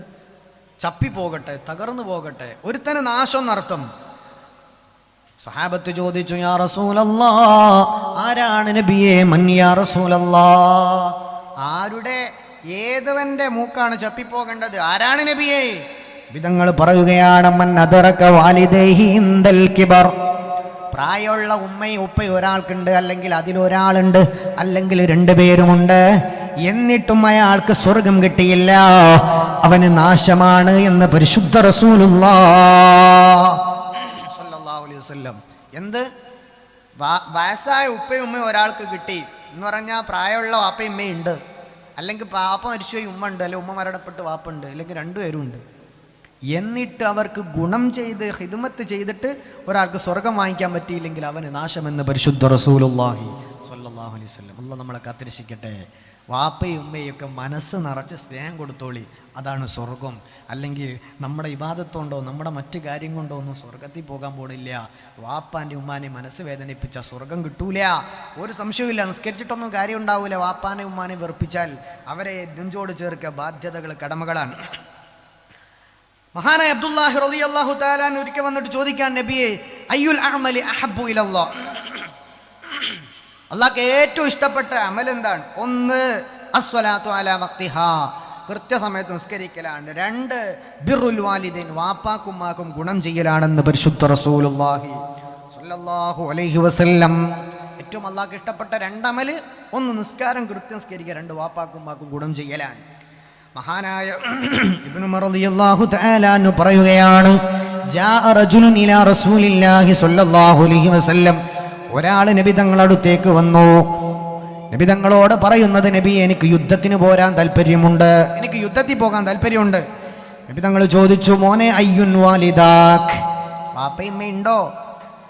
ചപ്പി പോകട്ടെ, തകർന്നു പോകട്ടെ, ഒരുത്തന് നാശം എന്നർത്ഥം. സഹാബത്ത് ചോദിച്ചു, യാ റസൂലല്ലാഹ്, ആരാണ് നബിയേ? മൻ യാ റസൂലല്ലാഹ്, ആരുടെ ഏതവന്റെ മൂക്കാണ് ചപ്പിപ്പോകേണ്ടത്, ആരാണ് നബിയേ? വിധങ്ങൾ പറയുകയാണ്, മൻ അദറക വാലിദൈഹി ഇൻദൽ കിബർ, പ്രായമുള്ള ഉമ്മയും ഉപ്പയും ഒരാൾക്കുണ്ട്, അല്ലെങ്കിൽ അതിലൊരാളുണ്ട്, അല്ലെങ്കിൽ 2 പേരുമുണ്ട്, എന്നിട്ടും അയാൾക്ക് സ്വർഗം കിട്ടിയില്ല, അവന് നാശമാണ് എന്ന് പരിശുദ്ധ റസൂലുള്ളാഹി സ്വല്ലല്ലാഹു അലൈഹി വസല്ലം. എന്ത് വയസ്സായ ഉപ്പയും ഉമ്മയും ഒരാൾക്ക് കിട്ടി എന്ന് പറഞ്ഞാൽ പ്രായമുള്ള വാപ്പയും ഉമ്മയും ഉണ്ട്, അല്ലെങ്കിൽ പാപ്പ മരിച്ചുപോയി ഉമ്മ ഉണ്ട്, അല്ലെങ്കിൽ ഉമ്മ മരണപ്പെട്ട് വാപ്പ ഉണ്ട്, അല്ലെങ്കിൽ 2 പേരും ഉണ്ട്. എന്നിട്ട് അവർക്ക് ഗുണം ചെയ്ത് ഖിദ്മത്ത് ചെയ്തിട്ട് ഒരാൾക്ക് സ്വർഗം വാങ്ങിക്കാൻ പറ്റിയില്ലെങ്കിൽ അവന് നാശമെന്ന് പരിശുദ്ധ റസൂലുള്ളാഹി സ്വല്ലല്ലാഹു അലൈഹി വസല്ലം. അല്ലാഹ് നമ്മളെ കാത്തിരക്ഷിക്കട്ടെ. വാപ്പയും ഉമ്മയൊക്കെ മനസ്സ് നിറച്ച് സ്നേഹം കൊടുത്തോളി, അതാണ് സ്വർഗം. അല്ലെങ്കിൽ നമ്മുടെ ഇബാദത്തുകൊണ്ടോ നമ്മുടെ മറ്റു കാര്യം കൊണ്ടോ ഒന്നും സ്വർഗത്തിൽ പോകാൻ പോണില്ല. വാപ്പാൻ്റെ ഉമ്മാനെ മനസ്സ് വേദനിപ്പിച്ച സ്വർഗം കിട്ടൂല, ഒരു സംശയവുമില്ല. നിസ്കരിച്ചിട്ടൊന്നും കാര്യം ഉണ്ടാവില്ല. വാപ്പാനെ ഉമ്മാനെ വെറുപ്പിച്ചാൽ അവരെ നെഞ്ചോട് ചേർക്കുക ബാധ്യതകൾ, കടമകളാണ്. മഹാനായ അബ്ദുല്ലാഹി റളിയല്ലാഹു തആല ഒരിക്കൽ വന്നിട്ട് ചോദിക്കാൻ, നബിയെ അയ്യുൽ അഅമലി അഹബ്ബു ഇലല്ലാഹ്, അല്ലാഹുക്ക് ഏറ്റവും ഇഷ്ടപ്പെട്ട അമൽ എന്താണ്? 1 അസ്സലാത്തു അലാ വഖ്തിഹാ, കൃത്യസമയത്ത് നിസ്കരിക്കലാണ്. 2 ബിറുൽ വാലിദൈൻ, വാപ്പാക്കുമ്മാക്കും ഗുണം ചെയ്യലാണെന്ന് പരിശുദ്ധ റസൂലുള്ളാഹി സ്വല്ലല്ലാഹു അലൈഹി വസല്ലം. ഏറ്റവും അള്ളാഹ്ക്ക് ഇഷ്ടപ്പെട്ട 2 അമല്, 1 നിസ്കാരം കൃത്യം നിസ്കരിക്കുക, 2 വാപ്പാക്കുമ്മാക്കും ഗുണം ചെയ്യലാണ്. മഹാനായ ഇബ്നു ഉമർ റളിയല്ലാഹു തആല അൻഹു പറയുകയാണ്, ജാഅ റജുലുൻ ഇലാ റസൂലില്ലാഹി സ്വല്ലല്ലാഹു അലൈഹി വസല്ലം. ഒരാൾ നബി തങ്ങളുടെ അടുത്തേക്ക് വന്നു. നബി തങ്ങളോട് പറയുന്നത്, നബി എനിക്ക് യുദ്ധത്തിന് പോരാൻ താല്പര്യമുണ്ട്, എനിക്ക് യുദ്ധത്തിൽ പോകാൻ താല്പര്യമുണ്ട്. നബി തങ്ങൾ ചോദിച്ചു, മോനെ അയ്യുൻ വാലിദാക്, വാപ്പയുമ്മയുണ്ടോ?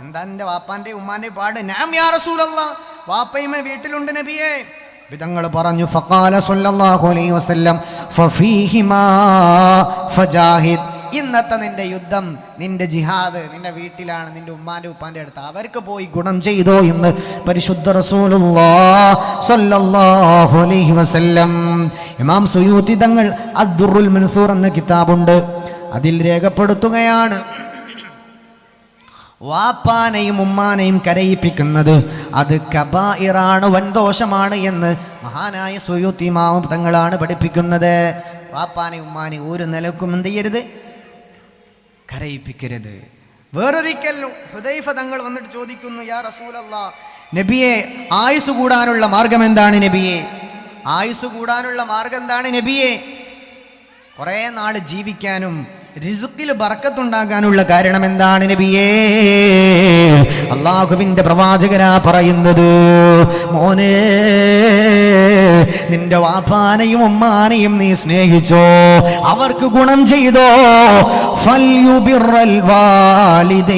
എന്താ നിന്റെ വാപ്പാന്റെ ഉമ്മാന്റെ പാട്? നാം യാ റസൂലല്ലാഹ്, വാപ്പയുമ്മ വീട്ടിലുണ്ട് നബിയേ. നബി തങ്ങൾ പറഞ്ഞു, ഫഖാല സ്വല്ലല്ലാഹു അലൈഹി വസല്ലം ഫഫീഹിമാ ഫജാഹിദ്. ഇന്നത്തെ നിന്റെ യുദ്ധം, നിന്റെ ജിഹാദ് നിന്റെ വീട്ടിലാണ്, നിന്റെ ഉമ്മാന്റെ ഉപ്പാന്റെ അടുത്ത്. അവർക്ക് പോയി ഗുണം ചെയ്തോ എന്ന് പരിശുദ്ധ റസൂലുള്ളാഹി സ്വല്ലല്ലാഹു അലൈഹി വസല്ലം. ഇമാം സുയൂത്തി തങ്ങൾ അദ്ദുറുൽ മൻസൂർ എന്ന കിതാബുണ്ട്, അതിൽ രേഖപ്പെടുത്തുകയാണ്, വാപ്പാനെയും ഉമ്മാനെയും കരയിപ്പിക്കുന്നത് അത് കബായിറാണ്, വൻദോഷമാണ് എന്ന് മഹാനായ സുയൂത്തി ഇമാം തങ്ങളാണ് പഠിപ്പിക്കുന്നത്. വാപ്പാനെയും ഉമ്മാനെയും ഒരു നിലക്കും എന്ത് ചെയ്യരുത്, കരയിപ്പിക്കരുത്. വേറൊരിക്കൽ ഹുദൈഫ തങ്ങൾ വന്നിട്ട് ചോദിക്കുന്നു, യാ റസൂലല്ലാഹ്, നബിയെ ആയുസ് കൂടാനുള്ള മാർഗം എന്താണ് നബിയെ? ആയുസ് കൂടാനുള്ള മാർഗം എന്താണ് നബിയെ? കുറേ നാൾ ജീവിക്കാനും റിസ്ക്കിൽ ബർക്കത്തുണ്ടാകാനുള്ള കാരണം എന്താണ് നബിയേ? അള്ളാഹുവിന്റെ പ്രവാചകനാ പറയുന്നത്, മോനെ നിന്റെ വാപ്പാനെയും ഉമ്മാനെയും നീ സ്നേഹിച്ചോ, അവർക്ക് ഗുണം ചെയ്തോ. ഫൽയുബിറൽ വാലിദൈൻ,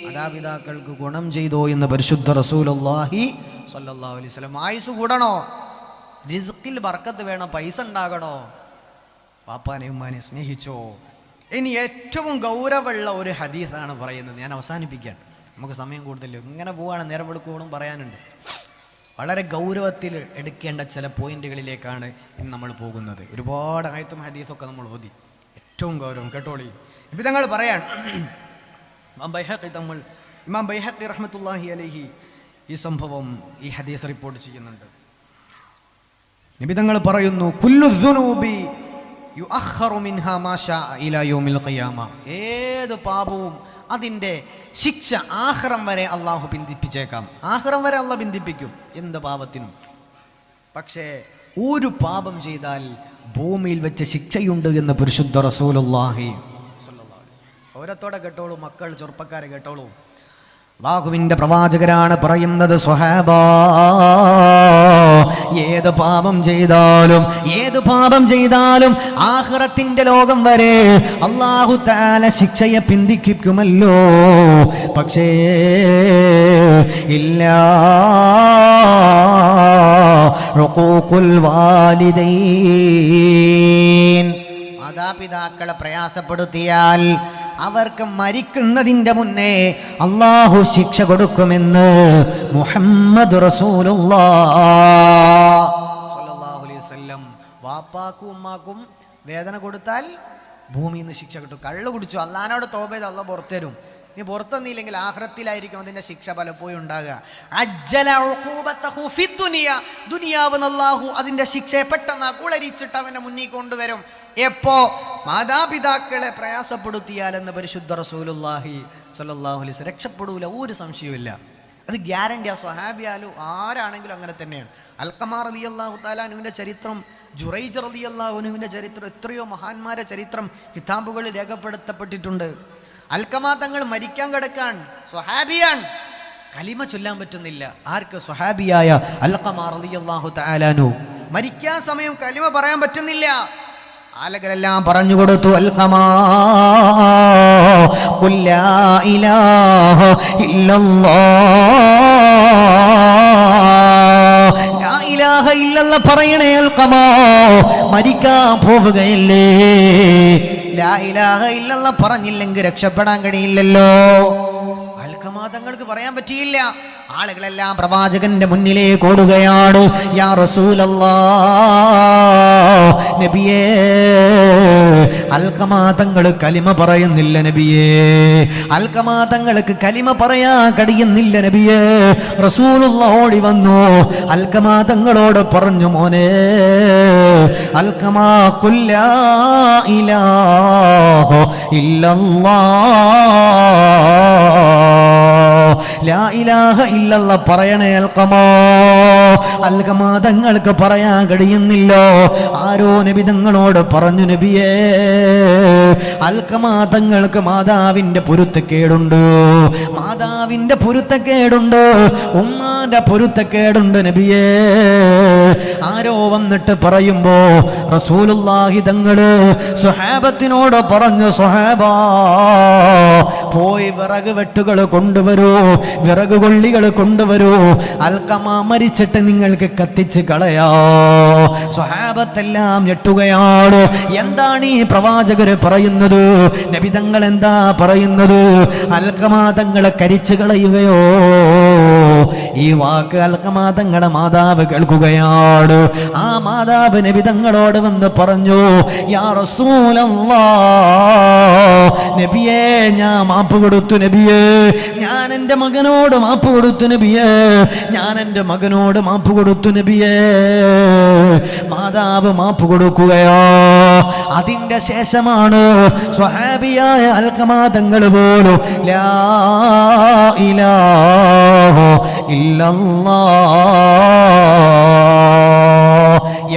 മാതാപിതാക്കൾക്ക് ഗുണം ചെയ്തോ എന്ന് പരിശുദ്ധ റസൂലുള്ളാഹി സ്വല്ലല്ലാഹു അലൈഹി വസല്ലം. ആയുസ് കൂടണോ, റിസ്ക്കിൽ ബർക്കത്ത് വേണം, പൈസ ഉണ്ടാകണോ, വാപ്പാനെ ഉമ്മാനെ സ്നേഹിച്ചോ. ഇനി ഏറ്റവും ഗൗരവമുള്ള ഒരു ഹദീസാണ് പറയുന്നത്, ഞാൻ അവസാനിപ്പിക്കാൻ, നമുക്ക് സമയം കൂടുതൽ ഇങ്ങനെ പോവാണ്, നേരം വെളുക്കോളും പറയാനുണ്ട്. വളരെ ഗൗരവത്തിൽ എടുക്കേണ്ട ചില പോയിന്റുകളിലേക്കാണ് ഇന്ന് നമ്മൾ പോകുന്നത്. ഒരുപാട് ആയത്തും ഹദീസൊക്കെ നമ്മൾ ഓതി, ഏറ്റവും ഗൗരവം കേട്ടോളി. ഇപ്പം തങ്ങൾ പറയാൻ, ഇമാം ബൈഹഖി റഹ്മത്തുള്ളാഹി അലൈഹി ഈ സംഭവം, ഈ ഹദീസ് റിപ്പോർട്ട് ചെയ്യുന്നുണ്ട്. നബി തങ്ങൾ പറയുന്നു, കുല്ലു ദുനൂബി യുഅഖറു മിൻഹാ മാ ശാഅ ഇലാ യൗമിൽ ഖിയാമ. ഏത് പാപവും അതിൻ്റെ ശിക്ഷ ആഖിറം വരെ അള്ളാഹു ബന്ധിപ്പിച്ചേക്കാം. ആഖിറം വരെ അള്ളാഹ് ബന്ധിപ്പിക്കും എന്ത് പാപത്തിനും. പക്ഷേ ഒരു പാപം ചെയ്താൽ ഭൂമിയിൽ വെച്ച് ശിക്ഷയുണ്ട് എന്ന് പരിശുദ്ധ റസൂലുള്ളാഹി സ്വല്ലല്ലാഹു അലൈഹി വസല്ലം. ഓരത്തോടെ കേട്ടോളൂ, മക്കൾ ചെറുപ്പക്കാരെ കേട്ടോളൂ. അല്ലാഹുവിൻ്റെ പ്രവാചകരാണ് പറയുന്നത്, സ്വഹാബാ, ഏത് പാപം ചെയ്താലും ആഖിറത്തിന്റെ ലോകം വരെ അല്ലാഹു തആല ശിക്ഷയെ പിന്തിക്കുമല്ലോ. പക്ഷേ ഇല്ലാ ഉഖൂഖുൽ വാലിദൈൻ, മാതാപിതാക്കളെ പ്രയാസപ്പെടുത്തിയാൽ അവർക്ക് മരിക്കുന്നതിൻ്റെ മുന്നേ അള്ളാഹു ശിക്ഷ കൊടുക്കുമെന്ന് മുഹമ്മദ് റസൂലുള്ളാഹി സ്വല്ലല്ലാഹു അലൈഹി വസല്ലം. വാപ്പാക്കും ഉമ്മാക്കും വേദന കൊടുത്താൽ ഭൂമിയിൽ നിന്ന് ശിക്ഷ കിട്ടും. കള്ളു കുടിച്ചു, അള്ളാഹിനോട് തൗബ ചെയ്ത് അള്ളാഹ് പുറത്തരും. ഇനി പുറത്തെന്നില്ലെങ്കിൽ ആഖിറത്തിലായിരിക്കും അതിൻ്റെ ശിക്ഷ പലപ്പോഴും ഉണ്ടാകുക. അജ്ജല ഉഖൂബതഹു ഫിദ്ദുനിയ, ദുനിയാവിൽ അല്ലാഹു അതിൻ്റെ ശിക്ഷയെ പെട്ടെന്ന് കുളരിച്ചിട്ട് അവൻ്റെ മുന്നിൽ കൊണ്ടുവരും. എപ്പോ? മാതാപിതാക്കളെ പ്രയാസപ്പെടുത്തിയാലെന്ന് പരിശുദ്ധ റസൂലുള്ളാഹി സ്വല്ലല്ലാഹു അലൈഹി വസല്ലം. രക്ഷപ്പെടൂല, ഒരു സംശയവുമില്ല, അത് ഗ്യാരണ്ടിയാ. സ്വഹാബിയാലും ആരാണെങ്കിലും അങ്ങനെ തന്നെയാണ്. അൽഖമാ റളിയല്ലാഹു തആല അൻഹുവിൻ്റെ ചരിത്രം, ജുറൈജ് റളിയല്ലാഹു അൻഹുവിൻ്റെ ചരിത്രം, എത്രയോ മഹാന്മാരെ ചരിത്രം കിതാബുകളിൽ രേഖപ്പെടുത്തപ്പെട്ടിട്ടുണ്ട്. അൽഖമാ തങ്ങൾ മരിക്കാൻ കിടക്കാൻ, സ്വഹാബിയാൻ, കലിമ ചൊല്ലാൻ പറ്റുന്നില്ല. ആർക്ക്? സ്വഹാബിയായ അൽഖമാ റളിയല്ലാഹു തആല അൻഹു. മരിക്കാൻ സമയം കലിമ പറയാൻ പറ്റുന്നില്ല. ആളുകളെല്ലാം പറഞ്ഞു കൊടുത്തു, അൽഖമാ ഖുൽ ലാ ഇലാഹ ഇല്ലല്ലാഹ്, ലാ ഇലാഹ ഇല്ലല്ലാഹ് പറയണേ അൽഖമാ, മരിക്കാൻ പോവുകയല്ലേ. ലാ ഇലാഹ ഇല്ലല്ലാഹ് പറഞ്ഞില്ലെങ്കിൽ രക്ഷപ്പെടാൻ കഴിയില്ലല്ലോ. അൽഖമാ തങ്ങൾക്ക് പറയാൻ പറ്റിയില്ല. ആളുകളെല്ലാം പ്രവാചകന്റെ മുന്നിലേക്ക് ഓടുകയാണ്. യാ റസൂലല്ലാഹ്, നബിയേ അൽഖമാ തങ്ങൾ കലിമ പറയുന്നില്ല നബിയേ, അൽഖമാ തങ്ങൾക്ക് കലിമ പറയാൻ കഴിയുന്നില്ല നബിയേ. റസൂലുള്ളാഹി ഓടി വന്നു അൽഖമാ തങ്ങളോട് പറഞ്ഞു, മോനെ അൽഖമാ ഖുൽ ലാ ഇലാഹ ഇല്ലല്ലാഹ്, ലാ ഇലാഹ ഇല്ലല്ലാഹ് പറയണേ അൽഖമാ. അൽഖമാ തങ്ങൾക്ക് പറയാൻ കഴിയുന്നില്ല. ആരോ നബി തങ്ങളോട് പറഞ്ഞു, നബിയേ അൽഖമാ തങ്ങൾക്ക് മാതാവിന്റെ പൊരുത്തക്കേടുണ്ട്, മാതാവിന്റെ പൊരുത്തക്കേടുണ്ട്, ഉമ്മാന്റെ പൊരുത്തക്കേടുണ്ട് നബിയേ. ആരോ വന്നിട്ട് പറയുമ്പോ റസൂലുള്ളാഹി തങ്ങള് സ്വഹാബത്തിനോട് പറഞ്ഞു, സ്വഹാബാ പോയി വിറക് വെട്ടുകൾ കൊണ്ടുവരൂ, വിറക് കൊള്ളികൾ കൊണ്ടുവരൂ, അൽഖമാ മരിച്ചിട്ട് നിങ്ങൾക്ക് കത്തിച്ച് കളയാ. സ്വഹാബത്തെല്ലാം ഞെട്ടുകയാണ്. എന്താണ് ഈ പ്രവാചകര് പറയുന്നത്? നബി തങ്ങൾ എന്താ പറയുന്നത്? അൽഖമാ തങ്ങളെ കരിച്ചു കളയുകയോ? ഈ വാക്ക് അൽഖമാ തങ്ങളുടെ മാതാവ് കേൾക്കുകയാണ്. ആ മാതാവ് നബി തങ്ങളോട് വന്ന് പറഞ്ഞു, യാ റസൂലല്ലാഹ്, നബിയേ ഞാൻ മാപ്പ് കൊടുത്തു നബിയേ, ഞാൻ എൻ്റെ മകനോട് മാപ്പ് കൊടുത്തു നബിയേ, ഞാൻ എൻ്റെ മകനോട് മാപ്പ് കൊടുത്തു നബിയേ. മാതാവ് മാപ്പ് കൊടുക്കുകയോ? അതിൻ്റെ ശേഷമാണ് സ്വഹാബിയായ അൽഖമാ തങ്ങൾ പോലും ലാ ഇലാഹ ഇല്ലല്ലാഹ്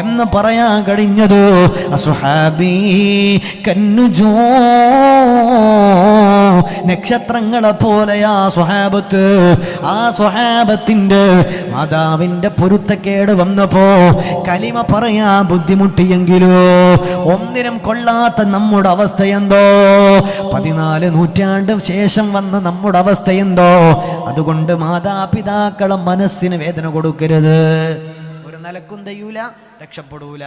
എന്ന് പറയാൻ കഴിഞ്ഞത്. അസ്ഹാബി കന്നുജൂ, നക്ഷത്രങ്ങളെ പോലെയാ സ്വഹാബത്ത്. ആ സ്വഹാബത്തിന്റെ മാതാവിന്റെ പൊരുത്തക്കേട് വന്നപ്പോ കലിമ പറയാൻ ബുദ്ധിമുട്ടിയെങ്കിലോ ഒന്നിനും കൊള്ളാത്ത നമ്മുടെ അവസ്ഥ എന്തോ, 14 നൂറ്റാണ്ട് ശേഷം വന്ന നമ്മുടെ അവസ്ഥ എന്തോ. അതുകൊണ്ട് മാതാപിതാക്കളെ മനസ്സിന് വേദന കൊടുക്കരുത്. ഒരു നിലക്കും തെയ്യൂല, രക്ഷപ്പെടൂല.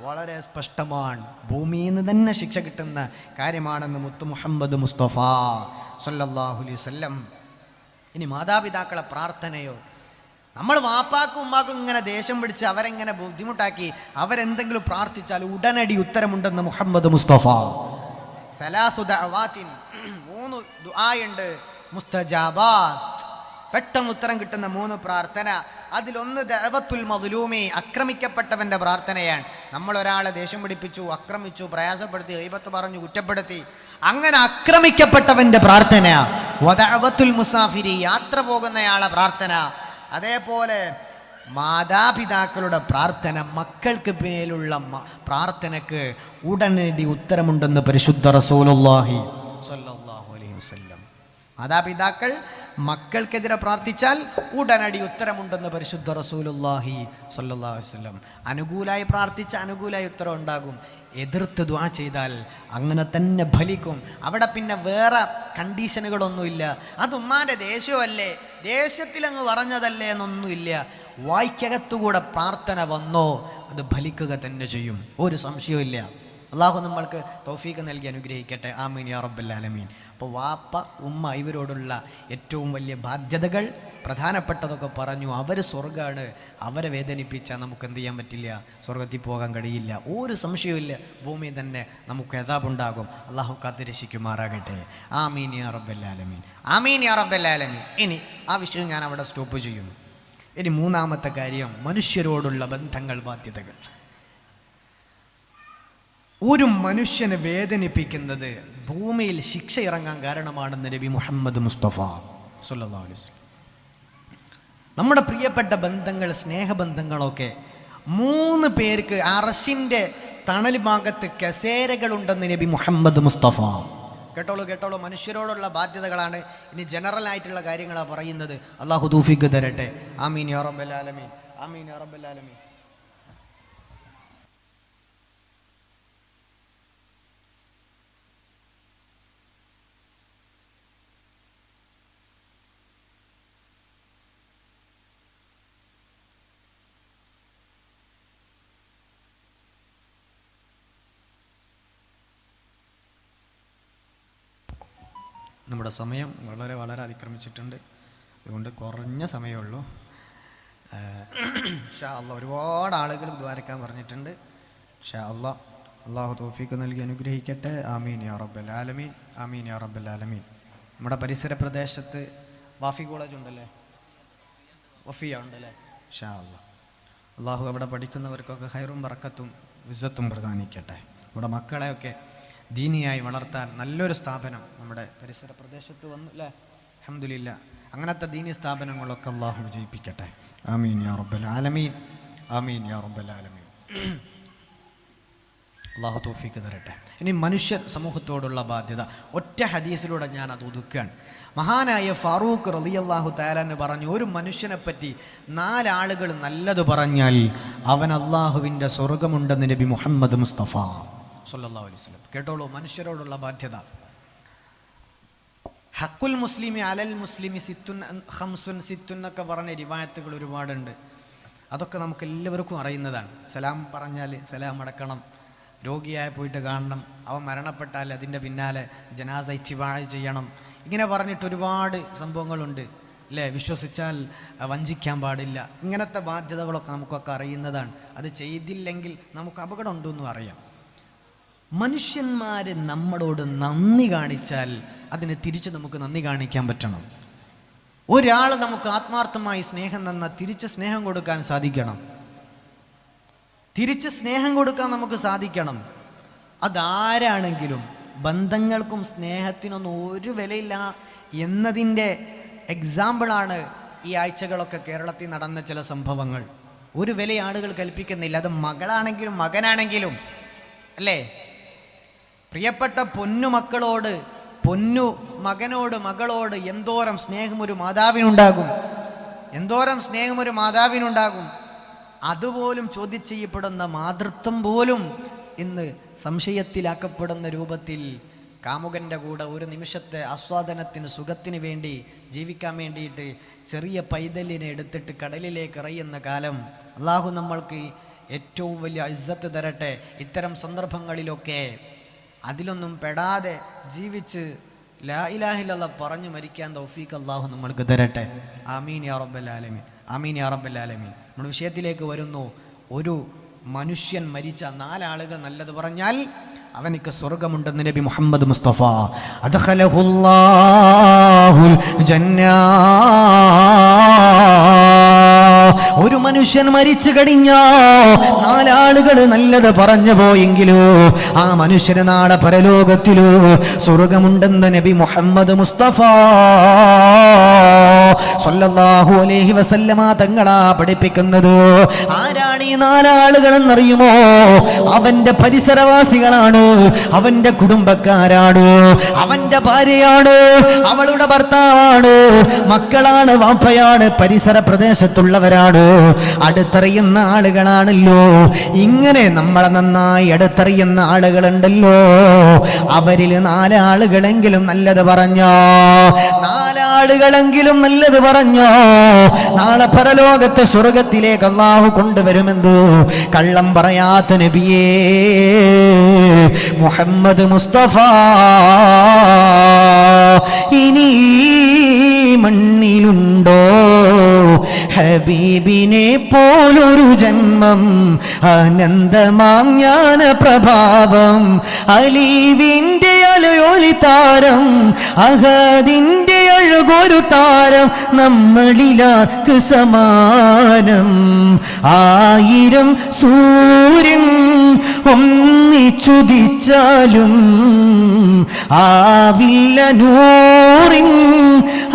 വളരെ സ്പഷ്ടമാണ്. ഭൂമിയിൽ നിന്ന് തന്നെ ശിക്ഷ കിട്ടുന്ന കാര്യമാണെന്ന് മുത്തു മുഹമ്മദ് മുസ്തഫ സല്ലല്ലാഹു അലൈഹി വസല്ലം. ഇനി മാതാപിതാക്കളെ പ്രാർത്ഥനയോ? നമ്മൾ വാപ്പാക്കും ഉമ്മാക്കും ഇങ്ങനെ ദേഷ്യം പിടിച്ച് അവരെങ്ങനെ ബുദ്ധിമുട്ടാക്കി അവരെന്തെങ്കിലും പ്രാർത്ഥിച്ചാൽ ഉടനടി ഉത്തരമുണ്ടെന്ന് മുഹമ്മദ് മുസ്തഫ. സലാസു ദഅവാത്തിൻ, 3 ദുആയുണ്ട് മുസ്തജാബാത്ത്, പെട്ടെന്ന് ഉത്തരം കിട്ടുന്ന 3 പ്രാർത്ഥന. അതിലൊന്ന് ദഅവത്തുൽ മദ്ലൂമി, ആക്രമിക്കപ്പെട്ടവന്റെ പ്രാർത്ഥനയാണ്. നമ്മൾ ഒരാളെ ദേഷ്യം പിടിപ്പിച്ചു, ആക്രമിച്ചു, പ്രയാസപ്പെടുത്തി, ഗീബത്ത് പറഞ്ഞു, കുറ്റപ്പെടുത്തി, അങ്ങനെ ആക്രമിക്കപ്പെട്ടവന്റെ പ്രാർത്ഥന. വദഅവത്തുൽ മുസാഫിരി, യാത്ര പോകുന്നയാളെ പ്രാർത്ഥന. അതേപോലെ മാതാപിതാക്കളുടെ പ്രാർത്ഥന, മക്കൾക്ക് മേലുള്ള പ്രാർത്ഥനക്ക് ഉടനടി ഉത്തരമുണ്ടെന്ന് പരിശുദ്ധ റസൂലുള്ളാഹി സ്വല്ലല്ലാഹു അലൈഹി വസല്ലം. മാതാപിതാക്കൾ മക്കൾക്കെതിരെ പ്രാർത്ഥിച്ചാൽ ഉടനടി ഉത്തരമുണ്ടെന്ന് പരിശുദ്ധ റസൂലുള്ളാഹി സ്വല്ലല്ലാഹു അലൈഹി വസല്ലം. അനുകൂലമായി പ്രാർത്ഥിച്ച അനുകൂലമായി ഉത്തരം ഉണ്ടാകും. എതിർത്ത് ദുആ ചെയ്താൽ അങ്ങനെ തന്നെ ഫലിക്കും. അവിടെ പിന്നെ വേറെ കണ്ടീഷനുകളൊന്നുമില്ല. അത് ഉമ്മാൻ്റെ ദേഷ്യമല്ലേ, ദേഷ്യത്തിലങ്ങ് പറഞ്ഞതല്ലേ എന്നൊന്നുമില്ല. വായ്ക്കകത്തുകൂടെ പ്രാർത്ഥന വന്നോ അത് ഫലിക്കുക തന്നെ ചെയ്യും, ഒരു സംശയവുമില്ല. അള്ളാഹു നമ്മൾക്ക് തൗഫീഖ് നൽകി അനുഗ്രഹിക്കട്ടെ. ആമീൻ യാ റബ്ബൽ ആലമീൻ. അപ്പോൾ വാപ്പ ഉമ്മ ഇവരോടുള്ള ഏറ്റവും വലിയ ബാധ്യതകൾ പ്രധാനപ്പെട്ടതൊക്കെ പറഞ്ഞു. അവർ സ്വർഗ്ഗമാണ്, അവരെ വേദനിപ്പിച്ചാൽ നമുക്ക് എന്ത് ചെയ്യാൻ പറ്റില്ല, സ്വർഗത്തിൽ പോകാൻ കഴിയില്ല, ഒരു സംശയവുമില്ല. ഭൂമി തന്നെ നമുക്ക് യഥാപുണ്ടാകും. അള്ളാഹു കാത്തിരക്ഷിക്കുമാറാകട്ടെ. ആമീൻ യാ റബ്ബൽ ആലമീൻ, ആമീൻ യാ റബ്ബൽ ആലമീൻ. ഇനി ആ വിഷയം ഞാൻ അവിടെ സ്റ്റോപ്പ് ചെയ്യുന്നു. ഇനി 3-ാമത്തെ കാര്യം, മനുഷ്യരോടുള്ള ബന്ധങ്ങൾ, ബാധ്യതകൾ. ഒരു മനുഷ്യനെ വേദനിപ്പിക്കുന്നത് ഭൂമിയിൽ ശിക്ഷ ഇറങ്ങാൻ കാരണമാണെന്ന് നബി മുഹമ്മദ് മുസ്തഫ സല്ലല്ലാഹു അലൈഹി വസല്ലം. നമ്മുടെ പ്രിയപ്പെട്ട ബന്ധങ്ങൾ, സ്നേഹബന്ധങ്ങളൊക്കെ 3 പേർക്ക് അർശിൻ്റെ തണൽ ഭാഗത്ത് കസേരകളുണ്ടെന്ന് നബി മുഹമ്മദ് മുസ്തഫ. കേട്ടോളൂ കേട്ടോളൂ, മനുഷ്യരോടുള്ള ബാധ്യതകളാണ്. ഇനി ജനറൽ ആയിട്ടുള്ള കാര്യങ്ങളാണ് പറയുന്നത്. അള്ളാഹു തൗഫീഖ് തരട്ടെ. ആമീൻ യാ റബ്ബൽ ആലമീൻ, ആമീൻ യാ റബ്ബൽ ആലമീൻ. നമ്മുടെ സമയം വളരെ വളരെ അതിക്രമിച്ചിട്ടുണ്ട്. അതുകൊണ്ട് കുറഞ്ഞ സമയമുള്ളൂ. ഇൻഷാ അല്ലാഹ് ഒരുപാട് ആളുകൾ ദ്വാരക്കാൻ പറഞ്ഞിട്ടുണ്ട്. ഇൻഷാ അല്ലാഹ് അള്ളാഹു തൗഫീഖ് നൽകി അനുഗ്രഹിക്കട്ടെ. ആമീൻ യാ റബ്ബൽ ആലമീൻ, ആമീൻ യാ റബ്ബൽ ആലമീൻ. നമ്മുടെ പരിസര പ്രദേശത്ത് വാഫി കോളേജ് ഉണ്ടല്ലേ, വഫിയ ഉണ്ടല്ലേ, ഇൻഷാ അല്ലാഹ്. അള്ളാഹു അവിടെ പഠിക്കുന്നവർക്കൊക്കെ ഖൈറും ബറക്കത്തും ഇസ്സത്തും പ്രദാനിക്കട്ടെ. ഇവിടെ മക്കളെയൊക്കെ ദീനിയായി വളർത്താൻ നല്ലൊരു സ്ഥാപനം നമ്മുടെ പരിസര പ്രദേശത്ത് വന്നു അല്ലേ, അൽഹംദുലില്ലാ. അങ്ങനത്തെ ദീനി സ്ഥാപനങ്ങളൊക്കെ അള്ളാഹു വിജയിപ്പിക്കട്ടെ. ആമീൻ യാ റബ്ബൽ ആലമീൻ, ആമീൻ യാ റബ്ബൽ ആലമീൻ. അള്ളാഹു തൗഫീഖ് തരട്ടെ. ഇനി മനുഷ്യ സമൂഹത്തോടുള്ള ബാധ്യത ഒറ്റ ഹദീസിലൂടെ ഞാൻ അത് ഒതുക്കുകയാണ്. മഹാനായ ഫാറൂഖ് റളിയല്ലാഹു തആല എന്ന് പറഞ്ഞു, ഒരു മനുഷ്യനെ പറ്റി 4 ആളുകൾ നല്ലത് പറഞ്ഞാൽ അവൻ അള്ളാഹുവിൻ്റെ സ്വർഗമുണ്ടെന്ന് നബി മുഹമ്മദ് മുസ്തഫ സല്ലല്ലാഹു അലൈഹി വസല്ലം. കേട്ടോളൂ, മനുഷ്യരോടുള്ള ബാധ്യത. ഹഖുൽ മുസ്ലിമി അലൽ മുസ്ലിമി സിത്തുൻ ഖംസുൻ സിത്തുൻ എന്നൊക്കെ പറഞ്ഞ റിവായത്തുകൾ ഒരുപാടുണ്ട്. അതൊക്കെ നമുക്ക് എല്ലാവർക്കും അറിയുന്നതാണ്. സലാം പറഞ്ഞാൽ സലാം അടക്കണം, രോഗിയായി പോയിട്ട് കാണണം, അവൻ മരണപ്പെട്ടാൽ അതിൻ്റെ പിന്നാലെ ജനാസ ഇത്തിബാഅ ചെയ്യണം. ഇങ്ങനെ പറഞ്ഞിട്ട് ഒരുപാട് സംഭവങ്ങളുണ്ട് അല്ലേ. വിശ്വസിച്ചാൽ വഞ്ചിക്കാൻ പാടില്ല. ഇങ്ങനത്തെ ബാധ്യതകളൊക്കെ നമുക്കൊക്കെ അറിയുന്നതാണ്. അത് ചെയ്തില്ലെങ്കിൽ നമുക്ക് അപകടം ഉണ്ടെന്നും അറിയാം. മനുഷ്യന്മാർ നമ്മളോട് നന്ദി കാണിച്ചാൽ അതിന് തിരിച്ച് നമുക്ക് നന്ദി കാണിക്കാൻ പറ്റണം. ഒരാൾ നമുക്ക് ആത്മാർത്ഥമായി സ്നേഹം തന്നാൽ തിരിച്ച് സ്നേഹം കൊടുക്കാൻ സാധിക്കണം. തിരിച്ച് സ്നേഹം കൊടുക്കാൻ നമുക്ക് സാധിക്കണം. അതാരാണെങ്കിലും ബന്ധങ്ങൾക്കും സ്നേഹത്തിനൊന്നും ഒരു വിലയില്ല എന്നതിൻ്റെ എക്സാമ്പിളാണ് ഈ ആഴ്ചകളൊക്കെ കേരളത്തിൽ നടന്ന ചില സംഭവങ്ങൾ. ഒരു വില ആളുകൾ കൽപ്പിക്കുന്നില്ല. അത് മകളാണെങ്കിലും മകനാണെങ്കിലും അല്ലേ. പ്രിയപ്പെട്ട പൊന്നു മക്കളോട്, പൊന്നു മകനോട്, മകളോട് എന്തോരം സ്നേഹം ഒരു മാതാവിനുണ്ടാകും, എന്തോരം സ്നേഹം ഒരു മാതാവിനുണ്ടാകും. അതുപോലും ചോദ്യം ചെയ്യപ്പെടുന്ന മാതൃത്വം പോലും ഇന്ന് സംശയത്തിലാക്കപ്പെടുന്ന രൂപത്തിൽ കാമുകൻ്റെ കൂടെ ഒരു നിമിഷത്തെ ആസ്വാദനത്തിന് സുഖത്തിന് വേണ്ടി ജീവിക്കാൻ വേണ്ടിയിട്ട് ചെറിയ പൈതലിനെ എടുത്തിട്ട് കടലിലേക്ക് എറിയുന്ന കാലം. അള്ളാഹു നമ്മൾക്ക് ഏറ്റവും വലിയ ഇസ്സത്ത് തരട്ടെ. ഇത്തരം സന്ദർഭങ്ങളിലൊക്കെ അതിലൊന്നും പെടാതെ ജീവിച്ച് ലാ ഇലാഹ ഇല്ലല്ലാഹ് പറഞ്ഞു മരിക്കാൻ തൗഫീഖ് അള്ളാഹു നമ്മൾക്ക് തരട്ടെ. ആമീൻ യാ റബ്ബൽ ആലമീൻ, ആമീൻ യാ റബ്ബൽ ആലമീൻ. നമ്മുടെ വിഷയത്തിലേക്ക് വരുന്നു. ഒരു മനുഷ്യൻ മരിച്ച 4 ആളുകൾ നല്ലത് പറഞ്ഞാൽ അവനിക്ക് സ്വർഗമുണ്ടെന്ന് നബി മുഹമ്മദ് മുസ്തഫ. അദ്ഖലഹുല്ലാഹുൽ ജന്നാ. ഒരു മനുഷ്യൻ മരിച്ചു കഴിഞ്ഞാ 4 ആളുകൾ നല്ലത് പറഞ്ഞു പോയെങ്കിലോ ആ മനുഷ്യന് നാളെ പരലോകത്തിലോ സ്വർഗമുണ്ടെന്ന് നബി മുഹമ്മദ് മുസ്തഫ സല്ലല്ലാഹു അലൈഹി വസല്ലമ തങ്ങളാ പഠിപ്പിക്കുന്നത്. ആരാണ് ഈ 4 ആളുകളെന്നറിയുമോ? അവന്റെ പരിസരവാസികളാണ്, അവന്റെ കുടുംബക്കാരാണ്, അവന്റെ ഭാര്യയാണ്, അവളുടെ ഭർത്താവാണ്, മക്കളാണ്, വാപ്പയാണ്, പരിസര പ്രദേശത്തുള്ളവരാണ്, അടുത്തറിയുന്ന ആളുകളാണല്ലോ. ഇങ്ങനെ നമ്മളെ നന്നായി അടുത്തറിയുന്ന ആളുകളുണ്ടല്ലോ. അവരിൽ 4 ആളുകളെങ്കിലും നല്ലത് പറഞ്ഞോ, 4 ആളുകളെങ്കിലും നല്ലത് പറഞ്ഞോ, നാളെ പരലോകത്തെ സ്വർഗത്തിലേക്ക് അല്ലാഹു കൊണ്ടുവരുമെന്ന് കള്ളം പറയാത്ത നബിയേ മുഹമ്മദ് മുസ്തഫ. ഇനി മണ്ണിലുണ്ടോ ഹബീബിനെ പോലൊരു ജന്മം, ആനന്ദമാം ജ്ഞാന പ്രഭാവം, അലീവിൻ്റെ അലയൊലി താരം, അഹദിൻ്റെ അഴകൊരു താരം, നമ്മളിലാർക്ക് സമാനം. 1000 സൂര്യൻ ഒന്നിച്ചുദിച്ചാലും ആവില്ല നൂറിൻ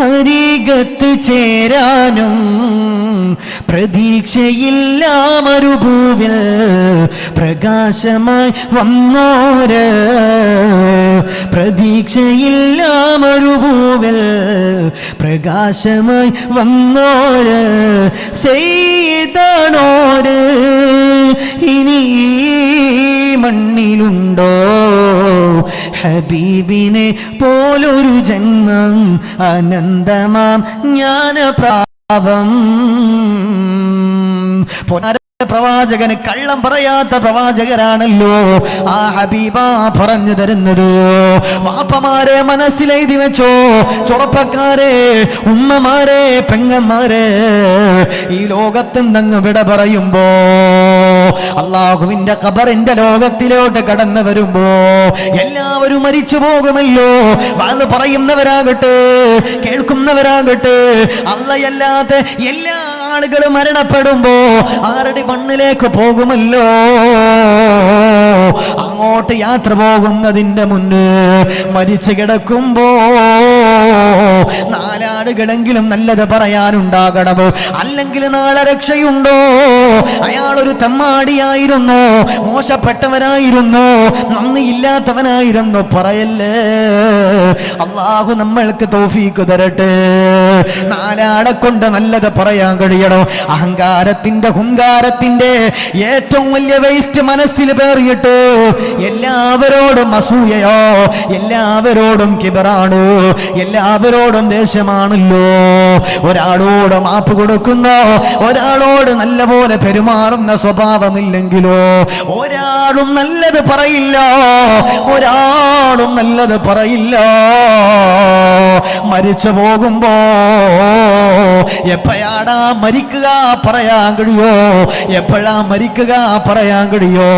അരികത്ത് ചേരാനും. പ്രതീക്ഷയില്ല മരുഭൂവിൽ പ്രകാശമായി വന്നോര്, പ്രതീക്ഷയില്ല മരുഭൂവിൽ പ്രകാശമായി വന്നോര് സെയ്താണോര്. ഇനി മണ്ണിലുണ്ടോ ഹബീബിനെ പോലൊരു ജന്മം, അനന്തമാം ജ്ഞാനപ്രാവം. പ്രവാചകന് കള്ളം പറയാത്ത പ്രവാചകരാണല്ലോ ആ ഹബീബ പറഞ്ഞു തരുന്നത്. വാപ്പമാരെ മനസ്സിലെഴുതി വെച്ചോ, ചെറുപ്പക്കാരെ, ഉമ്മമാരെ, പെങ്ങന്മാരെ, ഈ ലോകത്തും തങ്ങ് വിട പറയുമ്പോ, അള്ളാഹുവിന്റെ ഖബറിന്റെ ലോകത്തിലോട്ട് കടന്നു വരുമ്പോ എല്ലാവരും മരിച്ചു പോകുമല്ലോ. അത് പറയുന്നവരാകട്ടെ കേൾക്കുന്നവരാകട്ടെ, അള്ളയല്ലാത്ത എല്ലാ ആളുകളും മരണപ്പെടുമ്പോ ആരുടെ മണ്ണിലേക്ക് പോകുമല്ലോ. അങ്ങോട്ട് യാത്ര പോകുന്നതിന്റെ മുന്നേ മരിച്ചു കിടക്കുമ്പോ നാലാളുകളെങ്കിലും നല്ലത് പറയാനുണ്ടാകണമോ, അല്ലെങ്കിൽ നാളെ രക്ഷയുണ്ടോ? അയാളൊരു തെമ്മാടിയായിരുന്നു, മോശപ്പെട്ടവനായിരുന്നു, നന്ദിയില്ലാത്തവനായിരുന്നു പറയല്ലേ. അള്ളാഹു നമ്മൾക്ക് തൗഫീക്ക് തരട്ടെ. നാലാളെ കൊണ്ട് നല്ലത് പറയാൻ കഴിയണം. അഹങ്കാരത്തിന്റെ ഹുങ്കാരത്തിന്റെ ഏറ്റവും വലിയ വേസ്റ്റ് മനസ്സിൽ പേറിയിട്ട് എല്ലാവരോടും അസൂയയോ, എല്ലാവരോടും കിബറാണ്, എല്ലാവരോടും ദേഷ്യമാണല്ലോ. ഒരാളോട് മാപ്പ് കൊടുക്കുന്ന, ഒരാളോട് നല്ല പോലെ പെരുമാറുന്ന സ്വഭാവമില്ലെങ്കിലോ ഒരാളും നല്ലത് പറയില്ല, ഒരാളും നല്ലത് പറയില്ല. മരിച്ചു പോകുമ്പോ എപ്പോഴാടാ മരിക്കുക പറയാൻ കഴിയോ? എപ്പോഴാ മരിക്കുക പറയാൻ കഴിയോ?